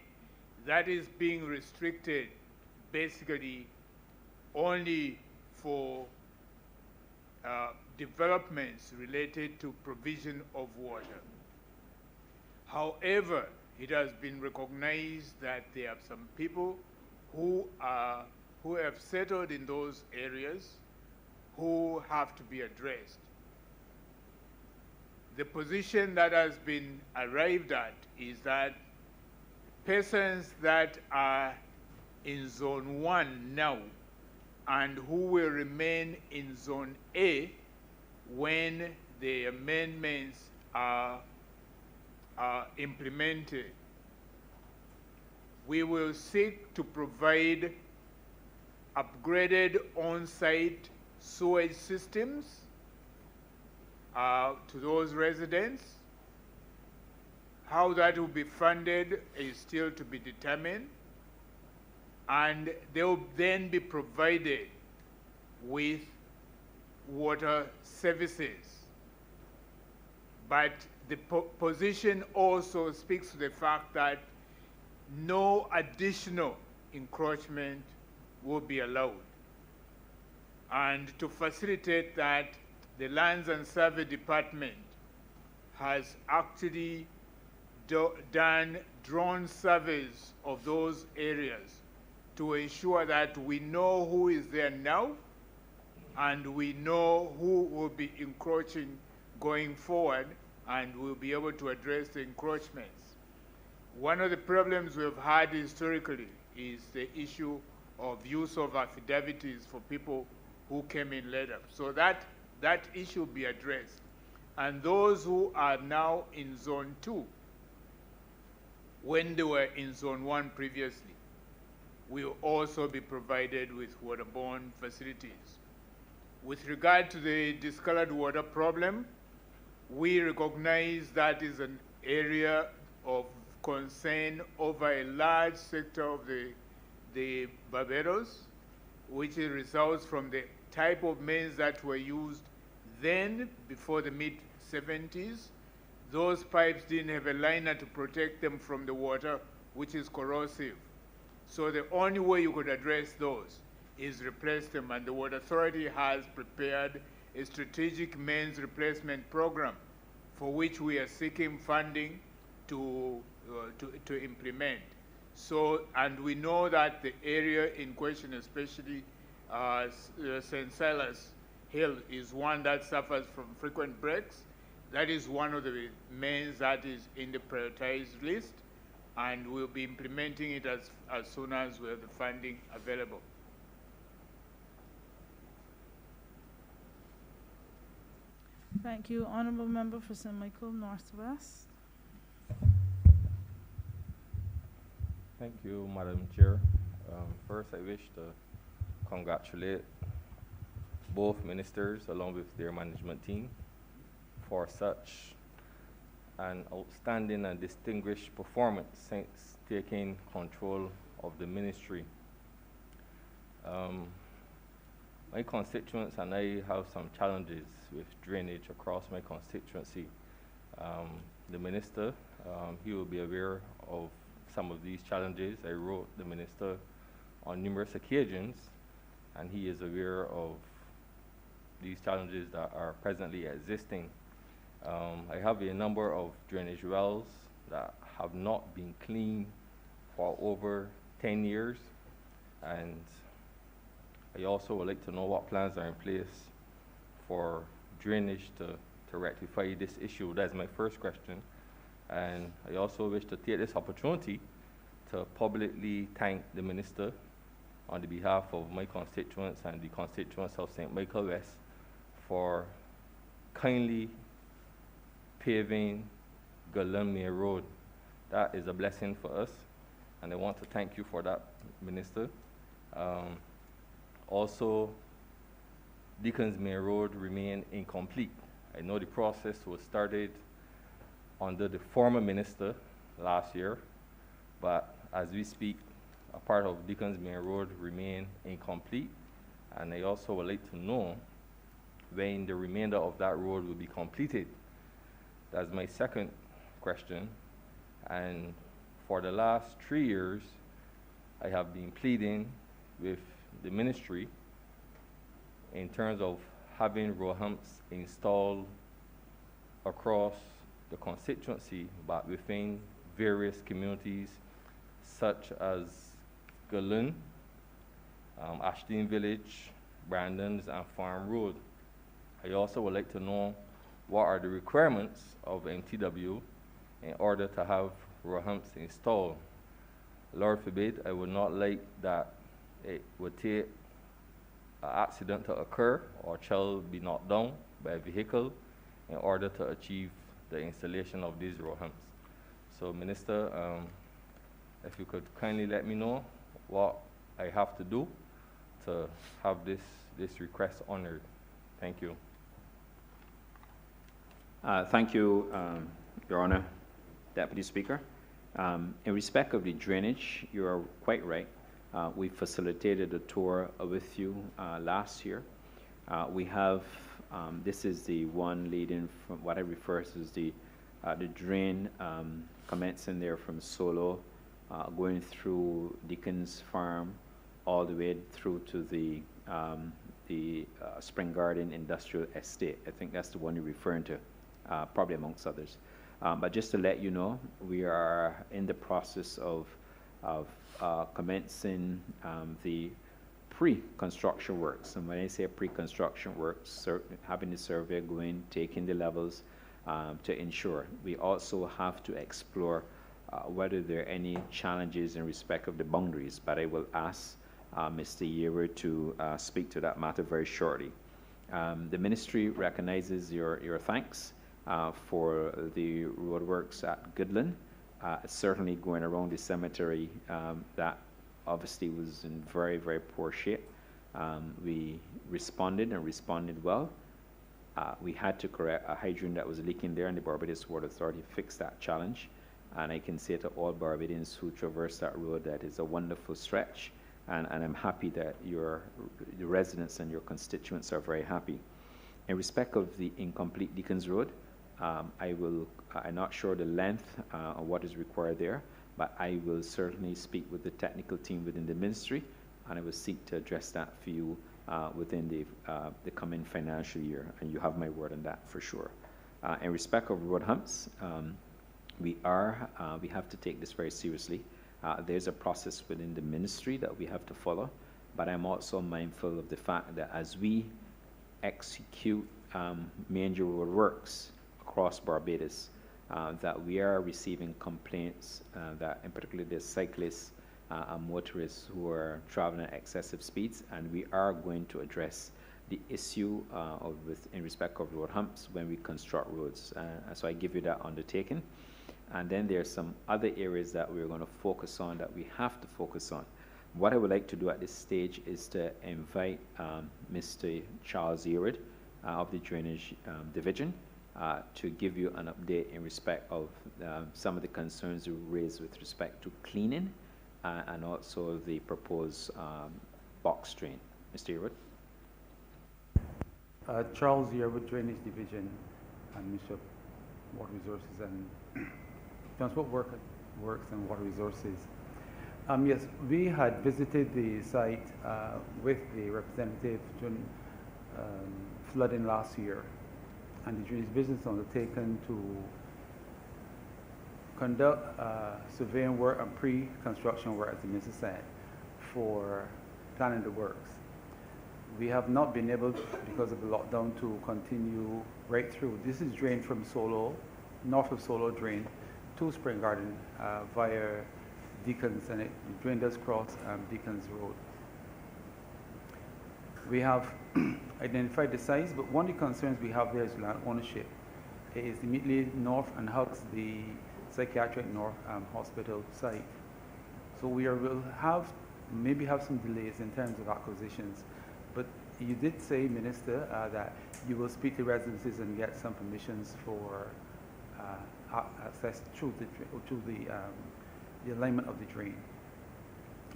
That is being restricted basically only for developments related to provision of water. However, it has been recognized that there are some people who have settled in those areas who have to be addressed. The position that has been arrived at is that persons that are in Zone 1 now and who will remain in Zone A when the amendments are implemented, we will seek to provide upgraded on-site sewage systems to those residents. How that will be funded is still to be determined, and they will then be provided with water services. But the position also speaks to the fact that no additional encroachment will be allowed. And to facilitate that, the Lands and Survey Department has actually done drone surveys of those areas to ensure that we know who is there now and we know who will be encroaching going forward, and we'll be able to address the encroachments. One of the problems we've had historically is the issue of use of affidavits for people who came in later. So that issue will be addressed. And those who are now in Zone 2, when they were in Zone 1 previously, will also be provided with waterborne facilities. With regard to the discolored water problem, we recognize that is an area of concern over a large sector of the Barbados, which results from the type of mains that were used then, before the mid-70s. Those pipes didn't have a liner to protect them from the water, which is corrosive. So the only way you could address those is replace them, and the Water Authority has prepared a strategic mains replacement program for which we are seeking funding to implement. So, and we know that the area in question, especially St. Silas Hill, is one that suffers from frequent breaks. That is one of the mains that is in the prioritized list, and we'll be implementing it as soon as we have the funding available. Thank you. Honourable Member for St. Michael Northwest. Thank you, Madam Chair. First, I wish to congratulate both ministers along with their management team for such an outstanding and distinguished performance since taking control of the ministry. My constituents and I have some challenges with drainage across my constituency. The minister, he will be aware of some of these challenges. I wrote the minister on numerous occasions, and he is aware of these challenges that are presently existing. I have a number of drainage wells that have not been cleaned for over 10 years, and I also would like to know what plans are in place for drainage to rectify this issue. That's my first question. And I also wish to take this opportunity to publicly thank the minister on the behalf of my constituents and the constituents of St. Michael West for kindly paving Galumia Road. That is a blessing for us, and I want to thank you for that, Minister. Also, Deaconsmere Road remain incomplete, I know the process was started under the former minister last year, but as we speak, a part of Deacons Main Road remain incomplete, and I also would like to know when the remainder of that road will be completed. That's my second question. And for the last 3 years, I have been pleading with the ministry in terms of having road humps installed across the constituency, but within various communities such as Gulun, Ashton Village, Brandons, and Farm Road. I also would like to know what are the requirements of MTW in order to have road humps installed. Lord forbid, I would not like that it would take an accident to occur or a child be knocked down by a vehicle in order to achieve the installation of these road humps. So, Minister, if you could kindly let me know what I have to do to have this request honored. Thank you. Thank you, Your Honor, Deputy Speaker. In respect of the drainage, you are quite right. We facilitated a tour with you last year. We have, this is the one leading from what I refer to as the drain commencing there from Solo, going through Deacon's Farm, all the way through to the Spring Garden Industrial Estate. I think that's the one you're referring to, probably amongst others. But just to let you know, we are in the process of commencing the pre-construction works. And when I say pre-construction works, having the survey going, taking the levels to ensure. We also have to explore whether there are any challenges in respect of the boundaries, but I will ask Mr. Yeager to speak to that matter very shortly. The ministry recognizes your thanks for the roadworks at Goodland. Certainly going around the cemetery, that obviously was in very, very poor shape. We responded and responded well. We had to correct a hydrant that was leaking there, and the Barbados Water Authority fixed that challenge. And I can say to all Barbadians who traverse that road that it's a wonderful stretch, and I'm happy that the residents and your constituents are very happy. In respect of the incomplete Deacons Road, I'm not sure the length of what is required there, but I will certainly speak with the technical team within the ministry, and I will seek to address that for you within the coming financial year, and you have my word on that for sure. In respect of road humps, we have to take this very seriously. There's a process within the ministry that we have to follow, but I'm also mindful of the fact that as we execute major road works across Barbados, that we are receiving complaints that in particular the cyclists and motorists who are traveling at excessive speeds, and we are going to address the issue in respect of road humps when we construct roads. So I give you that undertaking. And then there's some other areas that we're going to focus on, that we have to focus on. What I would like to do at this stage is to invite Mr. Charles Yeager of the Drainage Division to give you an update in respect of some of the concerns you raised with respect to cleaning and also the proposed box drain. Mr. Yeager. Charles Yeager, Drainage Division, and Minister of Water Resources and Transport Works and Water Resources. Yes, we had visited the site with the representative during flooding last year, and the drainage business undertaken to conduct surveying work and pre-construction work, as the minister said, for planning the works. We have not been able, because of the lockdown, to continue right through. This is drained from Solo, north of Solo drain, to Spring Garden via Deacons, and it drain does cross Deacons Road. We have identified the sites, but one of the concerns we have there is land ownership. It is immediately north and hugs the Psychiatric North Hospital site. So we will maybe have some delays in terms of acquisitions, but You did say, Minister, that you will speak to residences and get some permissions for access through the alignment of the drain.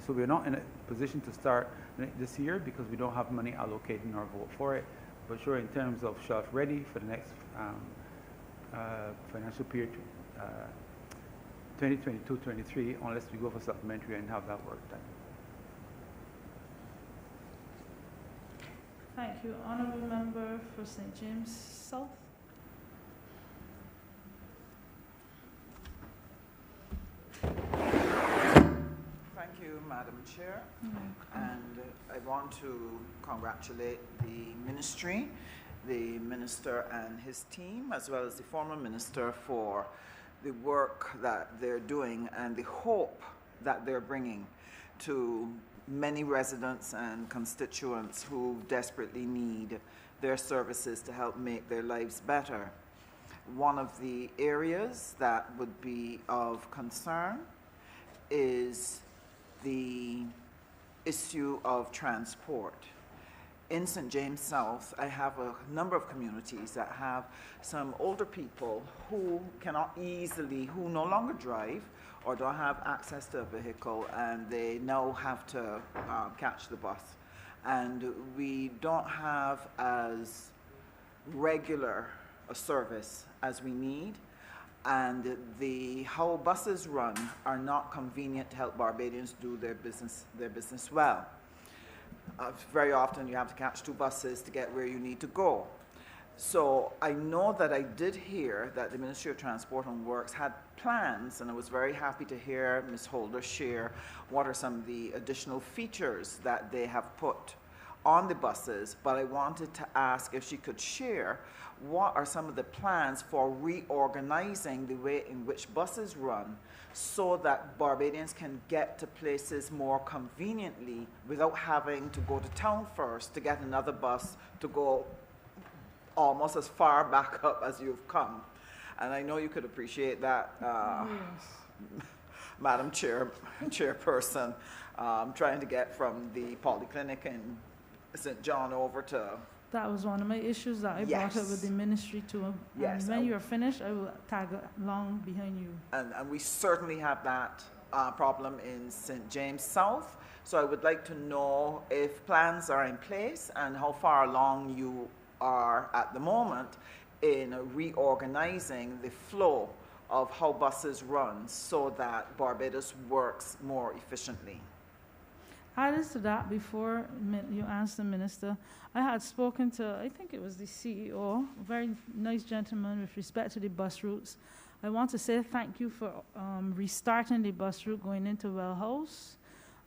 So we're not in a position to start this year because we don't have money allocated in our vote for it. But sure, in terms of shelf ready for the next financial period, 2022-23, unless we go for supplementary and have that work done. Thank you. Honourable Member for St. James South. Thank you, Madam Chair. And I want to congratulate the ministry, the minister and his team, as well as the former minister for the work that they're doing and the hope that they're bringing to many residents and constituents who desperately need their services to help make their lives better. One of the areas that would be of concern is the issue of transport. In St. James South, I have a number of communities that have some older people who cannot easily, who no longer drive or don't have access to a vehicle, and they now have to catch the bus. And we don't have as regular a service as we need, and how buses run are not convenient to help Barbadians do their business well. Very often you have to catch 2 buses to get where you need to go. So I know that I did hear that the Ministry of Transport and Works had plans, and I was very happy to hear Ms. Holder share what are some of the additional features that they have put on the buses, but I wanted to ask if she could share what are some of the plans for reorganizing the way in which buses run so that Barbadians can get to places more conveniently without having to go to town first to get another bus to go almost as far back up as you've come. And I know you could appreciate that, Yes. Madam Chairperson, trying to get from the polyclinic in St. John over to... That was one of my issues that I brought up with the ministry too. Yes. And when you're finished, I will tag along behind you. And we certainly have that problem in St. James South. So I would like to know if plans are in place and how far along you are at the moment in reorganizing the flow of how buses run so that Barbados works more efficiently. Added to that, before you answer the minister, I had spoken to, I think it was the CEO, a very nice gentleman with respect to the bus routes. I want to say thank you for restarting the bus route going into Well House.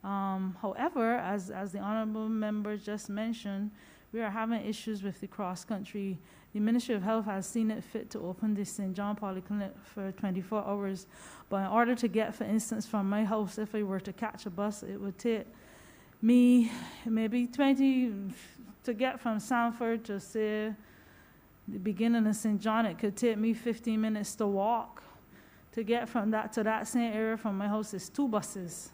However, as the honourable member just mentioned, we are having issues with the cross-country. The Ministry of Health has seen it fit to open the St. John Polyclinic for 24 hours. But in order to get, for instance, from my house, if I were to catch a bus, it would take me maybe 20, to get from Sanford to, say, the beginning of St. John, it could take me 15 minutes to walk. To get from that to that same area from my house is 2 buses.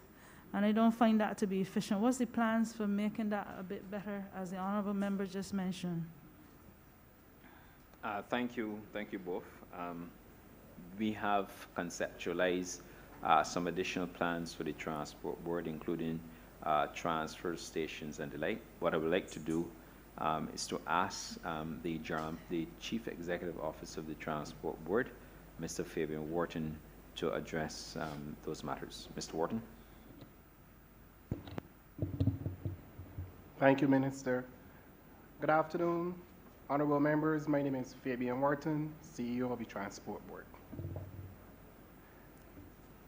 And I don't find that to be efficient. What's the plans for making that a bit better, as the honourable member just mentioned? Thank you both. We have conceptualized some additional plans for the Transport Board, including transfer stations and the like. What I would like to do is to ask the Chief Executive Officer of the Transport Board, Mr. Fabian Wharton, to address those matters. Mr. Wharton. Thank you, Minister. Good afternoon, honorable members. My name is Fabian Wharton, CEO of the Transport Board.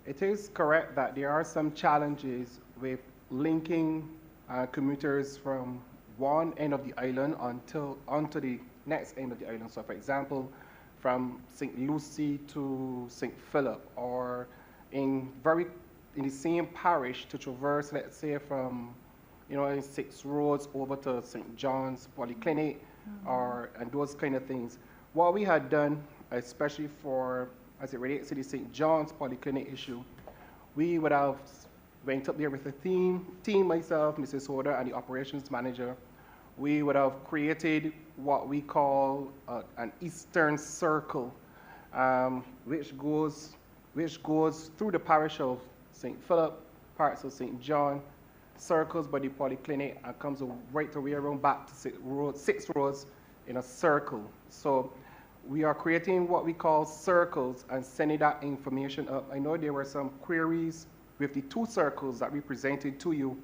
It is correct that there are some challenges with linking commuters from one end of the island onto the next end of the island. So, for example, from St. Lucie to St. Philip, or in the same parish to traverse, let's say, from in 6 roads over to St. John's Polyclinic, and those kind of things. What we had done, especially as it relates to the St. John's Polyclinic issue, we would have went up there with a team, myself, Mrs. Holder, and the operations manager. we would have created what we call an eastern circle, which goes through the parish of St. Philip, parts of St. John, circles by the polyclinic, and comes right the way around back to 6 roads in a circle. So we are creating what we call circles and sending that information up. I know there were some queries with the 2 circles that we presented to you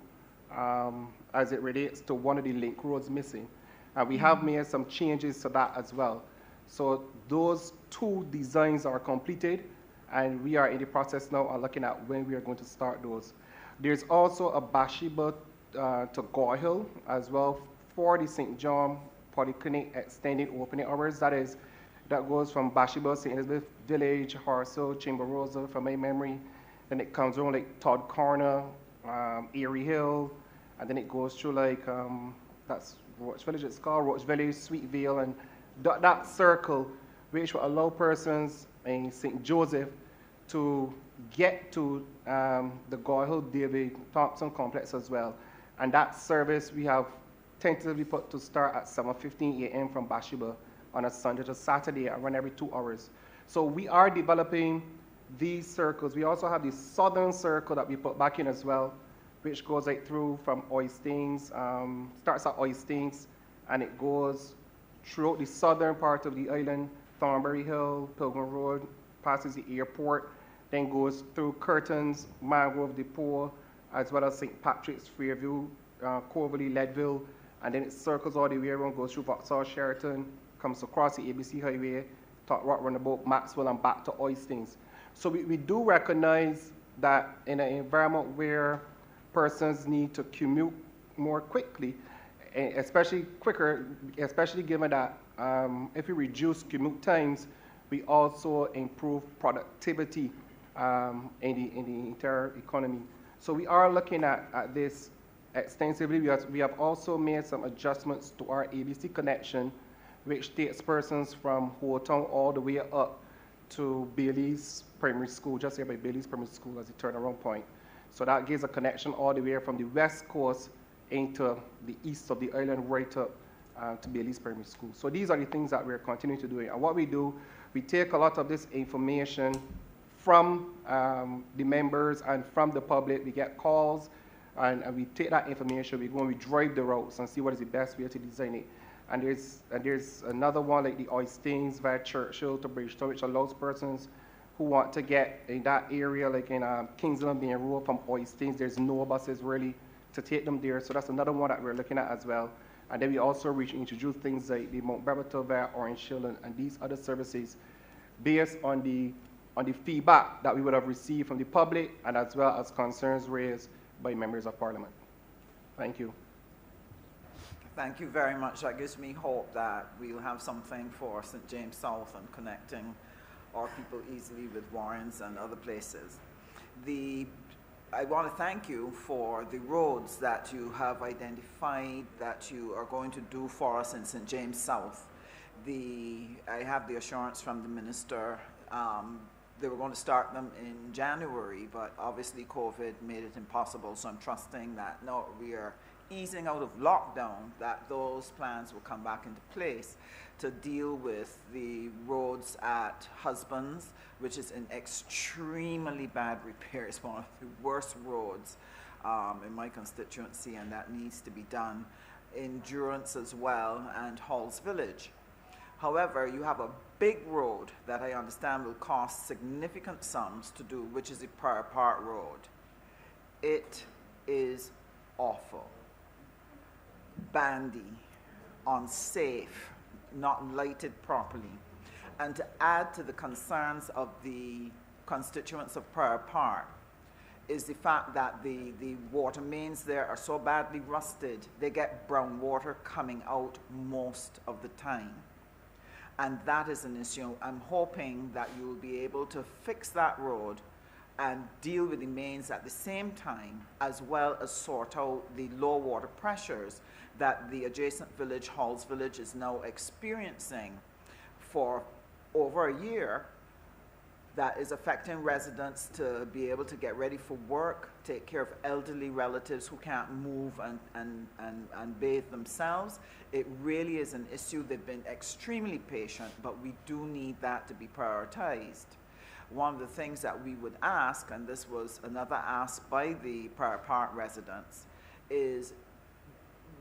as it relates to one of the link roads missing. And we have made some changes to that as well. So those 2 designs are completed, and we are in the process now of looking at when we are going to start those. There's also a Bathsheba to Gore Hill as well for the St. John Polyclinic extended opening hours. That goes from Bathsheba, St. Elizabeth Village, Horsell, Chamber Rosa, from my memory. Then it comes around like Todd Corner, Erie Hill, and then it goes through like, that's Roach Village, it's called Roach Village, Sweetvale, and that circle, which will allow persons in St. Joseph to get to the Gore Hill David Thompson complex as well. And that service we have tentatively put to start at 7:15 a.m. from Bathsheba on a Sunday to Saturday and run every 2 hours. So we are developing these circles. We also have the southern circle that we put back in as well, which goes right through from Oistins, starts at Oistins, and it goes throughout the southern part of the island, Thornbury Hill, Pilgrim Road, passes the airport, then goes through Curtains, Mangrove Depot, as well as St. Patrick's, Fairview, Coverley, Leadville, and then it circles all the way around, goes through Vauxhall, Sheraton, comes across the ABC Highway, Top Rock Roundabout, Maxwell, and back to Oistins. So we do recognize that in an environment where persons need to commute more quickly, especially given that if we reduce commute times, we also improve productivity in the entire economy. So we are looking at this extensively. We have also made some adjustments to our ABC connection, which takes persons from Town all the way up to Bailey's Primary School, just here by Bailey's Primary School as a turnaround point. So that gives a connection all the way from the west coast into the east of the island, right up to Bailey's Primary School. So these are the things that we're continuing to do. And what we do, we take a lot of this information from the members and from the public. We get calls, and we take that information, we go and we drive the routes and see what is the best way to design it. And there's another one like the Oistins via Churchill to Bridgetown, which allows persons who want to get in that area, like in Kingsland Main Road from Oistins, there's no buses really to take them there. So that's another one that we're looking at as well. And then we also introduce things like the Mount Bremerton via Orange Hill and these other services based on the feedback that we would have received from the public and as well as concerns raised by members of Parliament. Thank you. Thank you very much. That gives me hope that we'll have something for St. James South and connecting our people easily with Warrens and other places. I want to thank you for the roads that you have identified that you are going to do for us in St. James South. I have the assurance from the minister they were going to start them in January, but obviously COVID made it impossible, so I'm trusting that now we are easing out of lockdown, that those plans will come back into place to deal with the roads at Husbands, which is in extremely bad repair. It's one of the worst roads in my constituency, and that needs to be done. Endurance as well, and Halls Village. However, you have a big road that I understand will cost significant sums to do, which is the Prior Park Road. It is awful, bandy, unsafe, not lighted properly. And to add to the concerns of the constituents of Prior Park is the fact that the water mains there are so badly rusted, they get brown water coming out most of the time. And that is an issue. I'm hoping that you will be able to fix that road and deal with the mains at the same time, as well as sort out the low water pressures that the adjacent village, Halls Village, is now experiencing. For over a year, that is affecting residents to be able to get ready for work, take care of elderly relatives who can't move and bathe themselves. It really is an issue. They've been extremely patient, but we do need that to be prioritized. One of the things that we would ask, and this was another ask by the Prior Park residents, is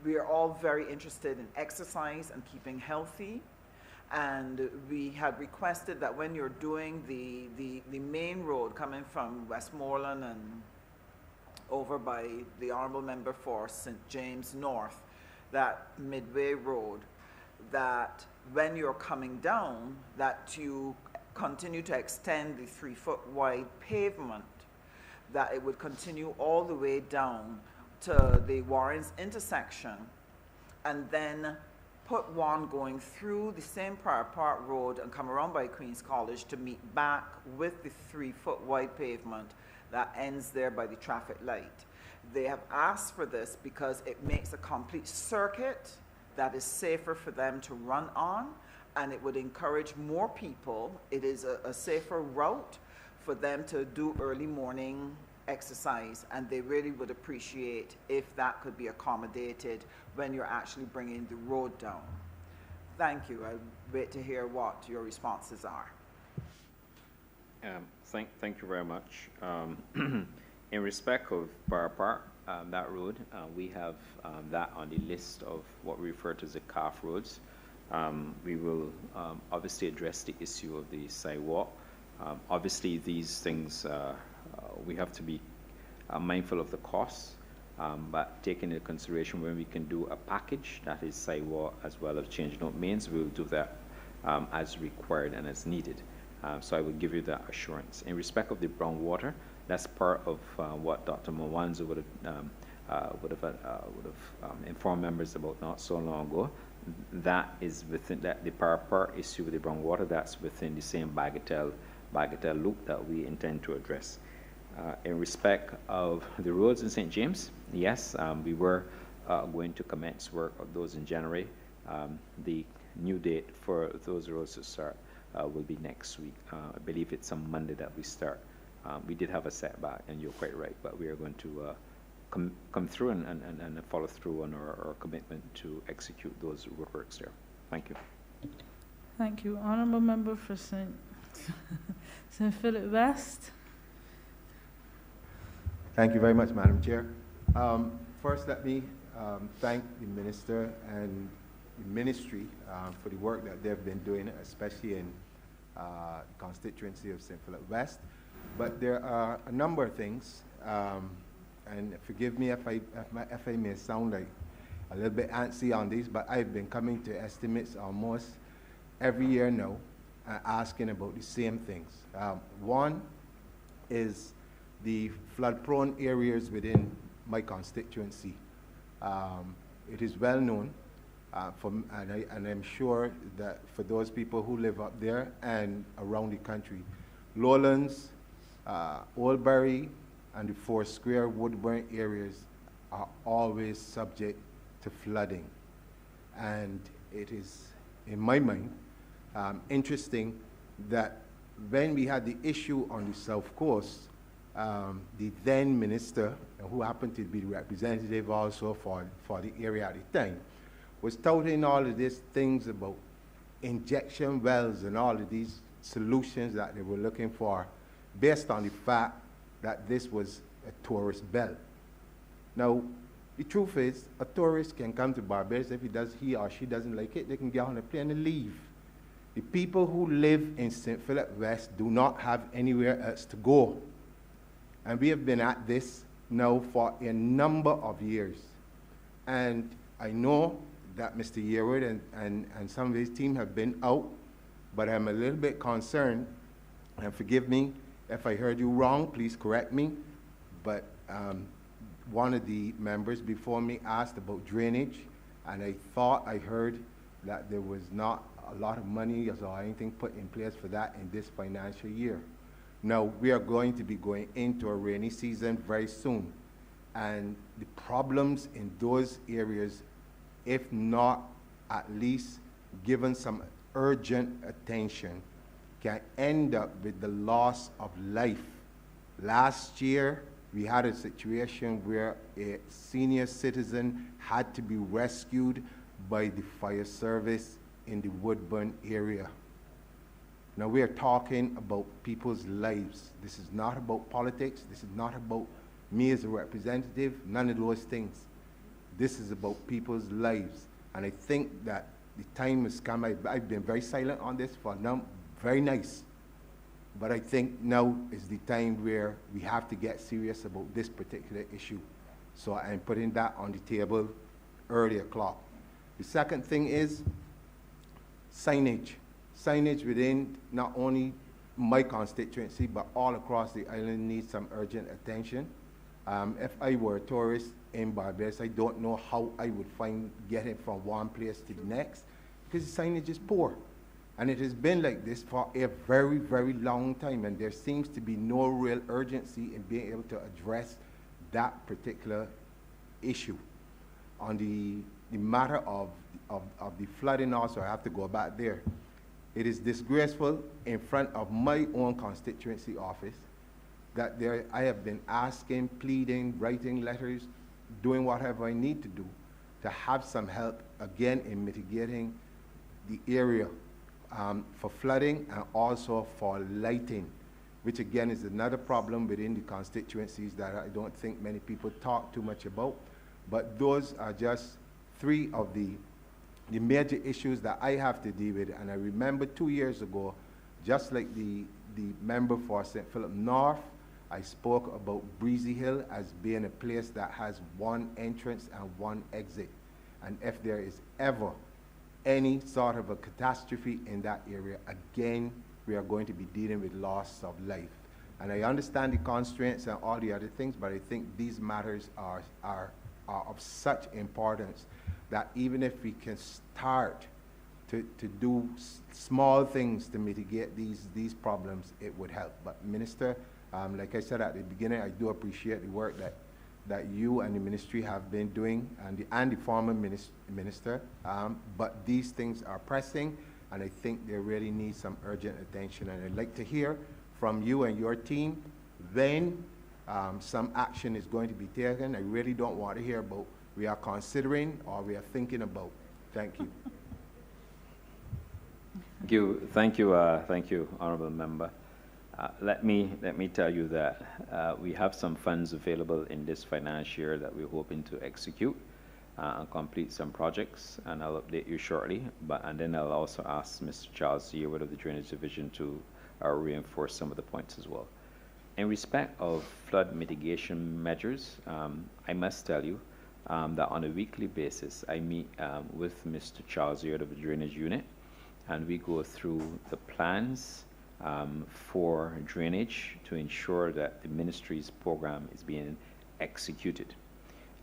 we are all very interested in exercise and keeping healthy. And we have requested that when you're doing the main road coming from Westmoreland and over by the Honourable Member for St. James North, that Midway Road, that when you're coming down, that you continue to extend the 3-foot wide pavement, that it would continue all the way down to the Warrens intersection, and then put one going through the same Prior Park Road and come around by Queen's College to meet back with the 3-foot wide pavement that ends there by the traffic light. They have asked for this because it makes a complete circuit that is safer for them to run on, and it would encourage more people. It is a safer route for them to do early morning exercise, and they really would appreciate if that could be accommodated when you're actually bringing the road down. Thank you. I wait to hear what your responses are. Thank you very much. In respect of Prior Park, that road, we have that on the list of what we refer to as the calf roads. We will obviously address the issue of the sidewalk. Obviously, these things, we have to be mindful of the costs, but taking into consideration when we can do a package that is sidewalk as well as changing out mains, we will do that as required and as needed. So I will give you that assurance. In respect of the brown water, that's part of what Dr. Mwanza would have informed members about not so long ago. That is within that the Prior Park issue with the brown water. That's within the same Bagatelle loop that we intend to address. In respect of the roads in St. James, yes, we were going to commence work of those in January. The new date for those roads to start will be next week. I believe it's on Monday that we start. We did have a setback, and you're quite right, but we are going to come through and follow through on our commitment to execute those works there. Thank you. Thank you. Honourable Member for St. Philip West. Thank you very much, Madam Chair. First, let me thank the Minister and the Ministry for the work that they've been doing, especially in the constituency of St. Philip West. But there are a number of things, and forgive me if I may sound like a little bit antsy on these, but I've been coming to estimates almost every year now, asking about the same things. One is the flood-prone areas within my constituency. It is well known, and I'm sure that for those people who live up there and around the country, Lowlands, Oldbury, and the Foursquare Woodburn areas are always subject to flooding. And it is, in my mind, interesting that when we had the issue on the South Coast, the then minister, who happened to be the representative also for the area at the time, was touting all of these things about injection wells and all of these solutions that they were looking for based on the fact that this was a tourist belt. Now, the truth is, a tourist can come to Barbados. If he or she doesn't like it, they can get on a plane and leave. The people who live in St. Philip West do not have anywhere else to go. And we have been at this now for a number of years. And I know that Mr. Yearwood and some of his team have been out, but I'm a little bit concerned, and forgive me if I heard you wrong, please correct me, but one of the members before me asked about drainage, and I thought I heard that there was not a lot of money or anything put in place for that in this financial year. Now, we are going to be going into a rainy season very soon, and the problems in those areas, if not at least given some urgent attention, can end up with the loss of life. Last year, we had a situation where a senior citizen had to be rescued by the fire service in the Woodburn area. Now we are talking about people's lives. This is not about politics. This is not about me as a representative, none of those things. This is about people's lives. And I think that the time has come. I've been very silent on this for now, very nice. But I think now is the time where we have to get serious about this particular issue. So I'm putting that on the table early o'clock. The second thing is signage. Signage within not only my constituency, but all across the island needs some urgent attention. If I were a tourist in Barbados, I don't know how I would find getting from one place to the next, because the signage is poor. And it has been like this for a very, very long time, and there seems to be no real urgency in being able to address that particular issue. On the matter of the flooding also, I have to go back there. It is disgraceful in front of my own constituency office that I have been asking, pleading, writing letters, doing whatever I need to do to have some help, again, in mitigating the area for flooding and also for lighting, which again is another problem within the constituencies that I don't think many people talk too much about. But those are just three of the major issues that I have to deal with. And I remember 2 years ago, just like the member for St. Philip North, I spoke about Breezy Hill as being a place that has one entrance and one exit. And if there is ever any sort of a catastrophe in that area, again, we are going to be dealing with loss of life. And I understand the constraints and all the other things, but I think these matters are of such importance that even if we can start to do small things to mitigate these problems, it would help. But Minister, like I said at the beginning, I do appreciate the work that you and the ministry have been doing, and the former minister, but these things are pressing, and I think they really need some urgent attention. And I'd like to hear from you and your team when some action is going to be taken. I really don't want to hear about we are considering or we are thinking about. Thank you. Thank you, Honourable Member. Let me tell you that we have some funds available in this financial year that we're hoping to execute and complete some projects, and I'll update you shortly. And then I'll also ask Mr. Charles Yearwood of the Drainage Division to reinforce some of the points as well. In respect of flood mitigation measures, I must tell you that on a weekly basis, I meet with Mr. Charles Yearwood of the Drainage Unit, and we go through the plans for drainage to ensure that the ministry's program is being executed.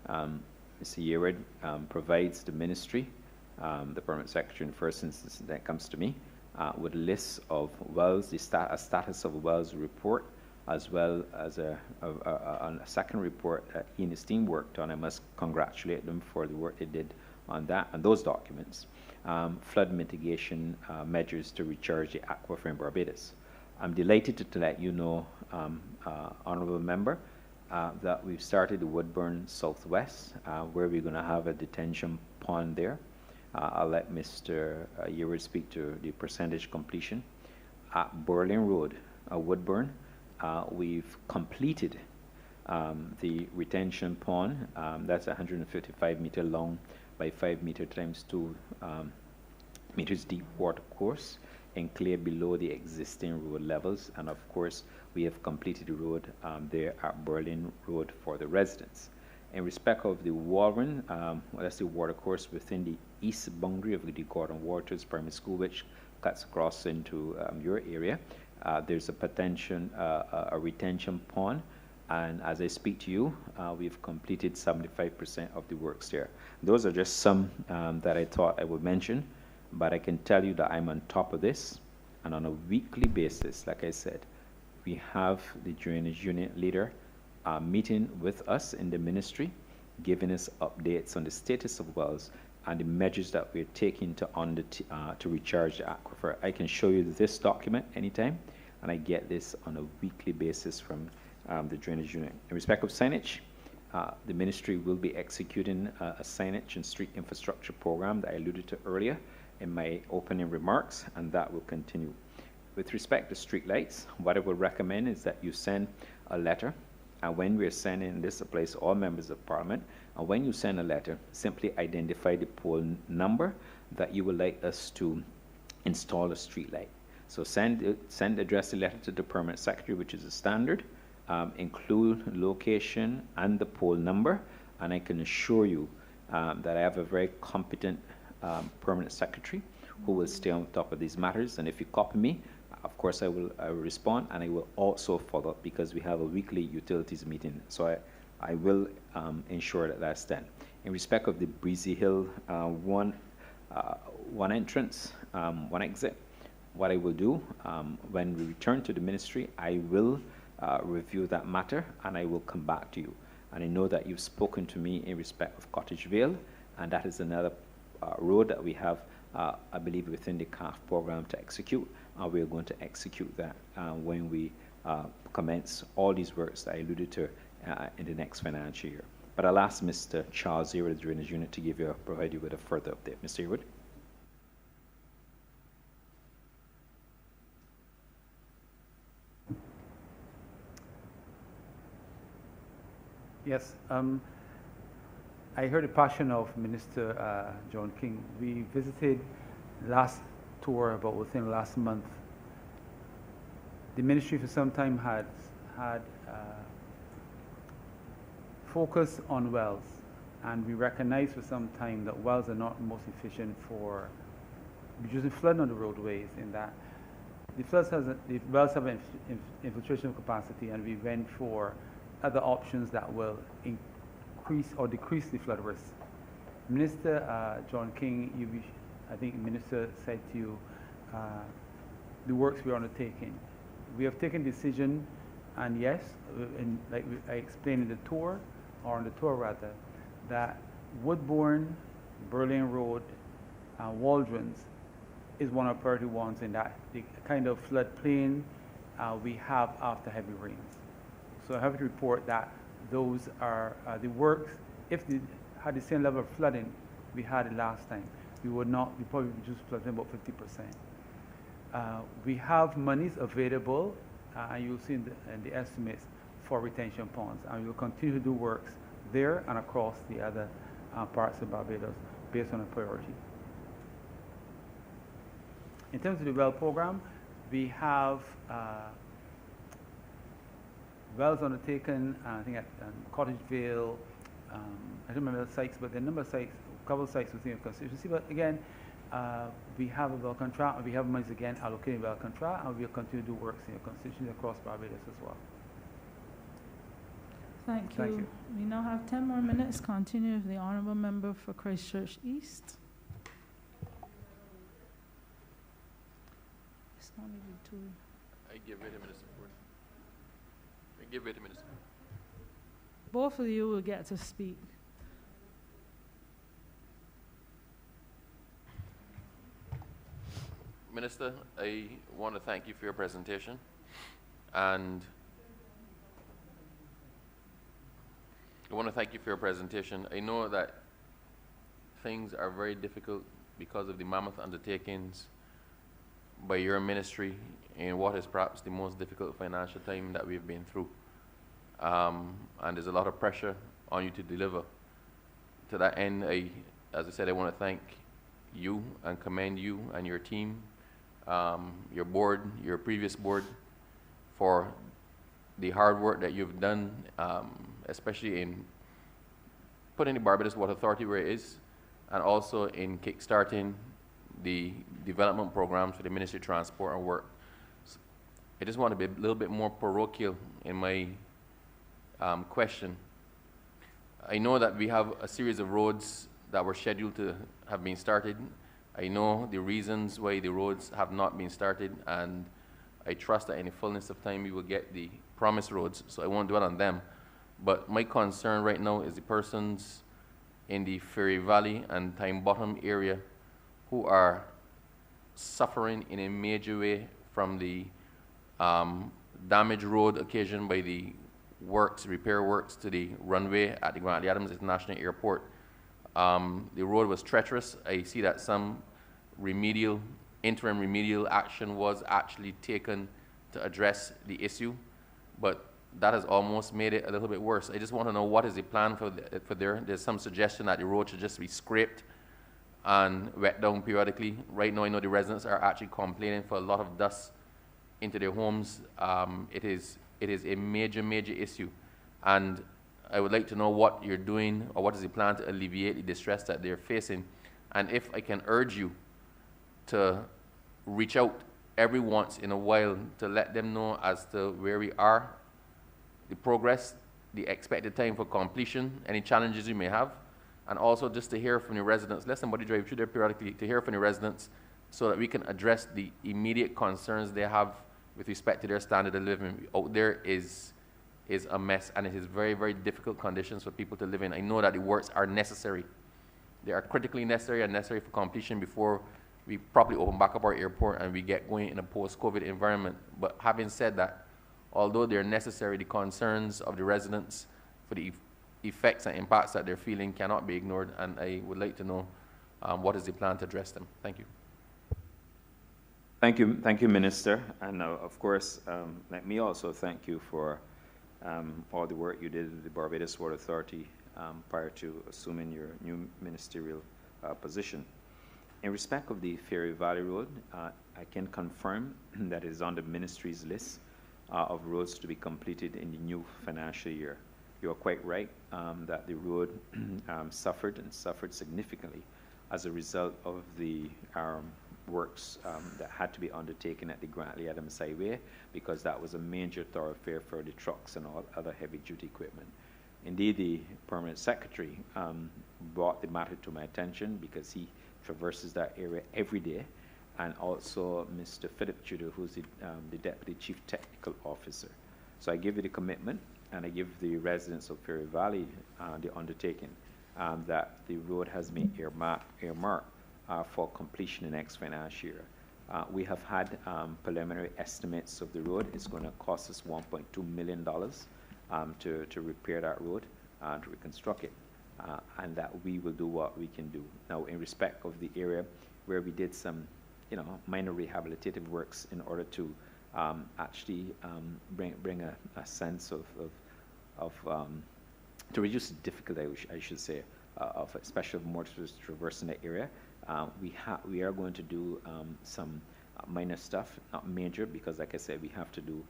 Mr. Yearwood provides the ministry, the permanent secretary in the first instance that comes to me, with lists of wells, a status of wells report, as well as a second report that he and his team worked on. I must congratulate them for the work they did on that and those documents. Flood mitigation measures to recharge the aquifer in Barbados. I'm delighted to let you know, Honourable Member, that we've started the Woodburn Southwest, where we're going to have a detention pond there. I'll let Mr. Yearwood speak to the percentage completion. At Berlin Road, Woodburn, we've completed the retention pond. That's 155 meter long by 5 meter times 2 meters deep water course and clear below the existing road levels. And of course, we have completed the road there at Berlin Road for the residents. In respect of the Warren, that's the water course within the east boundary of the Gordon Waters Primary School, which cuts across into your area. There's a potential, a retention pond. And as I speak to you, we've completed 75% of the works there. Those are just some that I thought I would mention, but I can tell you that I'm on top of this. And on a weekly basis, like I said, we have the drainage unit leader meeting with us in the ministry, giving us updates on the status of wells and the measures that we're taking to recharge the aquifer. I can show you this document anytime, and I get this on a weekly basis from the drainage unit. In respect of signage, the ministry will be executing a signage and street infrastructure program that I alluded to earlier in my opening remarks, and that will continue. With respect to street lights, what I would recommend is that you send a letter, and when we're sending, this applies to all members of parliament, and when you send a letter, simply identify the pole number that you would like us to install a street light. So address the letter to the permanent secretary, which is a standard, include location and the pole number, and I can assure you that I have a very competent permanent secretary who will stay on top of these matters, and if you copy me, of course I will respond, and I will also follow up because we have a weekly utilities meeting, so I will ensure that that's done. In respect of the Breezy Hill one entrance, one exit, what I will do when we return to the ministry, I will review that matter and I will come back to you. And I know that you've spoken to me in respect of Cottage Vale, and that is another road that we have, I believe, within the CAF program to execute. We are going to execute that when we commence all these works that I alluded to in the next financial year. But I'll ask Mr. Charles Earwood of the Drainage Unit to provide you with a further update. Mr. Earwood. Yes, I heard the passion of Minister John King. We visited last tour about within last month. The ministry for some time had focus on wells, and we recognized for some time that wells are not most efficient for reducing flooding on the roadways, in that the wells have an infiltration capacity, and we went for other options that will increase or decrease the flood risk. Minister John King, I think the minister said to you the works we are undertaking. We have taken decision, and yes, like I explained in the tour, or on the tour rather, that Woodbourne, Berlin Road, and Waldron's is one of priority ones in that the kind of floodplain we have after heavy rains. So I have to report that those are the works. If they had the same level of flooding we had the last time, we probably reduce flooding about 50%. We have monies available, and you'll see in the estimates for retention ponds, and we will continue to do works there and across the other parts of Barbados based on a priority. In terms of the well program, we have wells undertaken, I think at Cottage Vale, I don't remember the sites, but there are a number of sites, a couple of sites within your constituency. But again, we have a well contract, and we have monies again allocated well contract, and we'll continue to do works in your constituency across Barbados as well. Thank you. We now have 10 more minutes. Continue with the Honourable Member for Christchurch East. It's not really too. I give it a minute. Give it a minute. Both of you will get to speak. Minister, I want to thank you for your presentation, and I know that things are very difficult because of the mammoth undertakings by your ministry in what is perhaps the most difficult financial time that we've been through. And there's a lot of pressure on you to deliver. To that end, as I said, I want to thank you and commend you and your team, your board, your previous board, for the hard work that you've done, especially in putting the Barbados Water Authority where it is, and also in kickstarting the development programs for the Ministry of Transport and Work. So I just want to be a little bit more parochial in my question. I know that we have a series of roads that were scheduled to have been started. I know the reasons why the roads have not been started, and I trust that in the fullness of time we will get the promised roads, so I won't dwell on them. But my concern right now is the persons in the Ferry Valley and Time Bottom area who are suffering in a major way from the damaged road occasioned by the repair works to the runway at the Grantley Adams International Airport. The road was treacherous. I see that some interim remedial action was actually taken to address the issue, but that has almost made it a little bit worse. I just want to know what is the plan for there. There's some suggestion that the road should just be scraped and wet down periodically. Right now, I know the residents are actually complaining for a lot of dust into their homes. It is a major, major issue, and I would like to know what you're doing or what is the plan to alleviate the distress that they're facing. And if I can urge you to reach out every once in a while to let them know as to where we are, the progress, the expected time for completion, any challenges you may have, and also just to hear from the residents. Let somebody drive through there periodically to hear from the residents so that we can address the immediate concerns they have with respect to their standard of living. Out there is a mess, and it is very, very difficult conditions for people to live in. I know that the works are necessary. They are critically necessary and necessary for completion before we properly open back up our airport and we get going in a post-COVID environment. But having said that, although they're necessary, the concerns of the residents for the effects and impacts that they're feeling cannot be ignored, and I would like to know what is the plan to address them. Thank you. Thank you, Minister. And of course, let me also thank you for all the work you did at the Barbados Water Authority prior to assuming your new ministerial position. In respect of the Ferry Valley Road, I can confirm that it is on the ministry's list of roads to be completed in the new financial year. You are quite right that the road suffered significantly as a result of the works that had to be undertaken at the Grantley Adams Highway, because that was a major thoroughfare for the trucks and all other heavy-duty equipment. Indeed, the Permanent Secretary brought the matter to my attention because he traverses that area every day, and also Mr. Philip Tudor, who's the Deputy Chief Technical Officer. So I give you the commitment, and I give the residents of Ferry Valley the undertaking that the road has been earmarked for completion in the next financial year. We have had preliminary estimates of the road. It's going to cost us $1.2 million to repair that road and to reconstruct it, and that we will do what we can do. Now, in respect of the area where we did some minor rehabilitative works in order to actually bring a sense of to reduce the difficulty, I should say, of especially motorists traversing the area. We are going to do some minor stuff, not major, because like I said, we have to do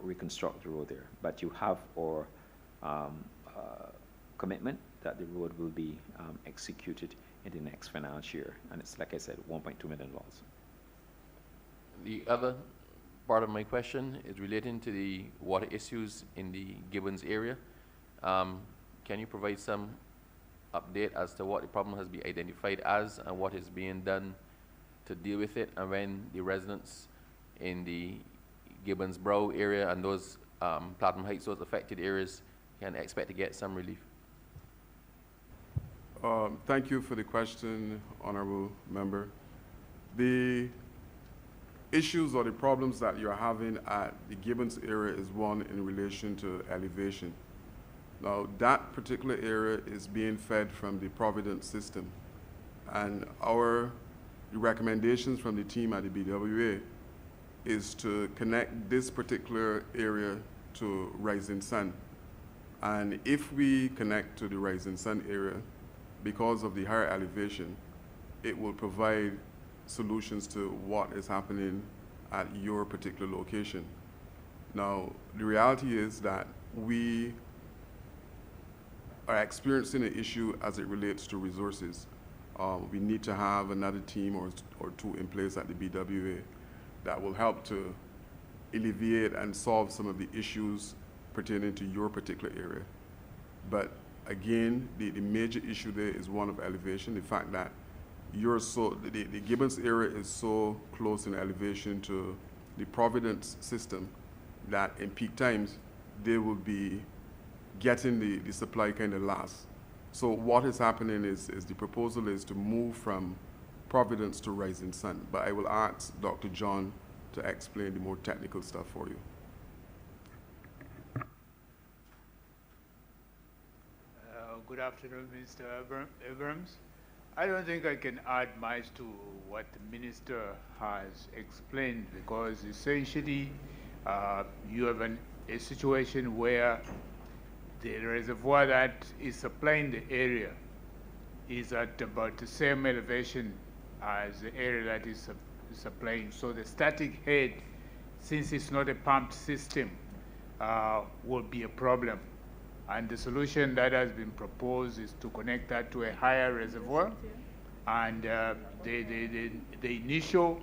reconstruct the road there. But you have our commitment that the road will be executed in the next financial year, and it's, like I said, $1.2 million. The other part of my question is relating to the water issues in the Gibbons area. Can you provide some update as to what the problem has been identified as and what is being done to deal with it, and when the residents in the Gibbons Brow area and those Platinum Heights, those affected areas, can expect to get some relief? Thank you for the question, Honourable Member. The issues or the problems that you're having at the Gibbons area is one in relation to elevation. Now, that particular area is being fed from the Providence system, and the recommendations from the team at the BWA is to connect this particular area to Rising Sun. And if we connect to the Rising Sun area, because of the higher elevation, it will provide solutions to what is happening at your particular location. Now, the reality is that we are experiencing an issue as it relates to resources. We need to have another team or two in place at the BWA that will help to alleviate and solve some of the issues pertaining to your particular area. But again, the major issue there is one of elevation. The fact that the Gibbons area is so close in elevation to the Providence system that in peak times, they will be getting the supply kind of last. So what is happening is the proposal is to move from Providence to Rising Sun. But I will ask Dr. John to explain the more technical stuff for you. Good afternoon, Mr. Abrams. I don't think I can add much to what the Minister has explained, because essentially you have a situation where the reservoir that is supplying the area is at about the same elevation as the area that is supplying. So the static head, since it's not a pumped system, will be a problem. And the solution that has been proposed is to connect that to a higher reservoir. And the initial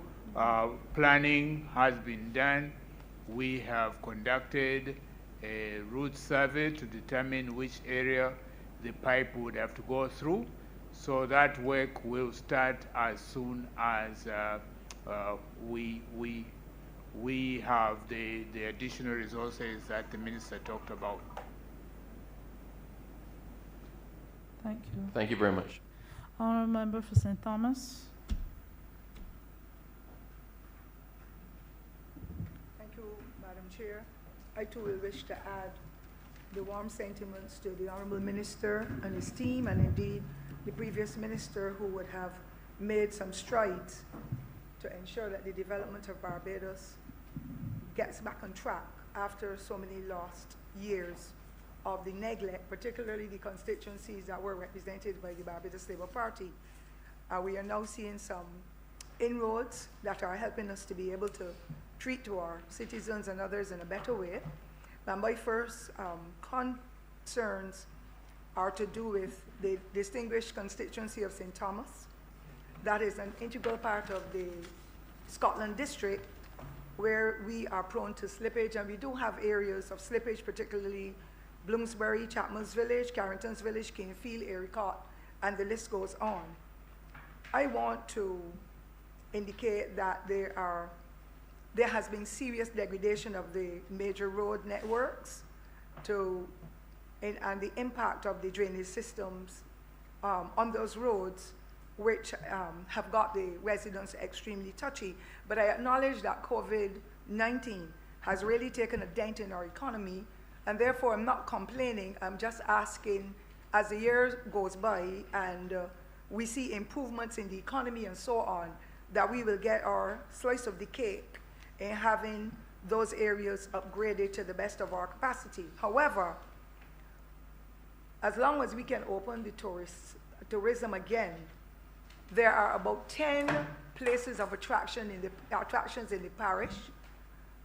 planning has been done. We have conducted a route survey to determine which area the pipe would have to go through. So that work will start as soon as we have the additional resources that the Minister talked about. Thank you. Thank you very much. Honourable Member for St. Thomas. Thank you, Madam Chair. I too will wish to add the warm sentiments to the Honourable Minister and his team, and indeed the previous Minister, who would have made some strides to ensure that the development of Barbados gets back on track after so many lost years of the neglect, particularly the constituencies that were represented by the Barbados Labour Party. We are now seeing some inroads that are helping us to be able to treat to our citizens and others in a better way. And my first concerns are to do with the distinguished constituency of St. Thomas. That is an integral part of the Scotland district where we are prone to slippage, and we do have areas of slippage, particularly Bloomsbury, Chapman's Village, Carrington's Village, Kingfield, Ericott, and the list goes on. I want to indicate that there has been serious degradation of the major road networks and the impact of the drainage systems on those roads, which have got the residents extremely touchy. But I acknowledge that COVID-19 has really taken a dent in our economy, and therefore I'm not complaining. I'm just asking, as the year goes by and we see improvements in the economy and so on, that we will get our slice of the cake in having those areas upgraded to the best of our capacity. However, as long as we can open the tourism again, there are about 10 places of attractions in the parish,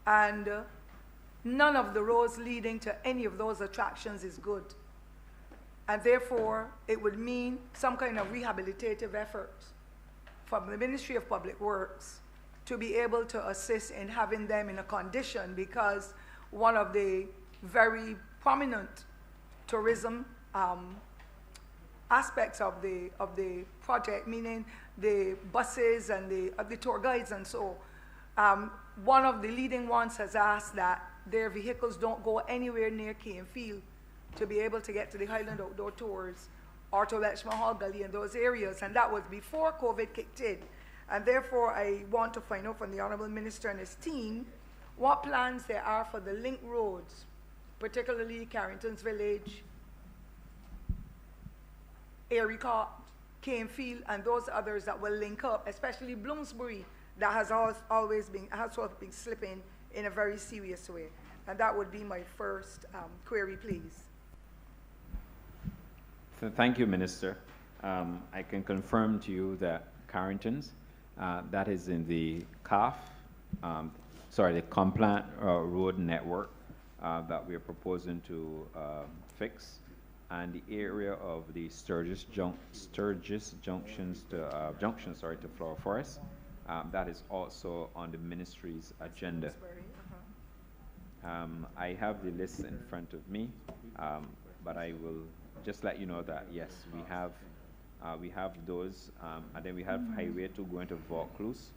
and none of the roads leading to any of those attractions is good. And therefore, it would mean some kind of rehabilitative effort from the Ministry of Public Works to be able to assist in having them in a condition, because one of the very prominent tourism aspects of the project, meaning the buses and the tour guides and so, one of the leading ones has asked that their vehicles don't go anywhere near Kingfield to be able to get to the Highland Outdoor Tours or to Welshman Hall Gully in those areas, and that was before COVID kicked in. And therefore, I want to find out from the Honourable Minister and his team what plans there are for the link roads, particularly Carrington's Village, Ericott, Kingfield, and those others that will link up, especially Bloomsbury, that has always been slipping in a very serious way. And that would be my first query, please. Thank you, Minister. I can confirm to you that Carrington's, that is in the CAF, the Complant Road Network that we are proposing to fix, and the area of the Sturgis junctions to Flower Forest, that is also on the ministry's agenda. I have the list in front of me, but I will just let you know that yes, we have those, and then we have Highway 2 going to Vaucluse.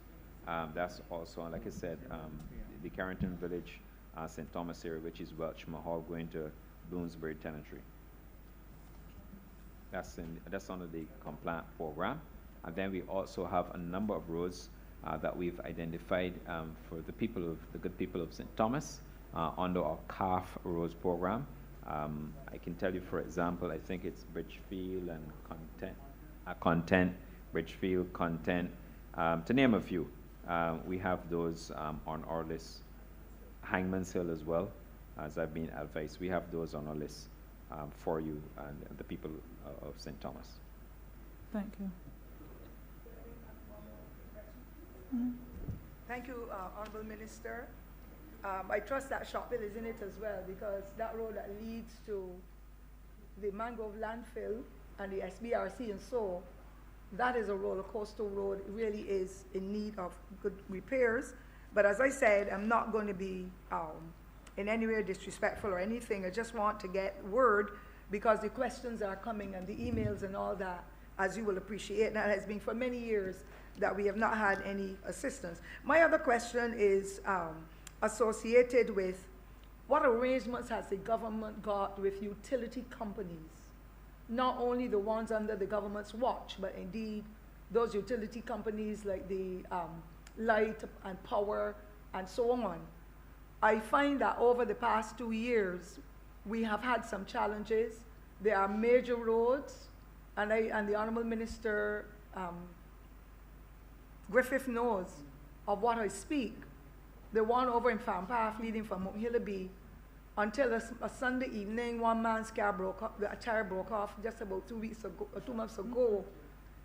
That's also, like I said, the Carrington Village, St. Thomas area, which is Welshman Hall, going to Bloomsbury Tenantry. that's under the compliant program. And then we also have a number of roads that we've identified for the good people of St. Thomas under our CAF roads program. I can tell you, for example, I think it's Bridgefield and Content, Bridgefield, Content, to name a few. We have those on our list. Hangman's Hill as well, as I've been advised. We have those on our list for you and the people of St. Thomas. Thank you. Thank you, Honourable Minister. I trust that Shop Hill is in it as well, because that road that leads to the Mangrove landfill and the SBRC and so, that is a roller coaster road. It really is in need of good repairs. But as I said, I'm not going to be in any way disrespectful or anything. I just want to get word, because the questions are coming and the emails and all that, as you will appreciate. And it has been for many years that we have not had any assistance. My other question is associated with what arrangements has the government got with utility companies? Not only the ones under the government's watch, but indeed those utility companies like the light and power and so on. I find that over the past 2 years, we have had some challenges. There are major roads, and the Honourable Minister Griffith knows of what I speak. The one over in Farm Path leading from Mount Hillaby, until a Sunday evening, one man's car a tire broke off just about 2 weeks ago, or 2 months ago.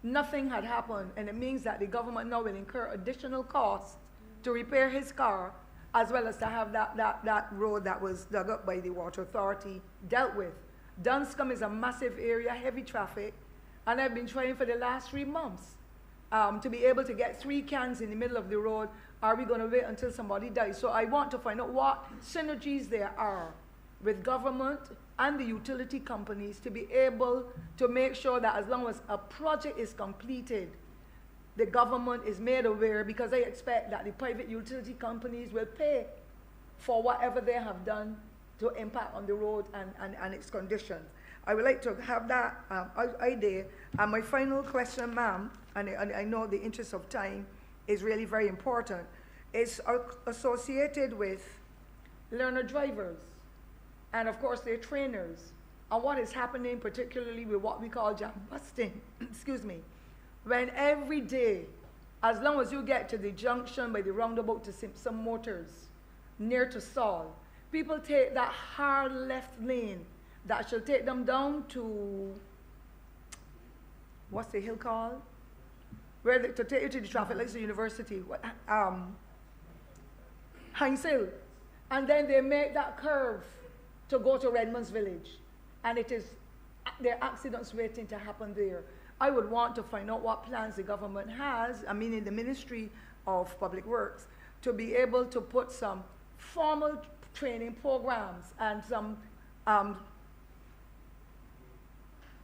Nothing had happened, and it means that the government now will incur additional costs to repair his car, as well as to have that road that was dug up by the Water Authority dealt with. Dunscombe is a massive area, heavy traffic, and I've been trying for the last 3 months to be able to get 3 cans in the middle of the road. Are we going to wait until somebody dies? So I want to find out what synergies there are with government and the utility companies to be able to make sure that as long as a project is completed, the government is made aware, because I expect that the private utility companies will pay for whatever they have done to impact on the road and its conditions. I would like to have that idea. And my final question, ma'am, and I know the interest of time is really very important, is associated with learner drivers and of course their trainers, and what is happening particularly with what we call jam busting, excuse me, when every day, as long as you get to the junction by the roundabout to Simpson Motors, near to Saul, people take that hard left lane that should take them down to, what's the hill called? To take you to the traffic lights of the university, Heinz Hill. And then they make that curve to go to Redmond's Village. And there are accidents waiting to happen there. I would want to find out what plans the government has, I mean in the Ministry of Public Works, to be able to put some formal training programs and some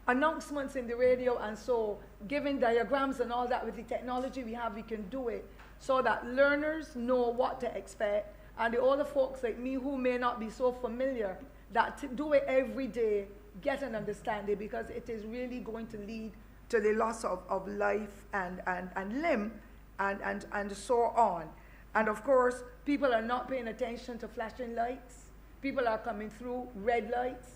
announcements in the radio, and so giving diagrams and all that. With the technology we have, we can do it so that learners know what to expect, and the older folks like me who may not be so familiar, that to do it every day, get an understanding, because it is really going to lead to the loss of life and limb and so on. And of course, people are not paying attention to flashing lights. People are coming through red lights.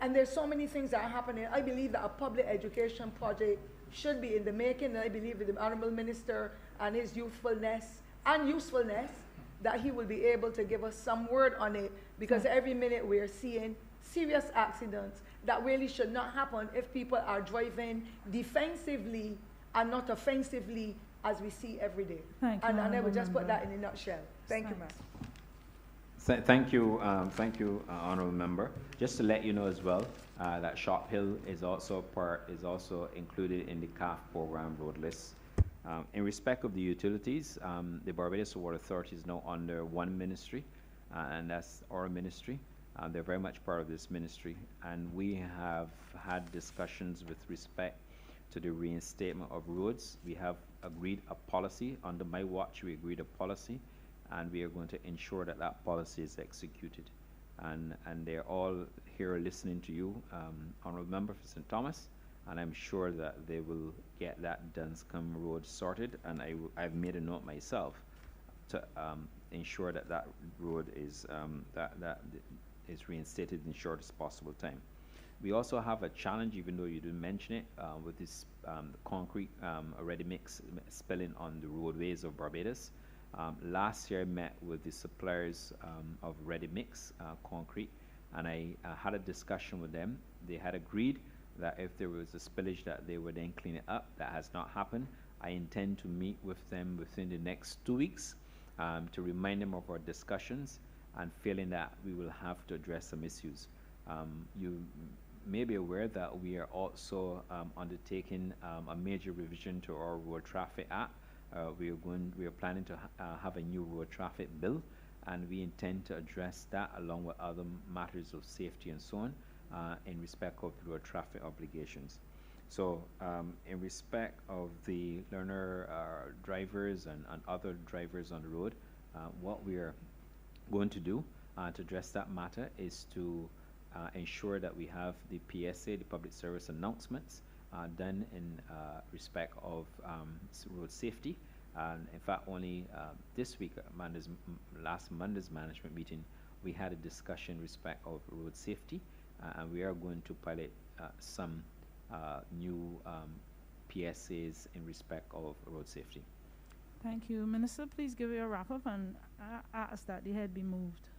And there's so many things that are happening. I believe that a public education project should be in the making, and I believe with the Honourable Minister and his youthfulness and usefulness, that he will be able to give us some word on it, because every minute we're seeing serious accidents that really should not happen if people are driving defensively and not offensively, as we see every day. Thank you, and I would just Member. put that in a nutshell. Thank you, ma'am. Thank you, Honourable Member. Just to let you know as well, that Shop Hill is also included in the CAF program road list. In respect of the utilities, the Barbados Water Authority is now under one ministry, and that's our ministry. They're very much part of this ministry, and we have had discussions with respect to the reinstatement of roads. We have agreed a policy. Under my watch, we agreed a policy, and we are going to ensure that that policy is executed. And they're all here listening to you, Honourable Member for St. Thomas, and I'm sure that they will get that Dunscombe Road sorted, and I've made a note myself to ensure that that road is is reinstated in shortest possible time. We also have a challenge, even though you didn't mention it, with this concrete ready mix spilling on the roadways of Barbados. Last year I met with the suppliers of ready mix concrete, and I had a discussion with them. They had agreed that if there was a spillage that they would then clean it up. That has not happened. I intend to meet with them within the next 2 weeks to remind them of our discussions, and feeling that we will have to address some issues. You may be aware that we are also undertaking a major revision to our Road Traffic Act. We are planning to have a new road traffic bill, and we intend to address that along with other matters of safety and so on in respect of road traffic obligations. So in respect of the learner drivers and other drivers on the road, what we are going to do to address that matter is to ensure that we have the PSA, the public service announcements, done in respect of road safety. And in fact, only this week, last Monday's management meeting, we had a discussion in respect of road safety, and we are going to pilot some new PSAs in respect of road safety. Thank you. Minister, please give your wrap-up and ask that the head be moved.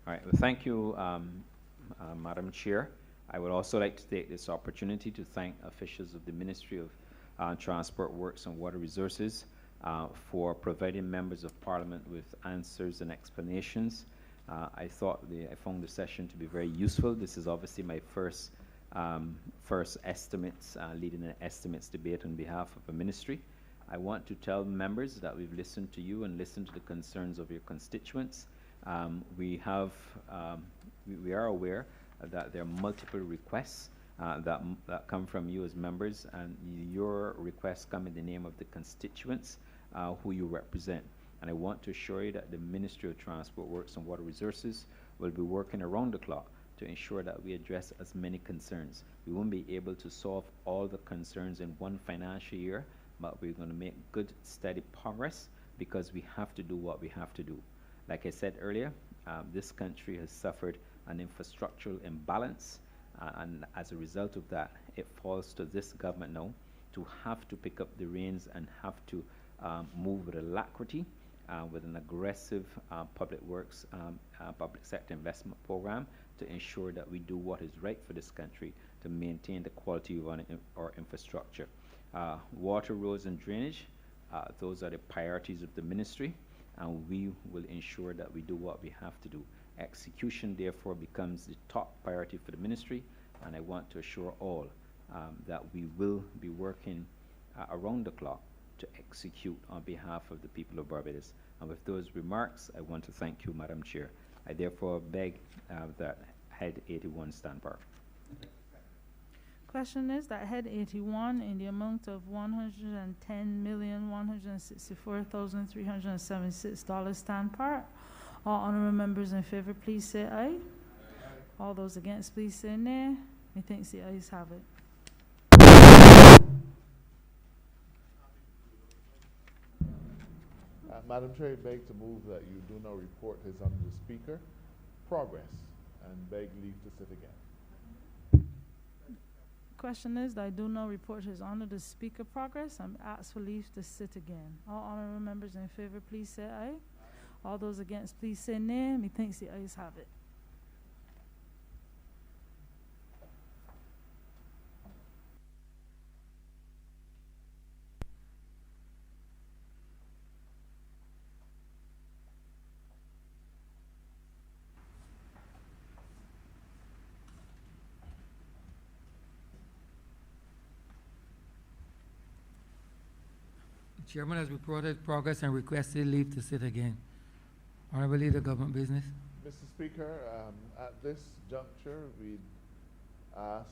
All right. Well, thank you, Madam Chair. I would also like to take this opportunity to thank officials of the Ministry of Transport Works and Water Resources for providing members of Parliament with answers and explanations. I found the session to be very useful. This is obviously my first estimates, leading an estimates debate on behalf of a ministry. I want to tell members that we've listened to you and listened to the concerns of your constituents. We are aware that there are multiple requests that come from you as members, and your requests come in the name of the constituents who you represent. And I want to assure you that the Ministry of Transport Works and Water Resources will be working around the clock to ensure that we address as many concerns. We won't be able to solve all the concerns in one financial year, but we're going to make good, steady progress because we have to do what we have to do. Like I said earlier, this country has suffered an infrastructural imbalance, and as a result of that, it falls to this government now to have to pick up the reins and have to move with alacrity with an aggressive public works, public sector investment program to ensure that we do what is right for this country to maintain the quality of our infrastructure. Water, roads and drainage, those are the priorities of the ministry, and we will ensure that we do what we have to do. Execution, therefore, becomes the top priority for the ministry, and I want to assure all that we will be working around the clock to execute on behalf of the people of Barbados. And with those remarks, I want to thank you, Madam Chair. I therefore beg that Head 81 stand par. Question is that Head 81 in the amount of $110,164,376 stand par. All honourable members in favour, please say aye. Aye. All those against, please say nay. Methinks the ayes have it. Madam Chair, I beg to move that you do not report his under the Speaker progress and beg leave to sit again. Question is that I do not report his honour the Speaker progress. I'm asked for leave to sit again. All honourable members in favour, please say aye. All those against, please say nay. Methinks the ayes have it. Chairman has reported progress and requested leave to sit again. Honourable Leader, Government Business. Mr. Speaker, at this juncture, we'd ask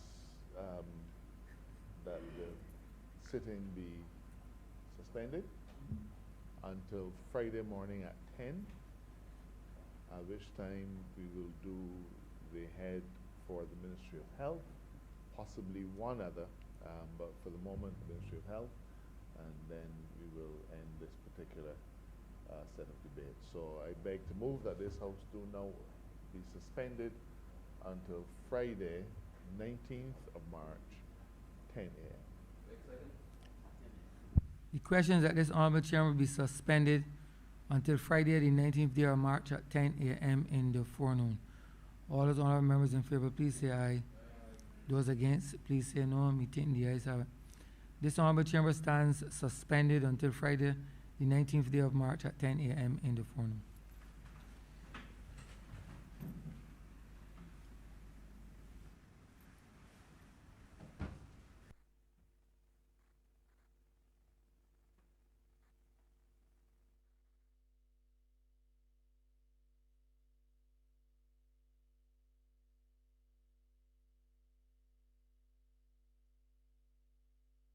that the sitting be suspended until Friday morning at 10, at which time we will do the head for the Ministry of Health possibly one other, but for the moment, Ministry of Health, and then we will end this particular set of debates. So I beg to move that this House do now be suspended until Friday, 19th of March, 10 a.m. The question is that this honorable chairman will be suspended until Friday, the 19th day of March at 10 a.m. in the forenoon. All those honorable members in favor, please say aye. Those against, please say no. Me taking the ayes have it. This honorable chamber stands suspended until Friday, the 19th day of March at 10 a.m. in the forenoon.